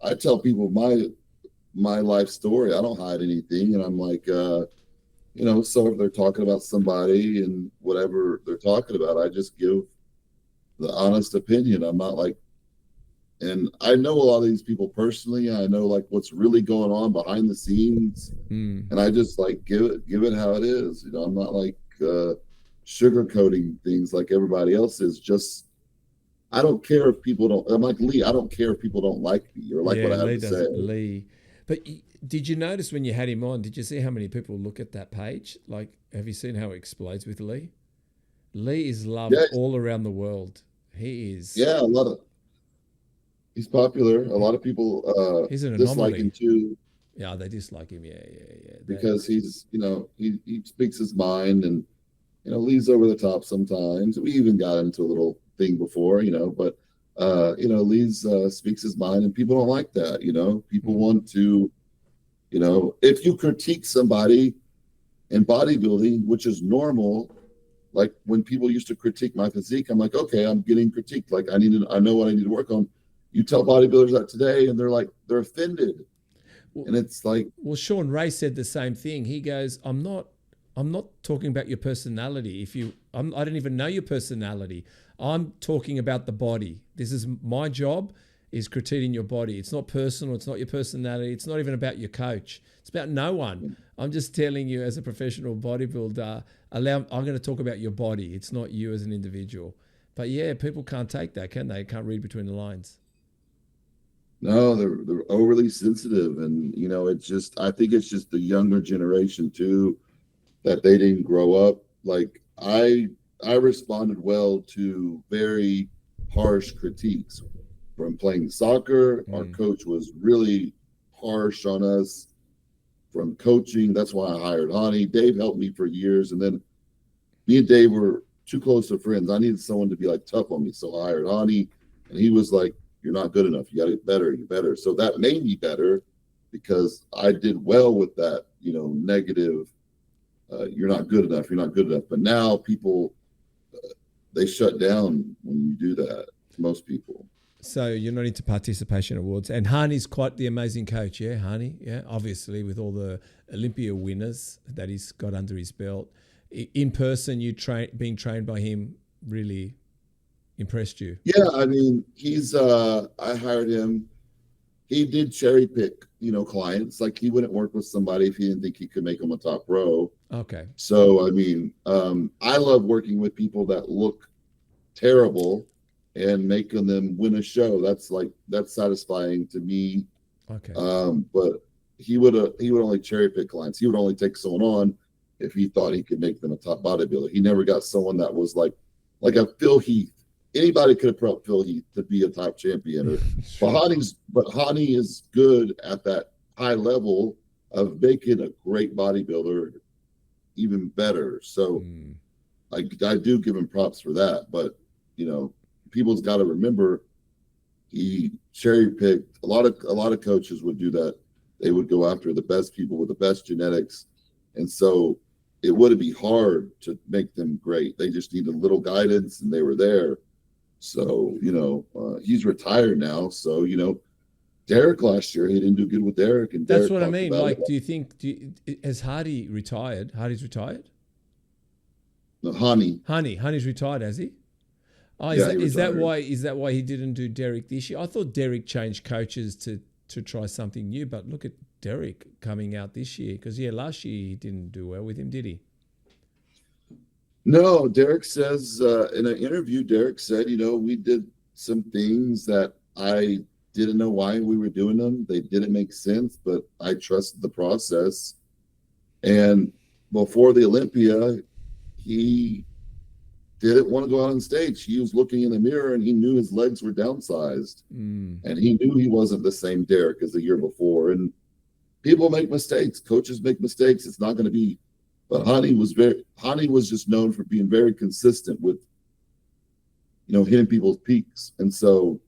I tell people my life story. I don't hide anything. And I'm like, so if they're talking about somebody and whatever they're talking about, I just give the honest opinion. I'm not like, and I know a lot of these people personally. I know like what's really going on behind the scenes, and I just like give it how it is. I'm not like sugarcoating things like everybody else is. Just, I don't care if people don't. I'm like Lee. I don't care if people don't like me or like what I have to say. Lee. But did you notice when you had him on? Did you see how many people look at that page? Like, have you seen how it explodes with Lee? Lee is loved all around the world. He is. Yeah, a lot of. He's popular. A lot of people he's an dislike anomaly. him too. Yeah, they dislike him. Yeah. Because he's, he speaks his mind, and Lee's over the top sometimes. We even got into a little thing before, but Lee's speaks his mind, and people don't like that. People want to, if you critique somebody in bodybuilding, which is normal. Like when people used to critique my physique, I'm like, okay, I'm getting critiqued. Like I know what I need to work on. You tell bodybuilders that today, and they're offended. And it's like, well, Sean Ray said the same thing. He goes, I'm not talking about your personality. I don't even know your personality. I'm talking about the body. This is my job, is critiquing your body. It's not personal. It's not your personality. It's not even about your coach. It's about no one. I'm just telling you, as a professional bodybuilder, I'm going to talk about your body. It's not you as an individual. But yeah, people can't take that, can they? Can't read between the lines. No, they're overly sensitive, and I think it's just the younger generation too, that they didn't grow up. Like I responded well to very harsh critiques from playing soccer. Our coach was really harsh on us from coaching. That's why I hired Ronnie. Dave helped me for years, and then me and Dave were too close of friends. I needed someone to be like tough on me, so I hired Ronnie, and he was like, "You're not good enough. You got to get better. You're better." So that made me better because I did well with that, negative. You're not good enough. You're not good enough. But now people, they shut down when you do that. Most people. So you're not into participation awards. And Hani's quite the amazing coach, yeah, Hani? Yeah, obviously with all the Olympia winners that he's got under his belt. In person, being trained by him really impressed you? Yeah, I mean, I hired him. He did cherry pick, clients. Like he wouldn't work with somebody if he didn't think he could make them a top pro. Okay. So, I mean, I love working with people that look terrible and making them win a show. That's satisfying to me. Okay. But he would only cherry pick clients. He would only take someone on if he thought he could make them a top bodybuilder. He never got someone that was like a Phil Heath. Anybody could have prepped Phil Heath to be a top champion. But Hani is good at that high level of making a great bodybuilder even better. So I do give him props for that. But people's got to remember he cherry picked. A lot of coaches would do that. They would go after the best people with the best genetics, and so it would be hard to make them great. They just needed a little guidance, and they were there. So, he's retired now. So, Derek last year, he didn't do good with Derek. And that's Derek what I mean. Like, do you think, has Hardy retired? Hardy's retired? No, Hani's retired, has he? Oh, yeah, is that why he didn't do Derek this year? I thought Derek changed coaches to try something new, but look at Derek coming out this year. Because, last year he didn't do well with him, did he? No, Derek says in an interview, Derek said, we did some things that I didn't know why we were doing them. They didn't make sense, but I trusted the process. And before the Olympia, he didn't want to go out on stage. He was looking in the mirror and he knew his legs were downsized. And he knew he wasn't the same Derek as the year before. And people make mistakes. Coaches make mistakes. It's not going to be. But Hani was just known for being very consistent with, hitting people's peaks. And so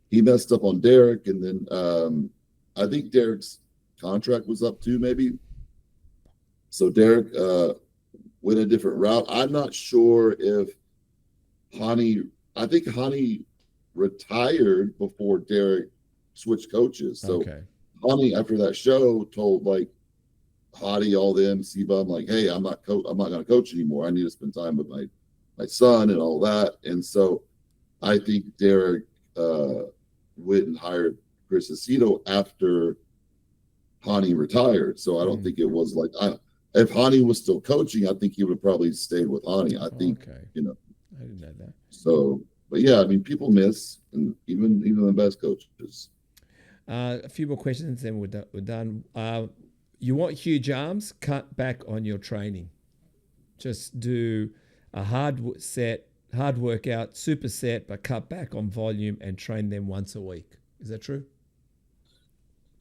he messed up on Derek. And then I think Derek's contract was up too, maybe. So Derek went a different route. I'm not sure if I think Hani retired before Derek switched coaches. So Hani, after that show, told Hottie, all them, Seba, I'm like, hey, I'm not going to coach anymore. I need to spend time with my son and all that. And so I think Derek went and hired Chris Aceto after Hani retired. So I don't think it was if Hani was still coaching, I think he would have probably stayed with Hani. I think, Okay. you know. I didn't know that. So, but yeah, I mean, people miss, and even the best coaches. A few more questions, then we're done. You want huge arms? Cut back on your training. Just do a hard workout, superset, but cut back on volume and train them once a week. Is that true?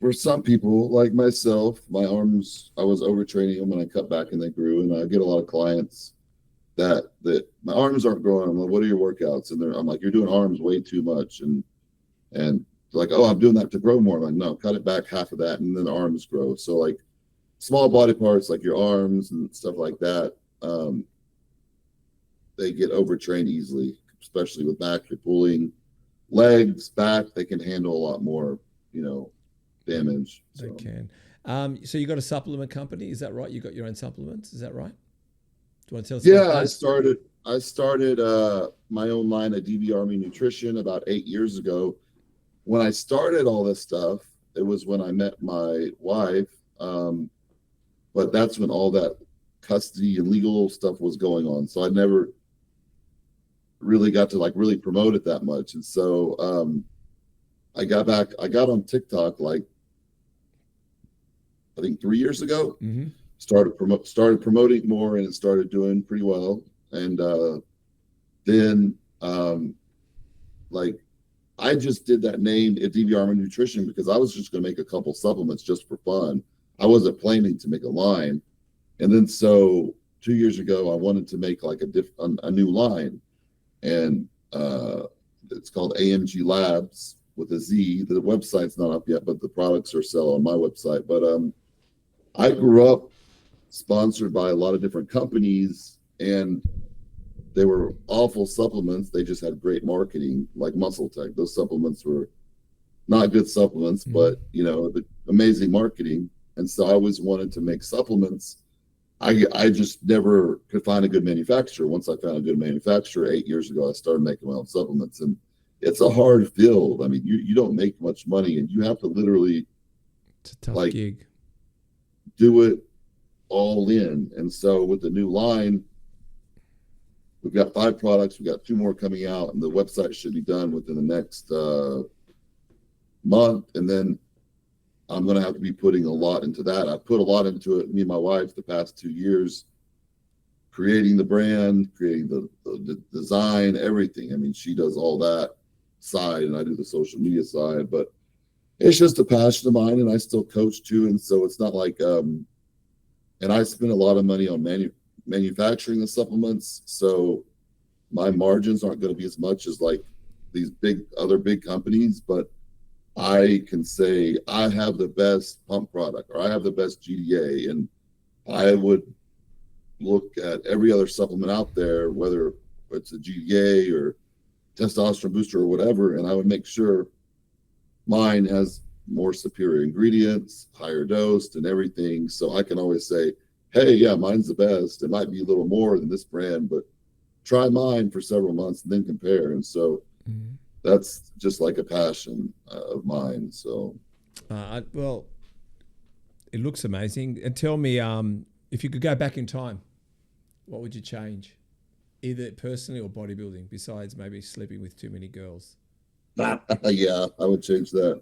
For some people, like myself, my arms, I was overtraining them when I cut back and they grew. And I get a lot of clients that my arms aren't growing. I'm like, what are your workouts? And I'm like, you're doing arms way too much. And like, oh, I'm doing that to grow more. I'm like, no, cut it back half of that, and then the arms grow. So like small body parts like your arms and stuff like that, they get overtrained easily, especially with back. You're pulling legs, back, they can handle a lot more, damage. They can. So you got a supplement company, is that right? You got your own supplements, is that right? Do you want to tell us about that? I started my own line of Adibi Army Nutrition about 8 years ago. When I started all this stuff, it was when I met my wife, but that's when all that custody and legal stuff was going on. So I never really got to really promote it that much. And so I got on TikTok I think 3 years ago. Mm-hmm. Started promoting more, and it started doing pretty well. And then I just did that name Adibi Armon Nutrition because I was just going to make a couple supplements just for fun. I wasn't planning to make a line. And then so 2 years ago, I wanted to make a new line, and it's called AMG Labs with a Z. The website's not up yet, but the products are sell on my website. But I grew up sponsored by a lot of different companies, and they were awful supplements. They just had great marketing, like Muscle Tech. Those supplements were not good supplements, but the amazing marketing. And so I always wanted to make supplements. I just never could find a good manufacturer. Once I found a good manufacturer 8 years ago, I started making my own supplements, and it's a hard field. I mean, you don't make much money, and you have to literally, it's a tough gig, do it all in. And so with the new line, we've got 5 products. We've got 2 more coming out, and the website should be done within the next month. And then I'm going to have to be putting a lot into that. I put a lot into it, me and my wife, the past 2 years, creating the brand, creating the design, everything. I mean, she does all that side, and I do the social media side. But it's just a passion of mine, and I still coach too. And so it's not like, and I spend a lot of money on manufacturing the supplements, so my margins aren't going to be as much as like these other big companies, but I can say I have the best pump product, or I have the best GDA, and I would look at every other supplement out there, whether it's a GDA or testosterone booster or whatever, and I would make sure mine has more superior ingredients, higher dosed and everything. So I can always say, hey, yeah, mine's the best. It might be a little more than this brand, but try mine for several months and then compare. And so that's just like a passion of mine. So, well, it looks amazing. And tell me, if you could go back in time, what would you change? Either personally or bodybuilding, besides maybe sleeping with too many girls? Yeah, I would change that.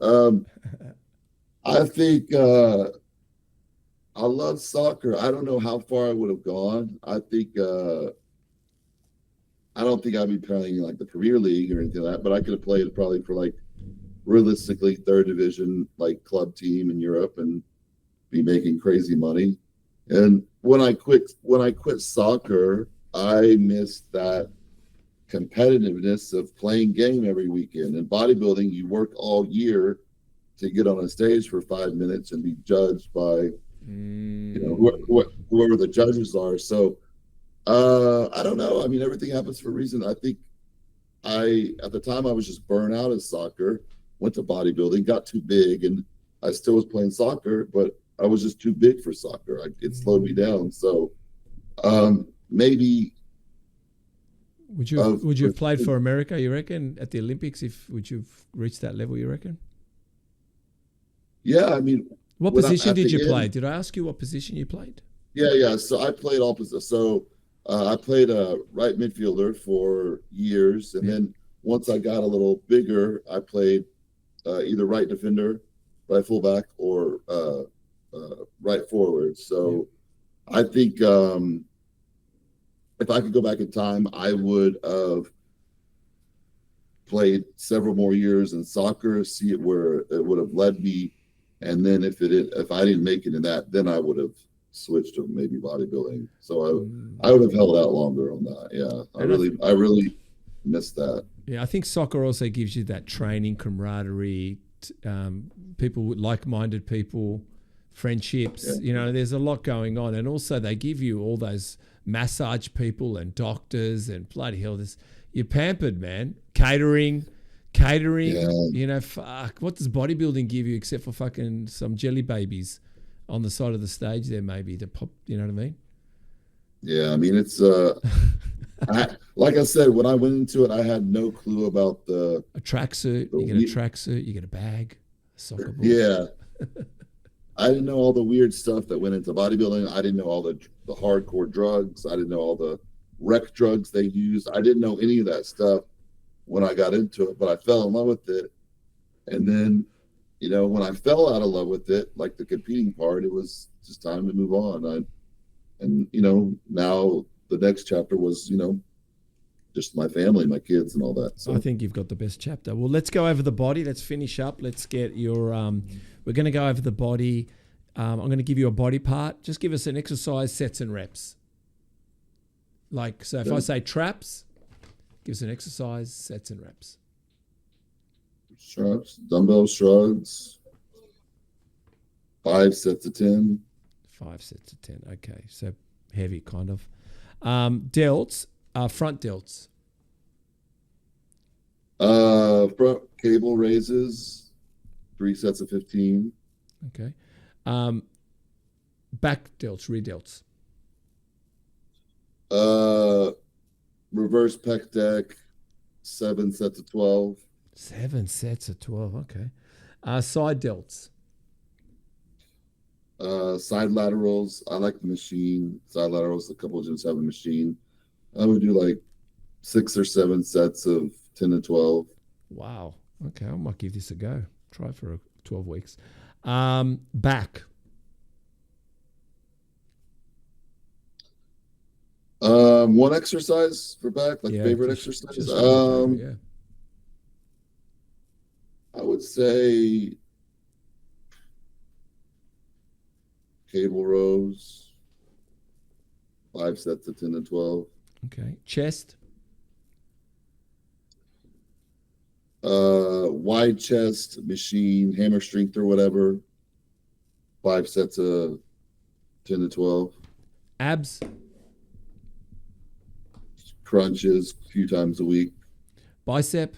I think I love soccer. I don't know how far I would have gone. I think I don't think I'd be playing like the Premier League or anything like that, but I could have played probably for realistically 3rd division club team in Europe and be making crazy money. And when I quit soccer, I missed that competitiveness of playing game every weekend. In bodybuilding, you work all year to get on a stage for 5 minutes and be judged by whoever the judges are. So I don't know. I mean, everything happens for a reason. I think at the time I was just burnt out of soccer, went to bodybuilding, got too big, and I still was playing soccer, but I was just too big for soccer. It slowed me down. So maybe. Would you have played for America, you reckon, at the Olympics? Would you have reached that level, you reckon? Yeah, I mean. What position did you play? Did I ask you what position you played? Yeah. So I played all positions. So I played a right midfielder for years, and Yeah. then once I got a little bigger, I played either right defender, right fullback, or right forward. So I think if I could go back in time, I would have played several more years in soccer, see it where it would have led me, and then if I didn't make it in that, then I would have switched to maybe bodybuilding. So I would have held out longer on that. Yeah, And I really missed that. Yeah, I think soccer also gives you that training, camaraderie, people with like-minded people, friendships. Yeah. You know, there's a lot going on, and also they give you all those massage people and doctors and bloody hell, you're pampered, man. Catering. Yeah. You know, fuck. What does bodybuilding give you except for fucking some jelly babies on the side of the stage there, maybe to pop? You know what I mean? Yeah, I mean it's like I said, when I went into it, I had no clue about A tracksuit. You get a tracksuit. You get a bag. A soccer ball. Yeah. I didn't know all the weird stuff that went into bodybuilding. I didn't know all the hardcore drugs. I didn't know all the rec drugs they used. I didn't know any of that stuff when I got into it, but I fell in love with it. And then, you know, when I fell out of love with it, like the competing part, it was just time to move on. And you know, now the next chapter was, you know, just my family, my kids, and all that. So I think you've got the best chapter. Well, let's go over the body. Let's finish up. Let's get your. We're going to go over the body. I'm going to give you a body part. Just give us an exercise, sets and reps. Like, so if I say traps, give us an exercise, sets and reps. shrugs, dumbbell shrugs, 5 sets of 10. 5 sets of 10. Okay, so heavy kind of. Delts, front delts. Front cable raises, 3 sets of 15. Okay. Back delts, rear delts. Reverse pec deck, 7 sets of 12. 7 sets of 12. Okay. Side delts. Side laterals. I like the machine. Side laterals, a couple of gyms have a machine. I would do like 6 or 7 sets of 10 and 12. Wow. Okay, I might give this a go. Try it for 12 weeks. Back. One exercise for back, like favorite exercise. Yeah. I would say cable rows, 5 sets of 10 and 12. Okay. Chest. Wide chest, machine, hammer strength or whatever, 5 sets of 10 to 12. Abs. Crunches a few times a week. Bicep.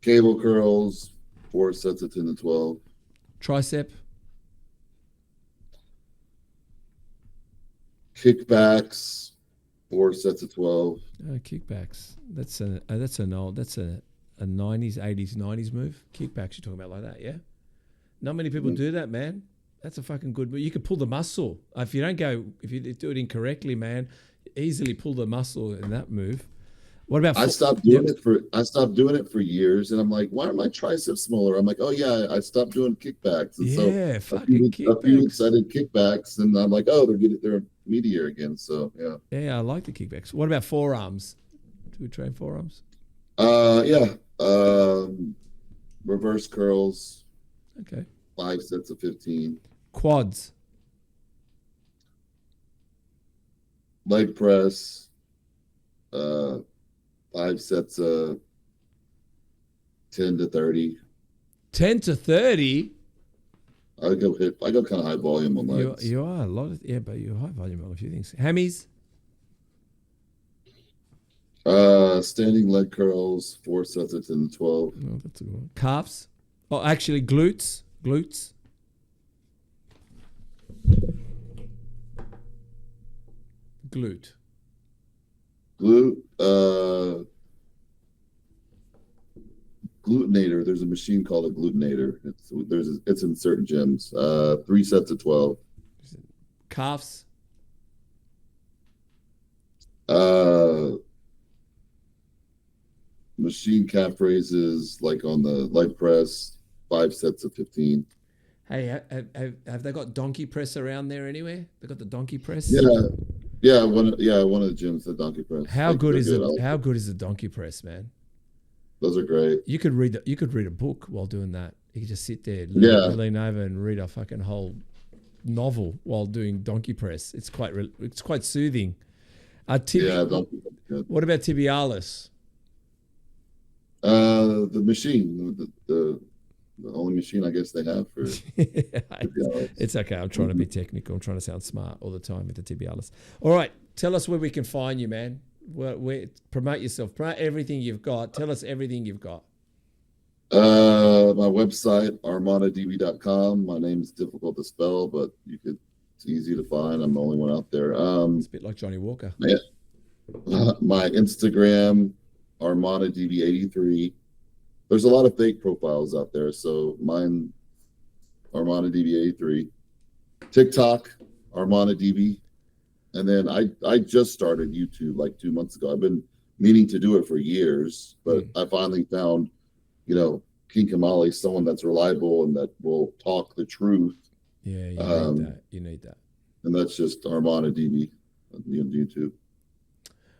Cable curls, 4 sets of 10 to 12. Tricep. Kickbacks, 4 sets of 12. Kickbacks. That's a 90s, 80s, 90s move. Kickbacks you're talking about like that, yeah? Not many people do that, man. That's a fucking good move. You can pull the muscle. If you do it incorrectly, man, easily pull the muscle in that move. What about I stopped doing it for years, and I'm like, why are my triceps smaller? I'm like, oh yeah, I stopped doing kickbacks. And fucking kickbacks. A few weeks I did kickbacks, and I'm like, oh, they're meatier again. So yeah. Yeah, I like the kickbacks. What about forearms? Do we train forearms? Yeah. Reverse curls. Okay. 5 sets of 15. Quads. Leg press. 5 sets of 10 to 30. 10 to 30? I go kind of high volume on legs. You are a lot of, yeah, but you're high volume on a few things. Hammies? Standing leg curls, 4 sets of 10 to 12. Oh, that's a good one. Calves? Oh, actually, glutes. Glute. Glute, glutenator. There's a machine called a glutenator. It's in certain gyms. 3 sets of 12. Calves. Machine calf raises, like on the leg press, 5 sets of 15. Hey, have they got donkey press around there anywhere? They got the donkey press. Yeah. One of the gyms, the donkey press. How good is it? How good is the donkey press, man? Those are great. You could read a book while doing that. You could just sit there, lean over, and read a fucking whole novel while doing donkey press. It's quite soothing. Donkey press. What about tibialis? The machine, the only machine I guess they have for tibialis. It's okay. I'm trying to be technical. I'm trying to sound smart all the time with the tibialis. All right, tell us where we can find you, man. Where promote yourself. Promote everything you've got. Tell us everything you've got. My website, armonadibi.com. My name's difficult to spell, but it's easy to find. I'm the only one out there. It's a bit like Johnny Walker. My Instagram, Armon Adibi 83. There's a lot of fake profiles out there, so mine, Armon Adibi 83. TikTok, Armon Adibi. And then I just started YouTube like 2 months ago. I've been meaning to do it for years, but I finally found, King Kamali, someone that's reliable and that will talk the truth. Yeah, you need that. And that's just Armon Adibi on YouTube.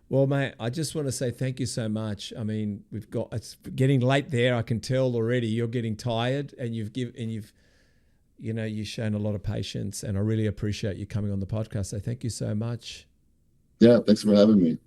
Well, mate, I just want to say thank you so much. I mean, it's getting late there. I can tell already you're getting tired, and you've shown a lot of patience, and I really appreciate you coming on the podcast. So thank you so much. Yeah, thanks for having me.